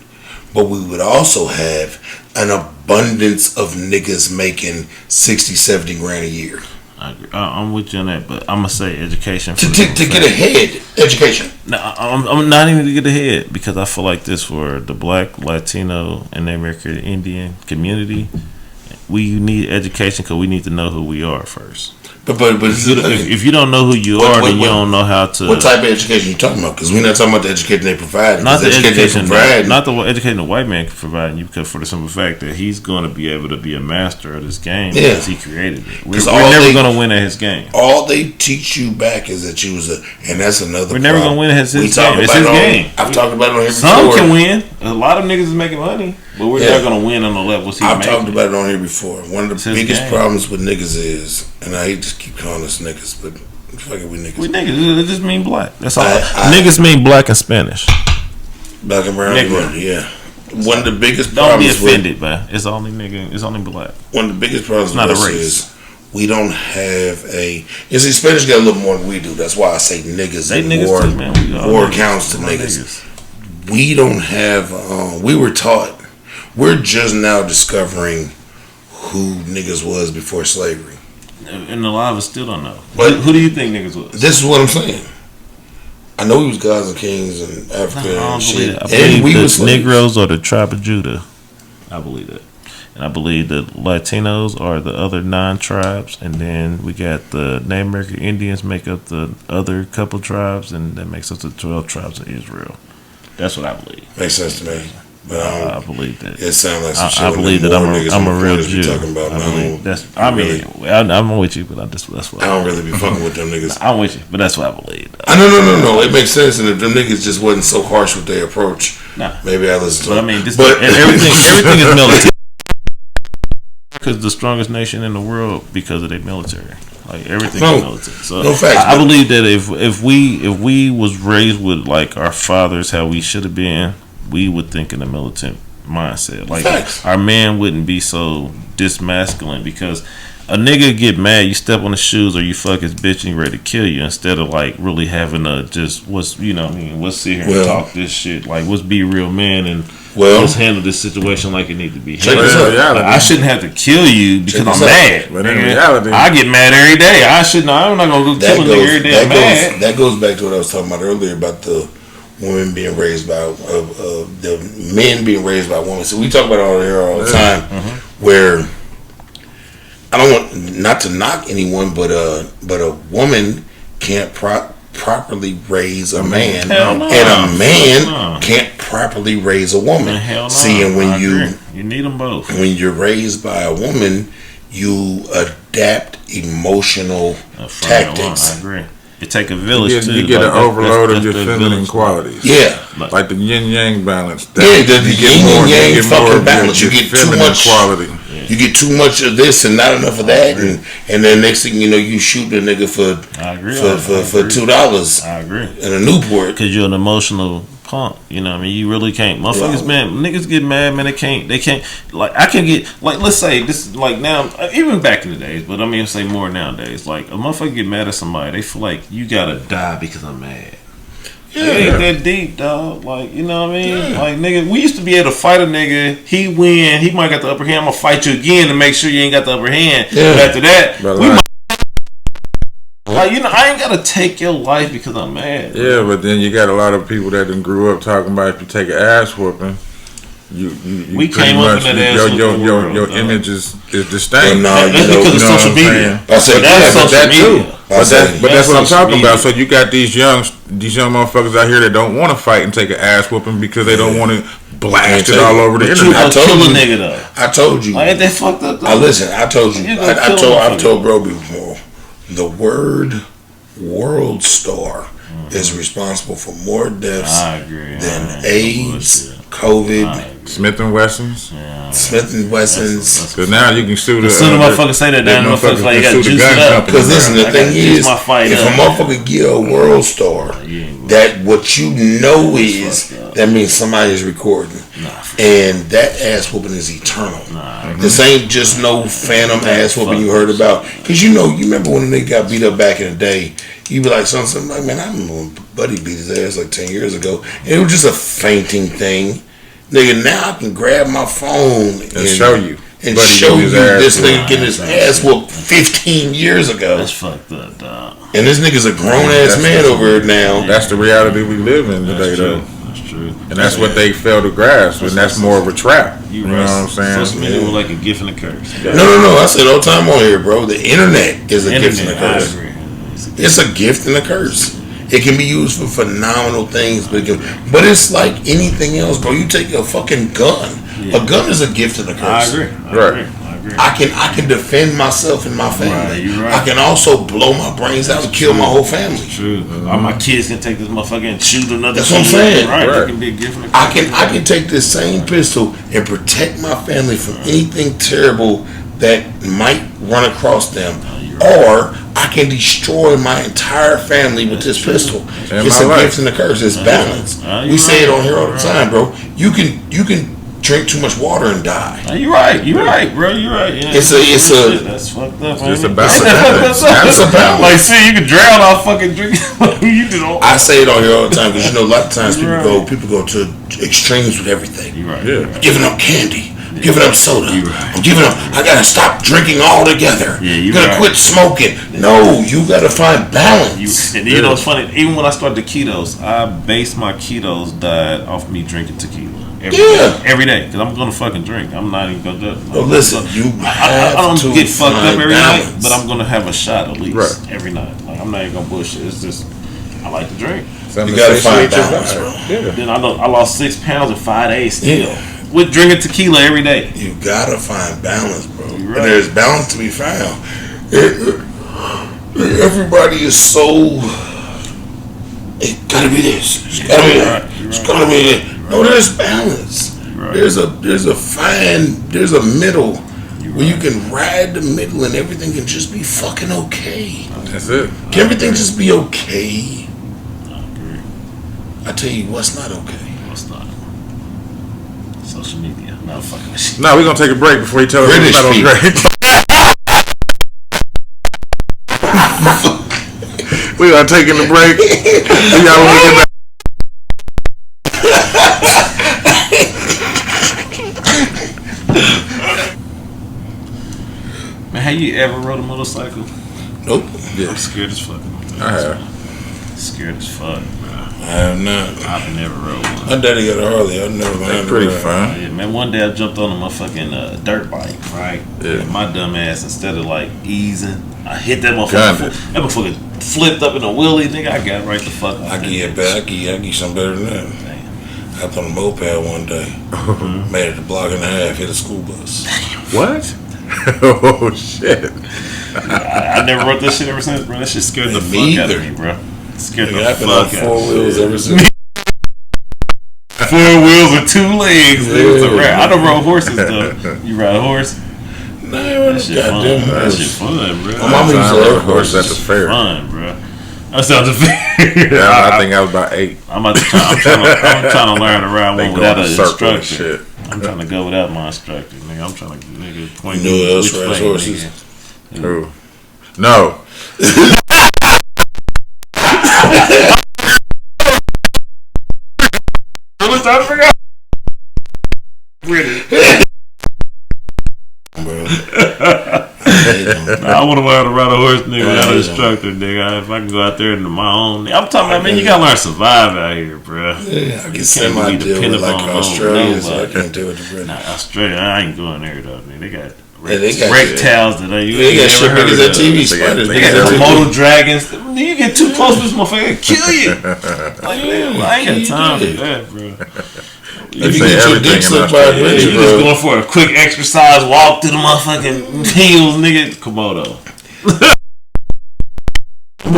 but we would also have an abundance of niggas making 60, 70 grand a year. I agree. I'm with you on that, but I'm gonna say education to get ahead. Education. No, I'm not even to get ahead because I feel like this for the Black, Latino, and the American Indian community. We need education because we need to know who we are first. But if you don't know who you are, then you don't know how to. What type of education you talking about? Because we're not talking about the education they provide. Not the education, not the education the white man can provide you, because for the simple fact that he's going to be able to be a master of this game because he created it. We're never going to win at his game. All they teach you back is that you was and that's another. We're never going to win at his game. It's his game. I've talked about it on here before. Some can win. A lot of niggas is making money, but we're not going to win on the levels he's making. I've talked about it on here before. One of the biggest problems with niggas is, and I hate to keep calling us niggas, but fuck it, we niggas. We niggas. It just mean black. That's all. Niggas mean black and Spanish. Black and brown. Yeah. One of the biggest don't problems. Don't be offended, man. It's only nigga. It's only black. One of the biggest problems with us is we don't have a. You see, Spanish got a little more than we do. That's why I say niggas. They niggas too, man. War counts to niggas. We don't have. We were taught. We're just now discovering who niggas was before slavery. And a lot of us still don't know. But who do you think niggas was? This is what I'm saying. I know we was gods and kings and Africa and shit. I believe the Negroes are the tribe of Judah. I believe that. And I believe the Latinos are the other 9 tribes. And then we got the Native American Indians make up the other couple tribes. And that makes us the 12 tribes of Israel. That's what I believe. Makes sense to me. But I believe that. It sounds like some shit. I believe that I'm a real Jew. About. I'm with you, but that's what I don't really be fucking with them niggas. I'm with you, but that's what I believe. No. It makes sense, and if them niggas just wasn't so harsh with their approach, maybe I listen to them. I mean, everything is military. Because the strongest nation in the world because of their military. Like everything is military. So I believe that if we was raised with like our fathers, how we should have been, we would think in a militant mindset. Like our man wouldn't be so dismasculine because a nigga get mad, you step on his shoes or you fuck his bitch and he ready to kill you instead of like really having a just let's sit here and talk this shit. Like let's be a real man and let's handle this situation like it need to be handled. I shouldn't have to kill you because I'm mad. But in reality, I get mad every day. I'm not gonna go kill a nigga every day. I'm mad. That goes back to what I was talking about earlier about the women being raised by the men being raised by women. So we talk about it all here all the time, where I don't want not to knock anyone, but a woman can't properly raise a man, and a man can't properly raise a woman. Seeing when you need them both. When you're raised by a woman, you adapt emotional tactics. I agree. It take a village too. You get an overload of your feminine qualities. Yeah, like the yin yang balance. The yin and yang fucking balance. You get too much quality. You get too much of this and not enough of that, and then next thing you know, you shoot a nigga for $2. I agree. In a Newport because you're an emotional punk. You know what I mean? You really can't. Motherfuckers, man, niggas get mad, man. They can't. Like I can get like let's say this like now, even back in the days, but I mean say more nowadays. Like a motherfucker get mad at somebody, they feel like you gotta die because I'm mad. Yeah, it ain't that deep, dog. Like, you know what I mean? Yeah. Like, nigga, we used to be able to fight a nigga. He win. He might got the upper hand. I'm gonna fight you again to make sure you ain't got the upper hand. Yeah. But after that, we might. Like, you know, I ain't gotta take your life because I'm mad. Yeah, but then you got a lot of people that done grew up talking about if you take an ass whooping, you we came up in that ass your image is distinct. Well, that's because of social media. I said that's social media. But that's what I'm talking about. So you got these young motherfuckers out here that don't want to fight and take an ass whooping because they don't want to blast it all over the internet. I told you, nigga, though. I told you. Ain't that fucked up? Listen, I told you. I've told bro before. The word world star is responsible for more deaths than AIDS, COVID, Smith and Wessons. Yeah. Smith and Wessons. Because now you can sue the. As soon as motherfuckers say that, damn motherfuckers like you got to juice it up. Because listen, the thing is, if a motherfucker get a world star, that what you know is that means somebody is recording, and that ass whooping is eternal. This ain't just no phantom ass whooping you heard about. Because you remember when they got beat up back in the day. You be like something like, man, I remember when Buddy beat his ass like 10 years ago. And it was just a fainting thing. Nigga, now I can grab my phone and show you. and But he show getting you his ass this whooped. nigga getting his ass whooped 15 years ago. That's fucked up, dog. And this nigga's a grown ass man over here now. That's the reality we live in today, though. That's true. And that's what they fail to grasp, and that's more of a trap. You know what I'm saying? Social media was like a gift and a curse. No. I said all the time on here, bro. The internet is a gift and a I curse. agree. It's a gift and a curse. It can be used for phenomenal things, but it's like anything else, bro. You take a fucking gun. Yeah. A gun is a gift and a curse. I agree. I can defend myself and my family. Right, you're right. I can also blow my brains out and kill my whole family. True. All my kids can take this motherfucker and shoot another. That's what I'm saying. Right. It can be a gift and a curse. I can take this same pistol and protect my family from anything terrible that might run across them, or I can destroy my entire family with this pistol. It's a gift and a curse. It's balance. We say it on here all the time, bro. You can drink too much water and die. You're right, bro. You're right. Yeah. That's fucked up. It's a balance. It's a balance. Like, see, you can drown off fucking drinking. You did all. I say it on here all the time because a lot of times people go to extremes with everything. You're right. Yeah. Giving up candy. Giving up soda. I'm giving up. I gotta stop drinking altogether. Yeah, you gotta quit smoking. No, you gotta find balance. And you know it's funny. Even when I started the ketos, I based my ketos diet off me drinking tequila every day because I'm gonna fucking drink. I'm not even gonna do it. Well, listen, I don't get fucked up every night, but I'm gonna have a shot at least every night. Like I'm not even gonna bullshit. It's just I like to drink. You gotta find balance, bro. Yeah. Then I lost 6 pounds in 5 days still. With drinking tequila every day. You gotta find balance, bro. Right. And there's balance to be found. Everybody is so. It gotta be this. It's gotta be that. It's gotta be that. No, there's balance. Right. There's a middle where you can ride the middle and everything can just be fucking okay. That's it. Can everything just be okay? I agree. I tell you what's not okay. What's not? Social media. No fucking shit. No, we're gonna take a break before you tell us British it's not okay. We are taking the break. We got when we get back. Man, have you ever rode a motorcycle? Nope. I'm scared as fuck. I have. Scared as fuck, bro. I have not. I've never rode one. My daddy got a Harley. I've never been That's able pretty to ride. fun. Yeah, man, one day I jumped on a motherfucking dirt bike, right? Yeah. And my dumb ass, instead of like easing, I hit that motherfucker. Gunned it. That motherfucker flipped up in a wheelie, nigga. I got right the fuck off. I give you better. I give you something better than that. Damn. I hopped on a moped one day. Made it a block and a half. Hit a school bus. What? Oh shit! I never wrote that shit ever since, bro. That shit scared the Me fuck out of either. me, bro. Scared Nigga, the I've been on fuck out four of me. wheels ever since. 4 wheels and 2 legs. Nigga. It's a Yeah. rap. I don't ride horses though. You ride a horse? Nah, that Shit fun. goddamn That horse. shit fun, bro. My mama used to rode a love horse at the horses. fair. Fun, bro. That sounds fair. Yeah, I think I was about 8. I'm trying to learn to ride They one go without in an a circle and instructor. shit. I'm trying to go without my instructor, nigga. I'm trying to point You know who else rides horses? Who? No. I'm trying to figure out. Bro. I want to learn to ride a horse, nigga, without an instructor, nigga. If I can go out there into my own, I'm talking about, man, you gotta learn to survive out here, bro. Yeah, I can You send can't my be deal with dependent like on Australia, so I nobody. can't deal with the British. Nah, Australia, I ain't going there though, man. They got they got reptiles that you They got ain't shit never big as heard that of. TV spiders. they They got got everything. Komodo dragons. You get too close to this motherfucker, it'll kill you. Like, man, I ain't got time for that, bro. If you say get your everything dick in sucked by a Australia. British, You just bro. going for a quick exercise walk through the motherfucking hills, nigga. Komodo. With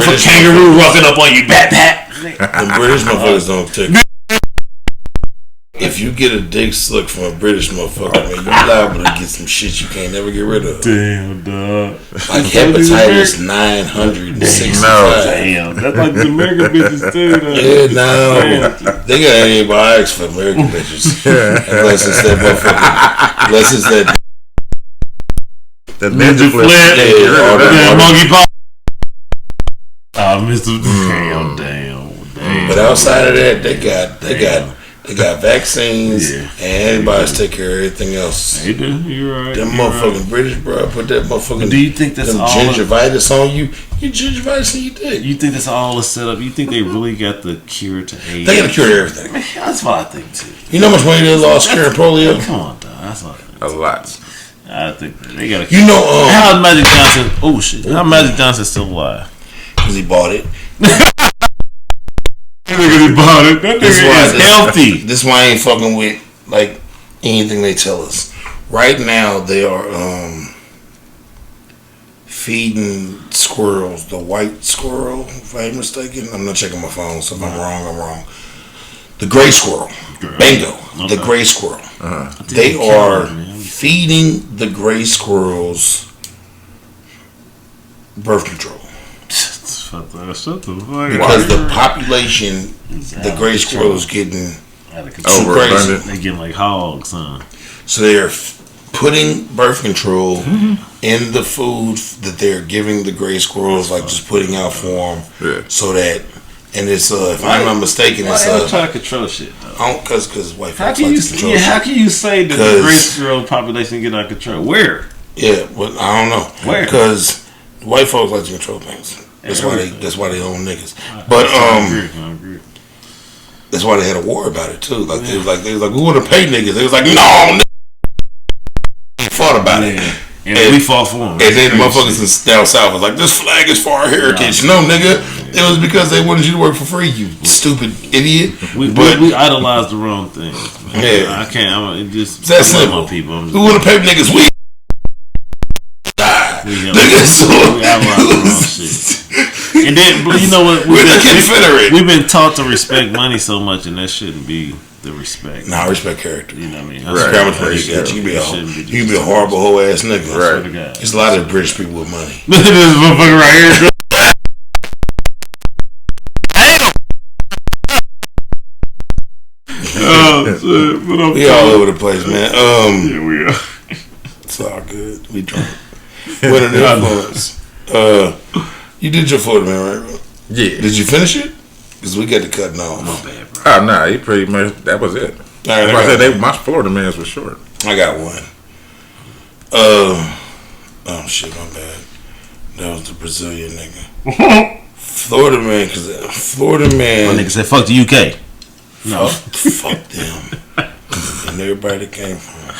a kangaroo walking up on you, bat. The British motherfuckers don't take. If you get a dick sucked from a British motherfucker, man, you're liable to get some shit you can't never get rid of. Damn, dog. Like hepatitis 965. No. Damn, that's like the American bitches too, though. Yeah, no. They got antibiotics for American bitches. Unless it's that motherfucker. Unless it's that. The ninja flip. Yeah, all Yeah, that- monkey paw. Oh, Mr. Damn. But outside of that, they got They got vaccines Yeah. and antibodies take care of everything else. They do. You're right. Them you're motherfucking right. British, bro, put that motherfucking Do you think that's them all? gingivitis on you. You gingivitis in your dick. You think that's all a setup? You think they really got the cure to AIDS? They gotta cure everything. Man, that's what I think too. You know how much money they lost curing polio? Come on, dog. That's what I think. A lot. I think they got. You know, How is Magic Johnson? Oh shit! How Magic Johnson still alive? because he bought it. That nigga bought it. That nigga is healthy. This is why I ain't fucking with like anything they tell us. Right now, they are feeding squirrels, the white squirrel, if I ain't mistaken. I'm not checking my phone, so if I'm wrong, I'm wrong. The gray squirrel. Bingo. The gray squirrel. They are feeding the gray squirrels birth control. Shut the fuck Because the population, the gray squirrel is getting out of control. too crazy. They getting like hogs, huh? So they're putting birth control in the food that they're giving the gray squirrels, like just putting out for them, so that, and it's if I'm not mistaken, it's trying to control shit though. Because white How folks can like you? to control Yeah, how shit. can you say that the gray squirrel population get out of control? Where? Yeah, but I don't know. Where? Because white folks like to control things. That's why they own niggas. But I agree. that's why they had a war about it too. Like they was like we want to pay niggas. They was like no. Fought about it. And we fought for them. And then the motherfuckers down south was like, this flag is for our heritage. No, nigga. It was because they wanted you to work for free, you stupid idiot. We idolize the wrong things. Man. Yeah. I can't. It's that simple. People. Who want to pay niggas? We die. We idolize the wrong shit. And then, you know what? We're the Confederate. We've been taught to respect money so much, and that shouldn't be the respect. Nah, I respect character. You know what I mean? Right. You can be a horrible whole ass nigga. Right. There's a lot of British people with money. This motherfucker right here. We all over the place, man. Yeah, we are. It's all good. We drunk. What an influence. You did your Florida man, right? Yeah. Did you finish it? Because we got to cutting off. No bad, bro. Oh, nah, he pretty much, that was it. All right, I said my Florida mans were short. I got one. Oh shit, my bad. That was the Brazilian nigga. Florida man, because Florida man. My nigga said, fuck the UK. No. Fuck them. And everybody that came from.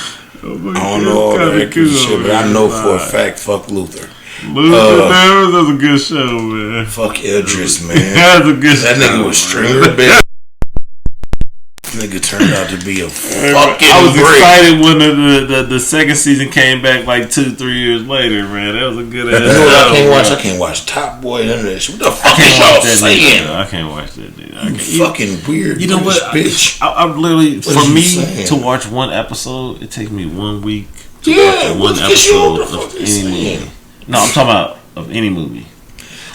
I don't know all that shit, but I know for a fact, fuck Luther. Luther, that was a good show, man. Fuck Idris, man. That was a good show. That nigga was stringer bitch. Nigga turned out to be a fucking I was brick. excited when the second season came back like 2-3 years later, man. That was a good ass. You know what I can't watch? I can't watch Top Boy. None of that shit. What the fuck is y'all saying? I can't watch that. Dude. Fucking weird. You know what? Bitch. I literally, What for is you me saying? to watch one episode, it takes me 1 week to Yeah, watch one episode of any movie. No, I'm talking about of any movie.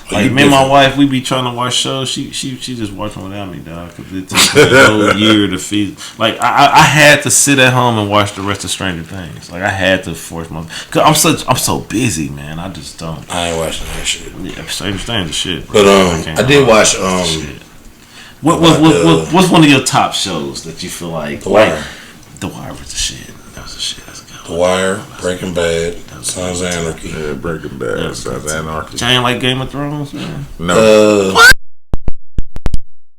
Like me and my wife, we be trying to watch shows. She just watching without me, dog. Cause it takes me a whole year to feed. Like I had to sit at home and watch the rest of Stranger Things. Like I had to force my. Cause I'm so busy, man. I just don't. I ain't watching that shit. Yeah, Stranger Things is shit. Bro. But I did watch shit. What's one of your top shows that you feel like? The Wire. The Wire was the shit. That was the shit. That's good. The Wire, Breaking Bad, Sons of Anarchy. Yeah, Breaking Bad, Sons of Anarchy. You ain't like Game of Thrones, man? No.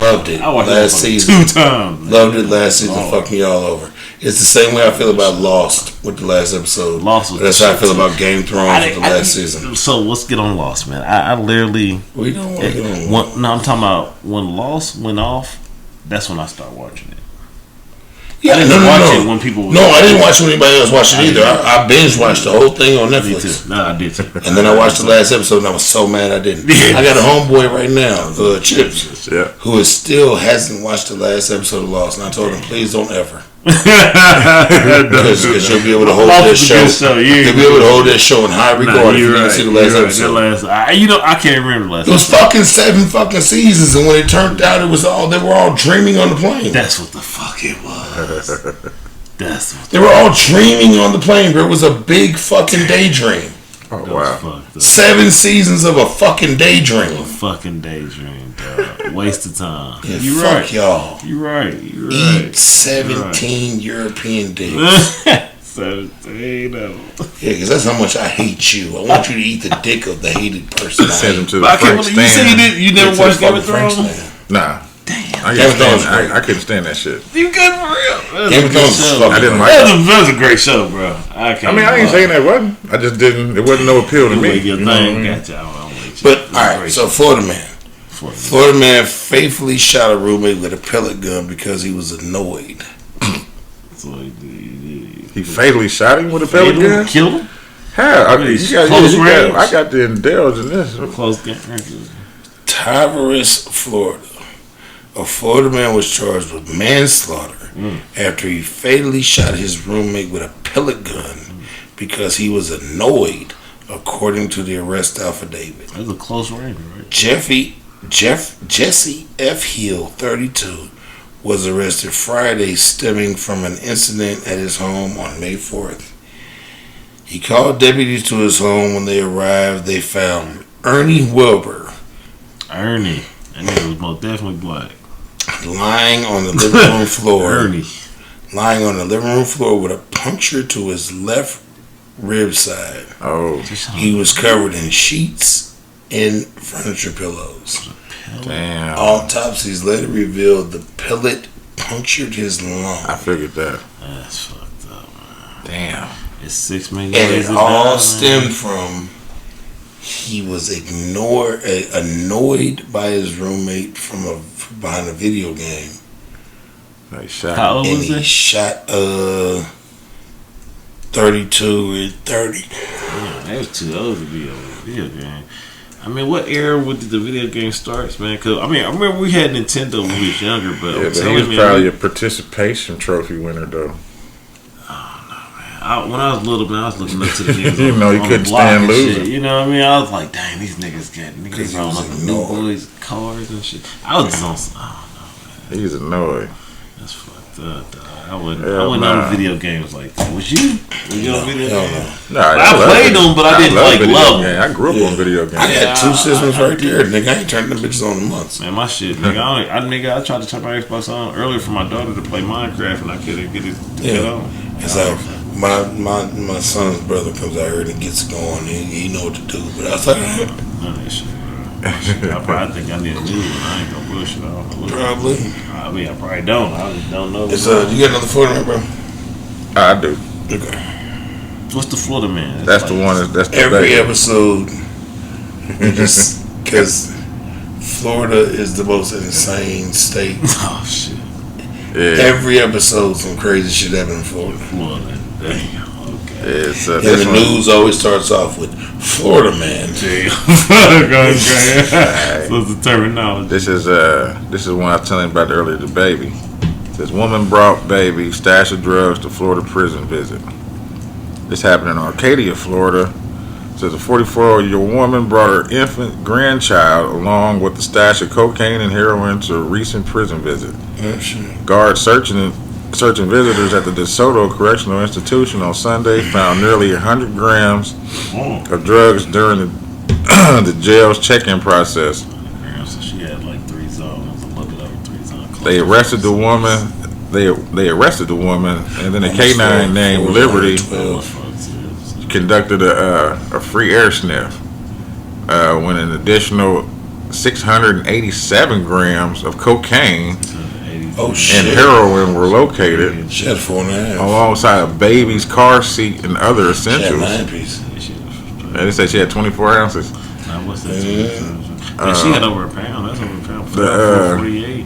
Loved it. I watched last it season. 2 times. Man. Loved it last season. Fucked me all over. It's the same way I feel about Lost with the last episode. Lost was That's how I feel about Game of Thrones with the last season. So let's get on Lost, man. I literally. We don't want to get on. No, I'm talking about when Lost went off. That's when I started watching it. Yeah, I didn't watch it when people. No, I didn't watch when anybody else watched it either. I binge watched the whole thing on Me Netflix. too. No, I did too. And then I watched the last episode and I was so mad I didn't. I got a homeboy right now, Chips, who still hasn't watched the last episode of Lost. And I told him, please don't ever. Because you'll be able to hold that show. You'll be able to hold that show in high regard if you didn't see the last episode. I can't remember the last It was fucking 7 fucking seasons, and when it turned out, they were all dreaming on the plane. That's what the fuck it was. They were all dreaming on the plane, bro. It was a big fucking daydream. Oh, wow. 7 seasons of a fucking daydream. Fucking daydream. Waste of time. Yeah, You fuck right. y'all. You right. You right. Eat 17 European dicks. 17 of them. Yeah, because that's how much I hate you. I want you to eat the dick of the hated person. I Send him hate. to the But I can't Frank believe you say stand. you never watched Game of Frank Thrones? stand. Nah. Damn. I couldn't stand that shit. You good for real? Game of Thrones is fucking I didn't like That was a great show, bro. I ain't saying that wasn't. I just didn't. It wasn't no appeal to me. Your You know what I mean? Gotcha. I'm with you. But, alright, so Florida man. Florida man faithfully shot a roommate with a pellet gun because he was annoyed. So He fatally shot him with a pellet gun? Killed him? How? Close range? I got to indulge in this. Close game. Tavares, Florida. A Florida man was charged with manslaughter after he fatally shot his roommate with a pellet gun because he was annoyed, according to the arrest affidavit. That was a close range, right? Jesse F. Hill, 32, was arrested Friday stemming from an incident at his home on May 4th. He called deputies to his home. When they arrived, they found Ernie Wilbur. Ernie. That nigga was most definitely black. Lying on the living room floor. Ernie. Lying on the living room floor with a puncture to his left rib side. Oh, He was covered in sheets and furniture pillows. damn. Autopsies later revealed the pellet punctured his lung. I figured that. That's fucked up, man. Damn. It's 6 million And ways it to all die, man. stemmed from he was annoyed by his roommate behind a video game. They shot How him. old And was he it? shot 32 and 30. Damn, they was too old to be a video game. I mean, what era did the video game starts, man? Cause I remember we had Nintendo when we was younger, but Yeah, I'm but he telling was you, probably a participation trophy winner, though. when I was little, man, I was looking up to the niggas. You know, you on couldn't the block stand and losing. shit. You know what I mean? I was like, dang, these niggas Because he rolling was up in new annoyed. boys cars and shit. I was just on some, I don't know, man. He's annoyed. That's fucked up, dog. I wasn't Hell on nah. video games like that. Was you? Was you on video Hell games? no. Nah, I played them, but I didn't like love them. I grew up on video games. I had two Yeah, systems I right there, nigga. I ain't turned them bitches on in months. Man, my shit, nigga. I tried to turn my Xbox on earlier for my daughter to play Minecraft, and I couldn't get it to get on. It's like my son's brother comes out here and he gets going. He know what to do. But I was like, None of that shit. I probably think I need a new one. I ain't gonna bullshit. I don't know. probably. I mean, I probably don't. I just don't know. It's you got another Florida man, bro? I do. Okay. What's the Florida man? That's the one. That's the Every baby. episode, because Florida is the most insane state. Oh shit. Yeah. Every episode, some crazy shit happened in Florida. Florida. Damn. Okay. It's And this the one. news always starts off with Florida man. Okay. So it's the terminology. This is one I was telling you about earlier. The baby. It says woman brought baby stash of drugs to Florida prison visit. This happened in Arcadia, Florida. It says a 44-year-old woman brought her infant grandchild along with the stash of cocaine and heroin to a recent prison visit. Oh, shit. Guards searching visitors at the DeSoto Correctional Institution on Sunday found nearly 100 grams of drugs during the jail's check-in process. Damn, so she had like 3 zones, a little bit over 3 zones. They arrested the woman. They arrested the woman, and then a K9 named Liberty conducted a free air sniff when an additional 687 grams of cocaine Oh, shit. and heroin were located She had 4.5. alongside a baby's car seat and other She had essentials. 9 pieces. And they said she had 24 ounces. Now, what's that? Man, she had over a pound. That's over a pound. The, 48.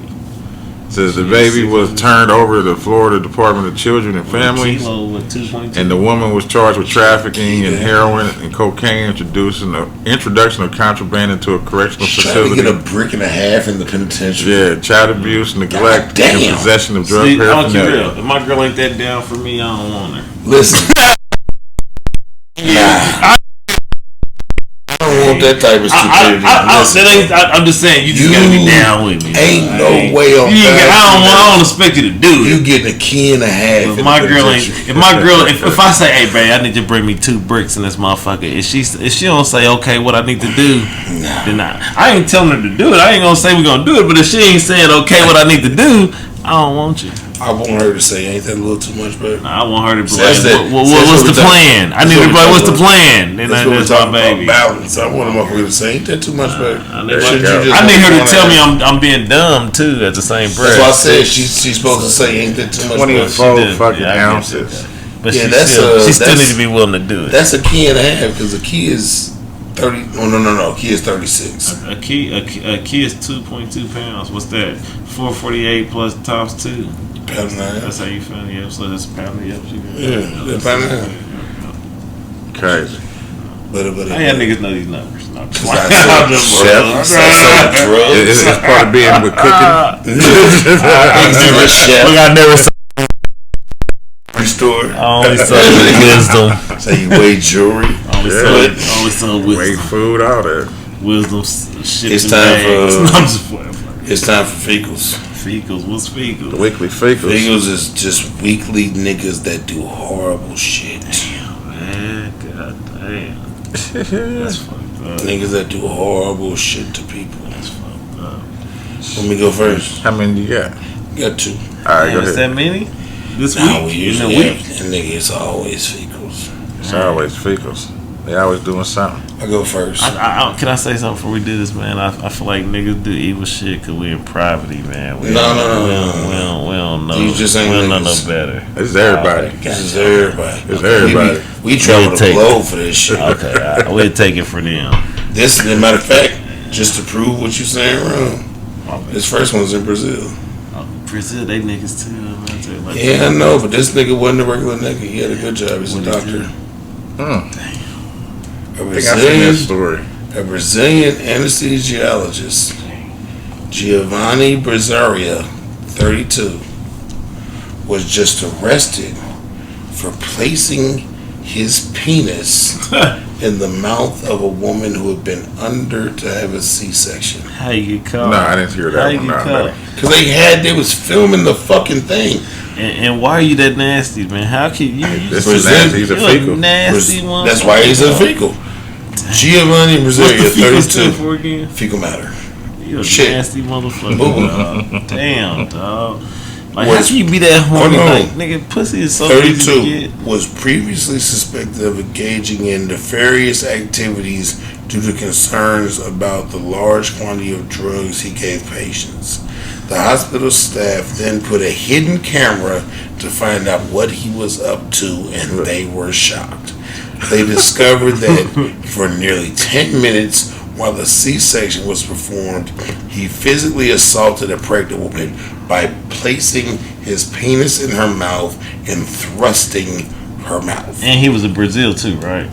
Says the baby was turned over to the Florida Department of Children and Families. Kilo with 2.2. And the woman was charged with trafficking in heroin and cocaine, introduction of contraband into a correctional Trying to facility. get a brick and a half in the penitentiary. Yeah, child abuse, neglect, God damn. and possession of drug See, I want you paraphernalia. real. If my girl ain't that down for me, I don't want her. Listen. Nah. I don't want that type of stupidity. I'm just saying, you just gotta be down with me. Ain't no way on I don't expect you to do it. You getting a key and a half. If my girl, if I say, hey, babe, I need you to bring me 2 bricks in this motherfucker, if she don't say, okay, what I need to do, then I ain't telling her to do it. I ain't gonna say we're gonna do it, but if she ain't saying, okay, what I need to do, I don't want you. I want her to say, ain't that a little too much, baby? I want her to be like, what's the plan? I need to be like, what's the plan? Then that's my baby. Balance. I want a motherfucker to say, ain't that too much, baby? I need her to tell me I'm being dumb, too, at the same breath. That's why I said she's supposed to say, ain't that too much, 24 fucking ounces. But she still need to be willing to do it. That's a key and a half, because a key is 30. Oh, no. Key is 36. A key is 2.2 pounds. What's that? 448 plus times 2. Pound and a half. That's how you find the episode. That's a pound of the episode. Yeah, pound and a half. Crazy. But I niggas know these numbers. No, it's part of being with cooking. Look, I never saw store. I only saw wisdom. So you weigh jewelry. Only saw wisdom. Weigh food, all that. Wisdom. It's time for fecals. Fecals. What's fecals? The weekly fecals. Fecals is just weekly niggas that do horrible shit. Damn, man. God damn. That's fucked up. Niggas that do horrible shit to people. That's fucked up. Let me go first. How many you got? Got 2. All right, damn, go ahead. Is that many? This week? We usually have, and nigga, it's always fecals. It's always fecals. They always doing something. I go first. Can I say something before we do this, man? I feel like niggas do evil shit because we in privacy, man. We don't know. You just ain't we don't know no better. It's everybody. This is everybody. It's everybody. We travel the globe for this shit. Okay, we'll take it for them. This, as a matter of fact, just to prove what you're saying wrong, this first one's in Brazil. Brazil, they niggas too. Yeah, I know, but this nigga wasn't a regular nigga. He had a good job. He's a doctor. Damn. A Brazilian anesthesiologist, Giovanni Brazaria, 32, was just arrested for placing his penis in the mouth of a woman who had been under to have a C-section. How you get caught? No, I didn't hear that one. Because they was filming the fucking thing. And why are you that nasty, man? How can you? This is nasty. He's a fecal. Nasty one. That's why he's a fecal. Giovanni Brazaria, 32. Fecal matter. You a nasty motherfucker. Damn, dog. Like, how can you be that horny? Like, nigga, pussy is so 32 easy to get. was previously suspected of engaging in nefarious activities due to concerns about the large quantity of drugs he gave patients. The hospital staff then put a hidden camera to find out what he was up to, and they were shocked. They discovered that for nearly 10 minutes while the C-section was performed, he physically assaulted a pregnant woman by placing his penis in her mouth and thrusting her mouth. And he was in Brazil too, right?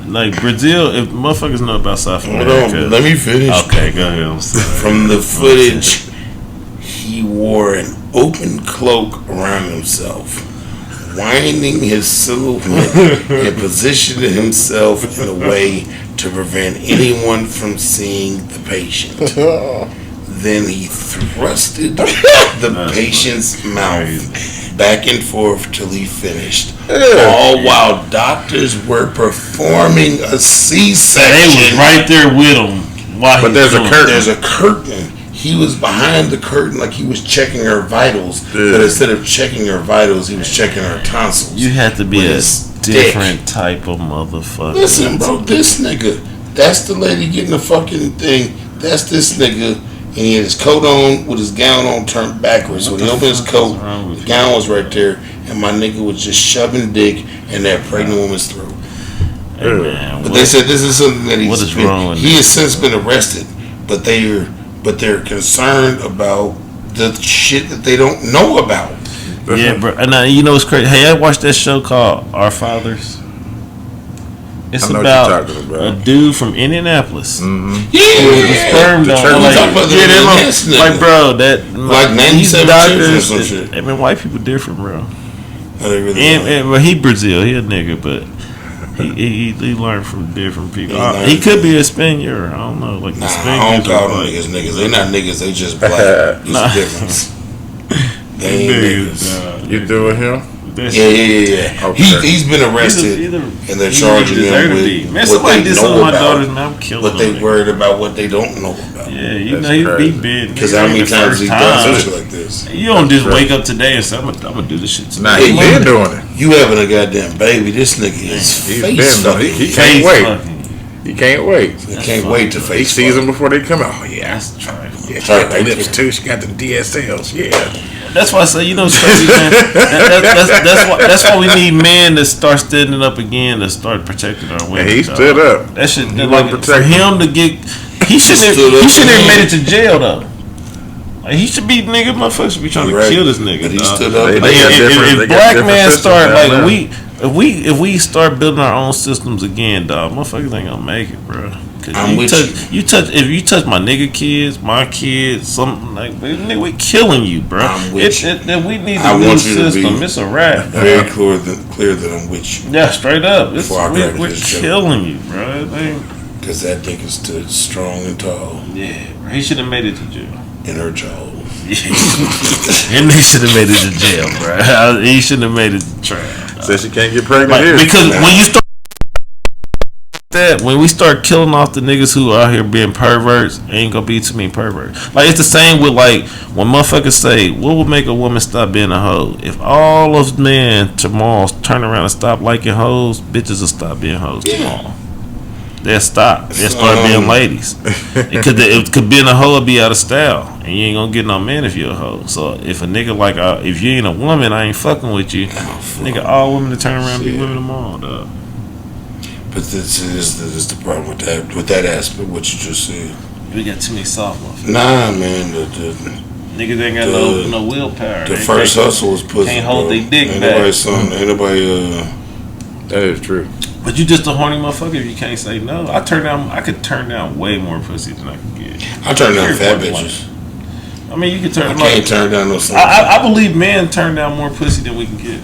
Like Brazil, if motherfuckers know about South America. Hold on, let me finish. Okay, go ahead. I'm sorry. From the footage, he wore an open cloak around himself, winding his silhouette and positioning himself in a way to prevent anyone from seeing the patient. Then he thrusted the patient's mouth back and forth till he finished. All while doctors were performing a C-section. They was right there with him. But there's a curtain. There's a curtain. He was behind the curtain like he was checking her vitals. But instead of checking her vitals, he was checking her tonsils. You have to be a different type of motherfucker. Listen, bro, this nigga, that's the lady getting the fucking thing. That's this nigga. And he had his coat on with his gown on turned backwards. When he opened his coat, the gown was right there. And my nigga was just shoving dick in that pregnant woman's throat. Hey, man, but they said this is something that he has since been arrested. But they're concerned about the shit that they don't know about. Yeah, bro. And you know what's crazy? Hey, I watched that show called Our Fathers. It's about a dude from Indianapolis. Mm-hmm. Yeah, sperm donor. Like, bro, like 97 doctors or some shit. I mean, white people different, bro. Really and he Brazil, he a nigga, but He learned from different people. He He could be a Spaniard. I don't know. Like the I Spaniards don't call are them like, niggas. They not niggas. They just black. There's a difference. They ain't niggas. You doing him? Yeah. Okay. He's been arrested, and they're charging him with man, what somebody they did something to know my about, daughters, man. I'm killing but they them. worried about what they don't know about. Yeah, you That's know he crazy. be big. Because how many times he done some shit like this? You don't just crazy. wake up today and say, I'm gonna do this shit today. Nah, he been doing it. You having a goddamn baby? This nigga is He's face been doing it. fucking. He can't Face wait. fucking. He can't wait. He can't wait to He face sees them fuck. before they come out. Oh yeah, That's trifling. yeah. She got the lips too. She got the DSLs. Yeah. That's why I say, you know, it's crazy, man. That's why we need men to start standing up again to start protecting our women. And he dog. stood up. That shit, He like wasn't for protecting. him to get, he shouldn't stood up have made again. it to jail though. Like he should be nigga, motherfuckers should be trying to Right. kill this nigga. But he dog. stood up. They- and they got different- If they got black different man systems start down like there. if we start building our own systems again, dog, motherfuckers ain't gonna make it, bro. I'm with If you touch my nigga kids, my kids, something like nigga, we killing you, bro. I'm with you. We need I a new want you to system. be It's a wrap. very clear that I'm with you. Yeah, straight up. It's, Before I grab we're this joke. killing you, bro. It ain't- Because that nigga stood strong and tall Yeah, bro. He should have made it to jail. in her jaws. And he should have made it to jail, bro. He shouldn't have made it to trial. Says she can't get pregnant Like, here. because when you start when we start killing off the niggas who are out here being perverts, ain't gonna be too many perverts. Like it's the same with like when motherfuckers say, what would make a woman stop being a hoe? If all of men tomorrow turn around and stop liking hoes, bitches will stop being hoes tomorrow. They'll stop. They'll start being ladies. It could being a hoe would be out of style, and you ain't gonna get no man if you're a hoe. So if a nigga like if you ain't a woman, I ain't fucking with you. Nigga, all women to turn around and be women tomorrow, dog. But this is the problem with that aspect. What you just said. We got too many soft motherfuckers. Nah, man. Niggas ain't got no willpower. The They first can't- hustle was pussy. can't hold bro. they dick Ain't back. nobody son. Ain't nobody. That is true. But you just a horny motherfucker if you can't say no. I could turn down way more pussy than I can get. I turn down You're fat fucking bitches. I mean, you can turn. I can't turn down no slender. I believe men turn down more pussy than we can get.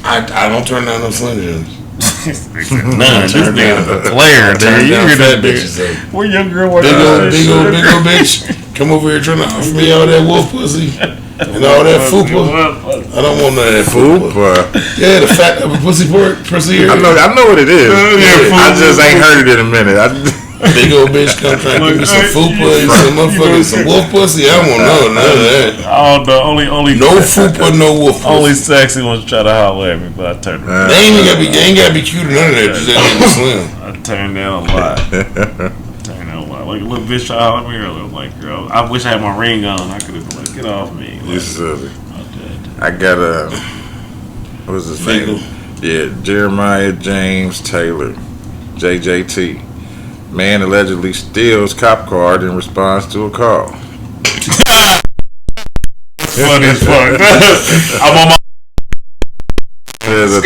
I don't turn down no slender. Nah, this turn nigga down- a player, turn dude. You down hear fat that bitches bitch? though. Where your girl working? Big old bitch. Come over here trying to offer me all that wolf pussy and all that fupa. I don't want none of that fupa. Yeah, the fat pussy here. I know what it is. Yeah, I just ain't heard it in a minute. Big old bitch come try to give me some fupa and some motherfucking some wolf pussy. I don't want none of that. Oh no, only No fupa, no wolf pussy. only sexy ones try to holler at me, but I turn. They ain't gotta be cute or none of that. Just that nigga slim. I turn down a lot. Turn down a lot. Like a little bitch tried to holler at me earlier. I'm like, girl, I wish I had my ring on. I could have been like, get off me. You silly. Like, I got what's his name? Yeah, Jeremiah James Taylor, JJT. Man allegedly steals cop card in response to a call. funny as fuck. I'm on my. Says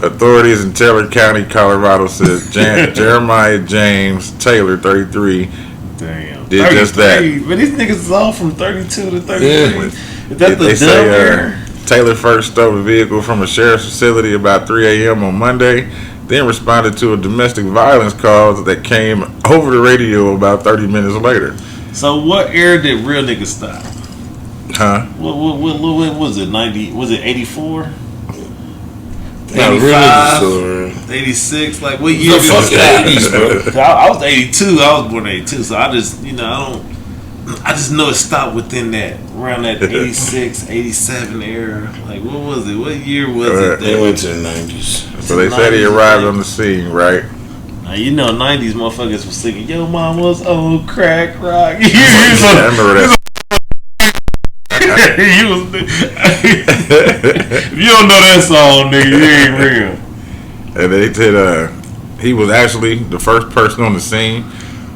authorities in Taylor County, Colorado says Jeremiah James Taylor, 33, Damn. did just that. But these niggas is all from 32 to 33. Yeah. Is that the They dumb say era? Taylor first stole a vehicle from a sheriff's facility about 3 a.m. on Monday, then responded to a domestic violence call that came over the radio about 30 minutes later. So what era did real niggas stop? Huh? What was it? 90? Was it 84? Not really. 85? 86? Like what year The did fuck it stop? 80s, bro. I was 82. I was born in 82. So I just, I just know it stopped within that, around that 86, 87 era. Like, what was it? What year was it? They went to the 90s. So they said he arrived on the scene, right? Now, 90s motherfuckers was singing, Yo Mama's old crack rock. I remember that. If you don't know that song, nigga, you ain't real. And they said he was actually the first person on the scene,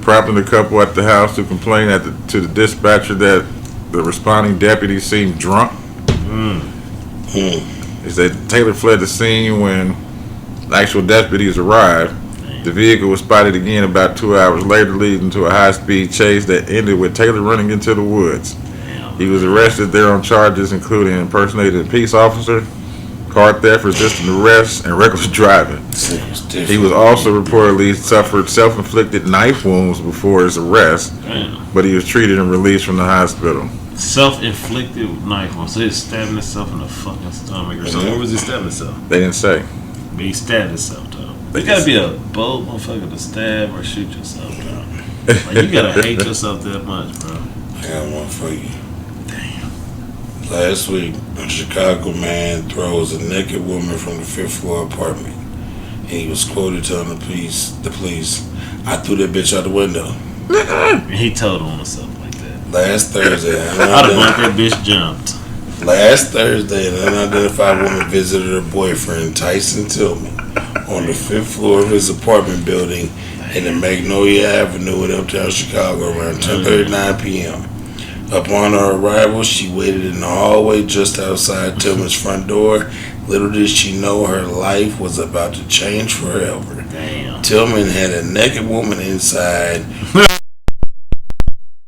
prompting the couple at the house to complain to the dispatcher that the responding deputy seemed drunk. He said Taylor fled the scene when the actual deputies arrived. The vehicle was spotted again about 2 hours later, leading to a high-speed chase that ended with Taylor running into the woods. He was arrested there on charges including impersonating a peace officer, car theft, resisting arrest, and reckless driving. He was also reportedly suffered self-inflicted knife wounds before his arrest, but he was treated and released from the hospital. Self-inflicted knife wound. So he was stabbing himself in the fucking stomach or something. Where was he stabbing himself? They didn't say. But he stabbed himself, though. You gotta be a bold motherfucker to stab or shoot yourself, bro. Like, you gotta hate yourself that much, bro. I got one for you. Damn. Last week, a Chicago man throws a naked woman from the 5th floor apartment. And he was quoted telling the police, I threw that bitch out the window. He told on himself like that. Last Thursday, I'd have let that bitch jumped. Last Thursday, an unidentified woman visited her boyfriend, Tyson Tillman, on the 5th floor of his apartment building in the Magnolia Avenue in uptown Chicago around 10:39 p.m. Upon her arrival, she waited in the hallway just outside Tillman's front door. Little did she know her life was about to change forever. Damn. Tillman had a naked woman inside,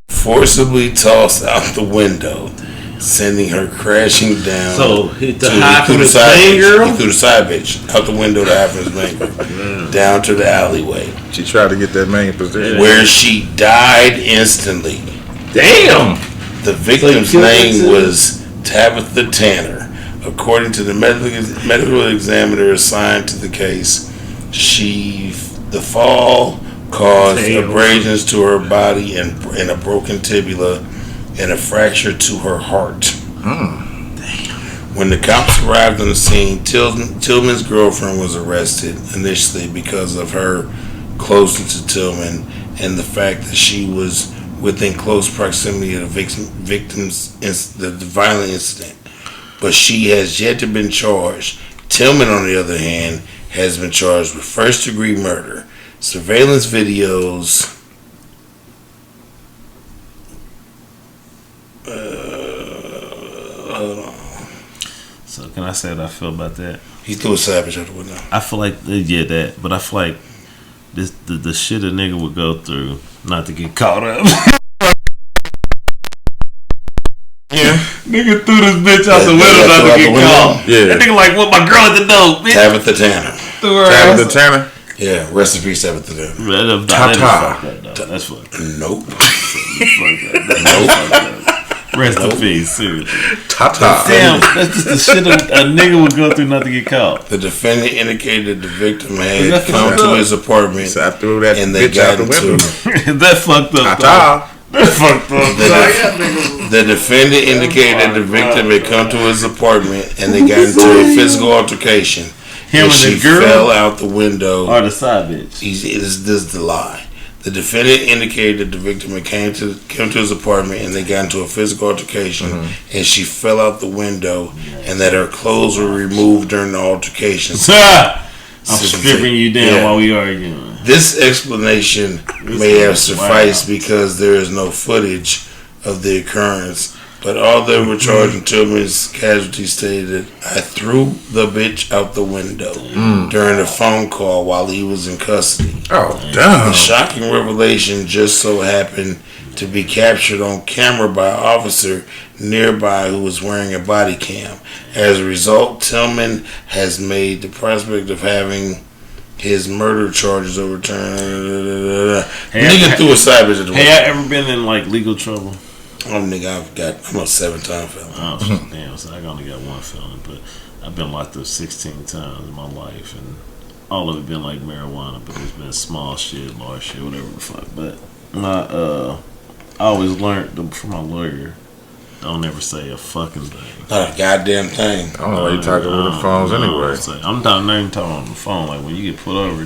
forcibly tossed out the window, sending her crashing down. So he threw the side bitch out the window to hide from his main girl, down to the alleyway. She tried to get that main position, where she died instantly. Damn. The victim's name was Tabitha Tanner. According to the medical examiner assigned to the case, the fall caused abrasions to her body and a broken tibia and a fracture to her heart. When the cops arrived on the scene, Tillman's girlfriend was arrested initially because of her closeness to Tillman and the fact that she was within close proximity of the violent incident. But she has yet to be charged. Tillman, on the other hand, has been charged with first-degree murder. Surveillance videos hold on. So can I say what I feel about that? He threw a savage out the window. I feel like that, but I feel like the shit a nigga would go through not to get caught up. Yeah. Nigga threw this bitch out the window not to get caught. Yeah. That nigga like, what, my girl at the door, bitch? Tabitha Tanner. Threw her Tabitha ass. Tanner? Yeah, rest in peace, Tabitha Tanner. That's fucked up, though. That's fucked up. Nope. Nope. Rest in peace, seriously. Tata. Damn, that's just the shit a nigga would go through not to get caught. The defendant indicated the victim had come to his apartment So I threw that and they bitch out got the window. That fucked up. Tata. That fucked up. The defendant indicated that the victim had come to his apartment and they got into a physical altercation. Him and she the girl fell out the window. or the side bitch. This is the lie. The defendant indicated that the victim had came to his apartment and they got into a physical altercation and she fell out the window and that her clothes were removed during the altercation. I'm stripping you down while we arguing. This explanation may have sufficed because there is no footage of the occurrence, but although we're charging Tillman's casualty stated, I threw the bitch out the window during a phone call while he was in custody. Oh, damn. The shocking revelation just so happened to be captured on camera by an officer nearby who was wearing a body cam. As a result, Tillman has made the prospect of having his murder charges overturned. Nigga threw a savage at the window. Hey, I ever been in like legal trouble? I'm a 7-time felon. Oh, damn, so I only got one felon, but I've been locked up 16 times in my life, and all of it been like marijuana, but it's been small shit, large shit, whatever the fuck. But I always learned from my lawyer, don't ever say a fucking thing. Not a goddamn thing. I don't know why you talking over the phones anyway. I'm not even talking on the phone. Like when you get pulled over,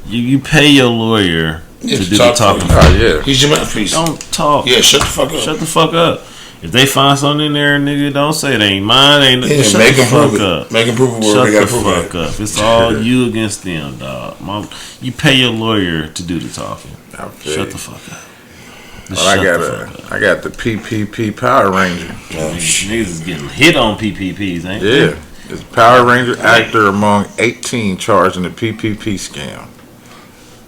you pay your lawyer to do the talking. Oh, yeah. He's your mouthpiece. Don't talk. Yeah, shut the fuck up. Shut the fuck up. If they find something in there, nigga, don't say it ain't mine. Shut make the them fuck prove up. it. Make them prove it. Shut They the gotta prove fuck it. up. It's all you against them, dog. You pay your lawyer to do the talking. Shut the fuck up. Well, I got the PPP Power Ranger. Niggas is getting hit on PPPs, ain't they? Yeah. This Power Ranger actor among 18 charged in the PPP scam.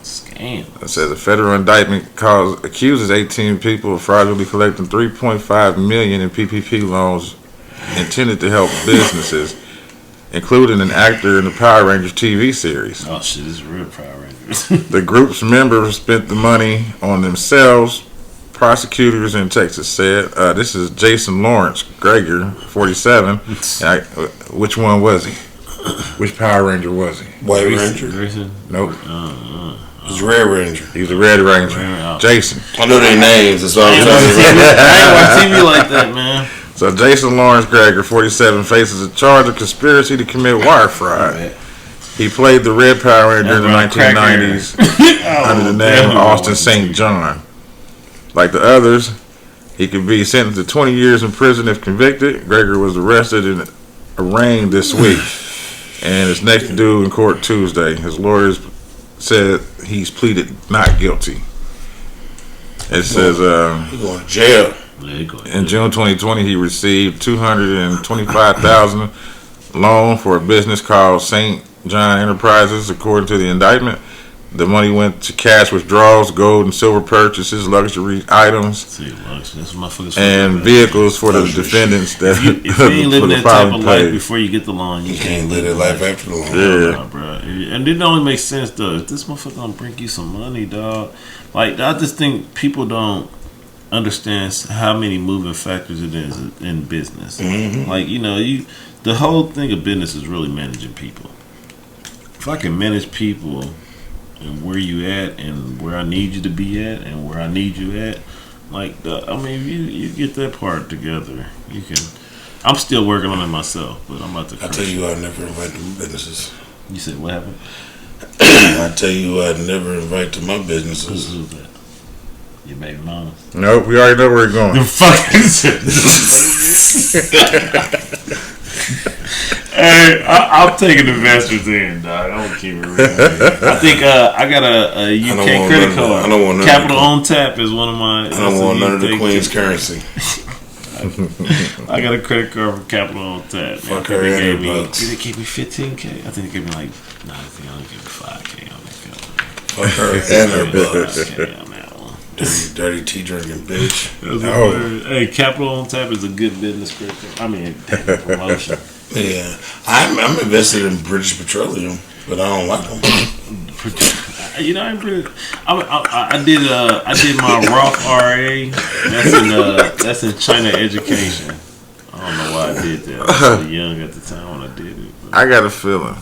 Scam. It says a federal indictment accuses 18 people of fraudulently collecting $3.5 million in PPP loans intended to help businesses. including an actor in the Power Rangers TV series. Oh shit, this is real Power Rangers. The group's members spent the money on themselves, prosecutors in Texas said. This is Jason Lawrence Greger, 47. Which one was he? Which Power Ranger was he? White Ranger? Grayson? Nope. He's Red Ranger. He was a Red Ranger. Jason. I know their names. That's all I'm I ain't watch TV like that, man. So Jason Lawrence Greger, 47, faces a charge of conspiracy to commit wire fraud. He played the Red Power Ranger in the 1990s under the name of Austin St. John. Like the others, he could be sentenced to 20 years in prison if convicted. Greger was arrested and arraigned this week and is next due in court Tuesday. His lawyers said he's pleaded not guilty. It says He's going to jail. in June 2020 he received $225,000 loan for a business called St. John Enterprises, according to the indictment. The money went to cash withdrawals, gold and silver purchases, luxury items, and vehicles for the defendants. That if you ain't living that type of life before you get the loan, you can't live that life after the loan. Yeah, bro. And it only makes sense though. If this motherfucker gonna bring you some money, dog. Like I just think people don't understand how many moving factors it is in business. Mm-hmm. Like the whole thing of business is really managing people. If I can manage people and where you at and where I need you to be at and where I need you at, if you get that part together, you can. I'm still working on it myself, but I'm about to. I tell you, I never invite to businesses. You said what happened? I tell you, I never invite to my businesses. Who's that? Your baby mama. nope, we already know where we're going. The fucking. Hey, I'm taking investors in, dog. I don't keep it real. I think I got a UK credit card. I don't want none. Capital on Tap is one of my. I don't want none of the Queen's currency. I got a credit card from Capital on Tap. Fuck They her gave me. $100. Did they give me 15K? I think they gave me like. No, I think I only gave me 5K on that card. Fuck her and her bucks. 5K on that one. Dirty tea drinking bitch. Hey, Capital on Tap is a good business credit card. I mean, promotion. Yeah, I'm invested in British Petroleum, but I don't like them. I did my Roth RA. That's in China education. I don't know why I did that. I was so young at the time when I did it. I got a feeling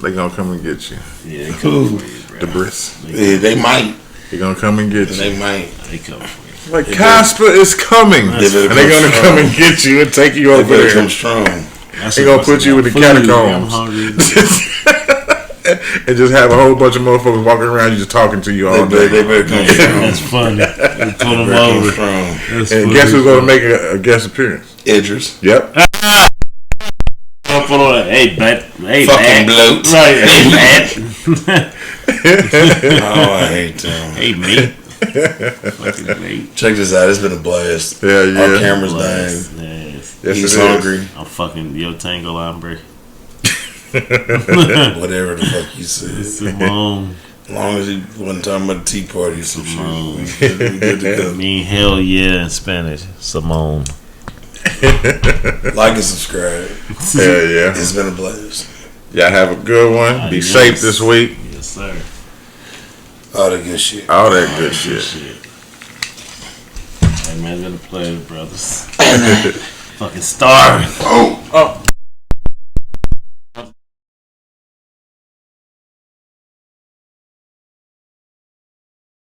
they gonna come and get you. Yeah, they come for you, bro. The Brits. Yeah, they might. They gonna come and get you. They might. They come for you. Like Casper is coming, and they gonna come and get you and take you over They there. come strong. They gonna put you in the catacombs. I'm hungry. And just have a whole bunch of motherfuckers walking around you just talking to you all day. They better come strong. That's funny. They put them They better come over. strong. And guess who's gonna make a guest appearance? Idris. Yep. Hey, bat. Hey, Fucking bat. bloat. Right, hey, bat. Oh, I hate them. Hey, mate. Fucking mate. Check this out. It's been a blast. Yeah, yeah. Our camera's dying. Yes. Yes, He's it is. hungry. I'm fucking Yo Tango Lambre. Whatever the fuck you said. Simone. As long as he wasn't talking about the tea party or some Simone. shit. We good to go. mean hell yeah in Spanish. Simone. Like and subscribe. Yeah. It's been a blast. Y'all have a good one. Be Yes. safe this week. Yes, sir. All the good shit. All that good shit. Hey man, it's been a pleasure, brothers. Fucking starving. Oh.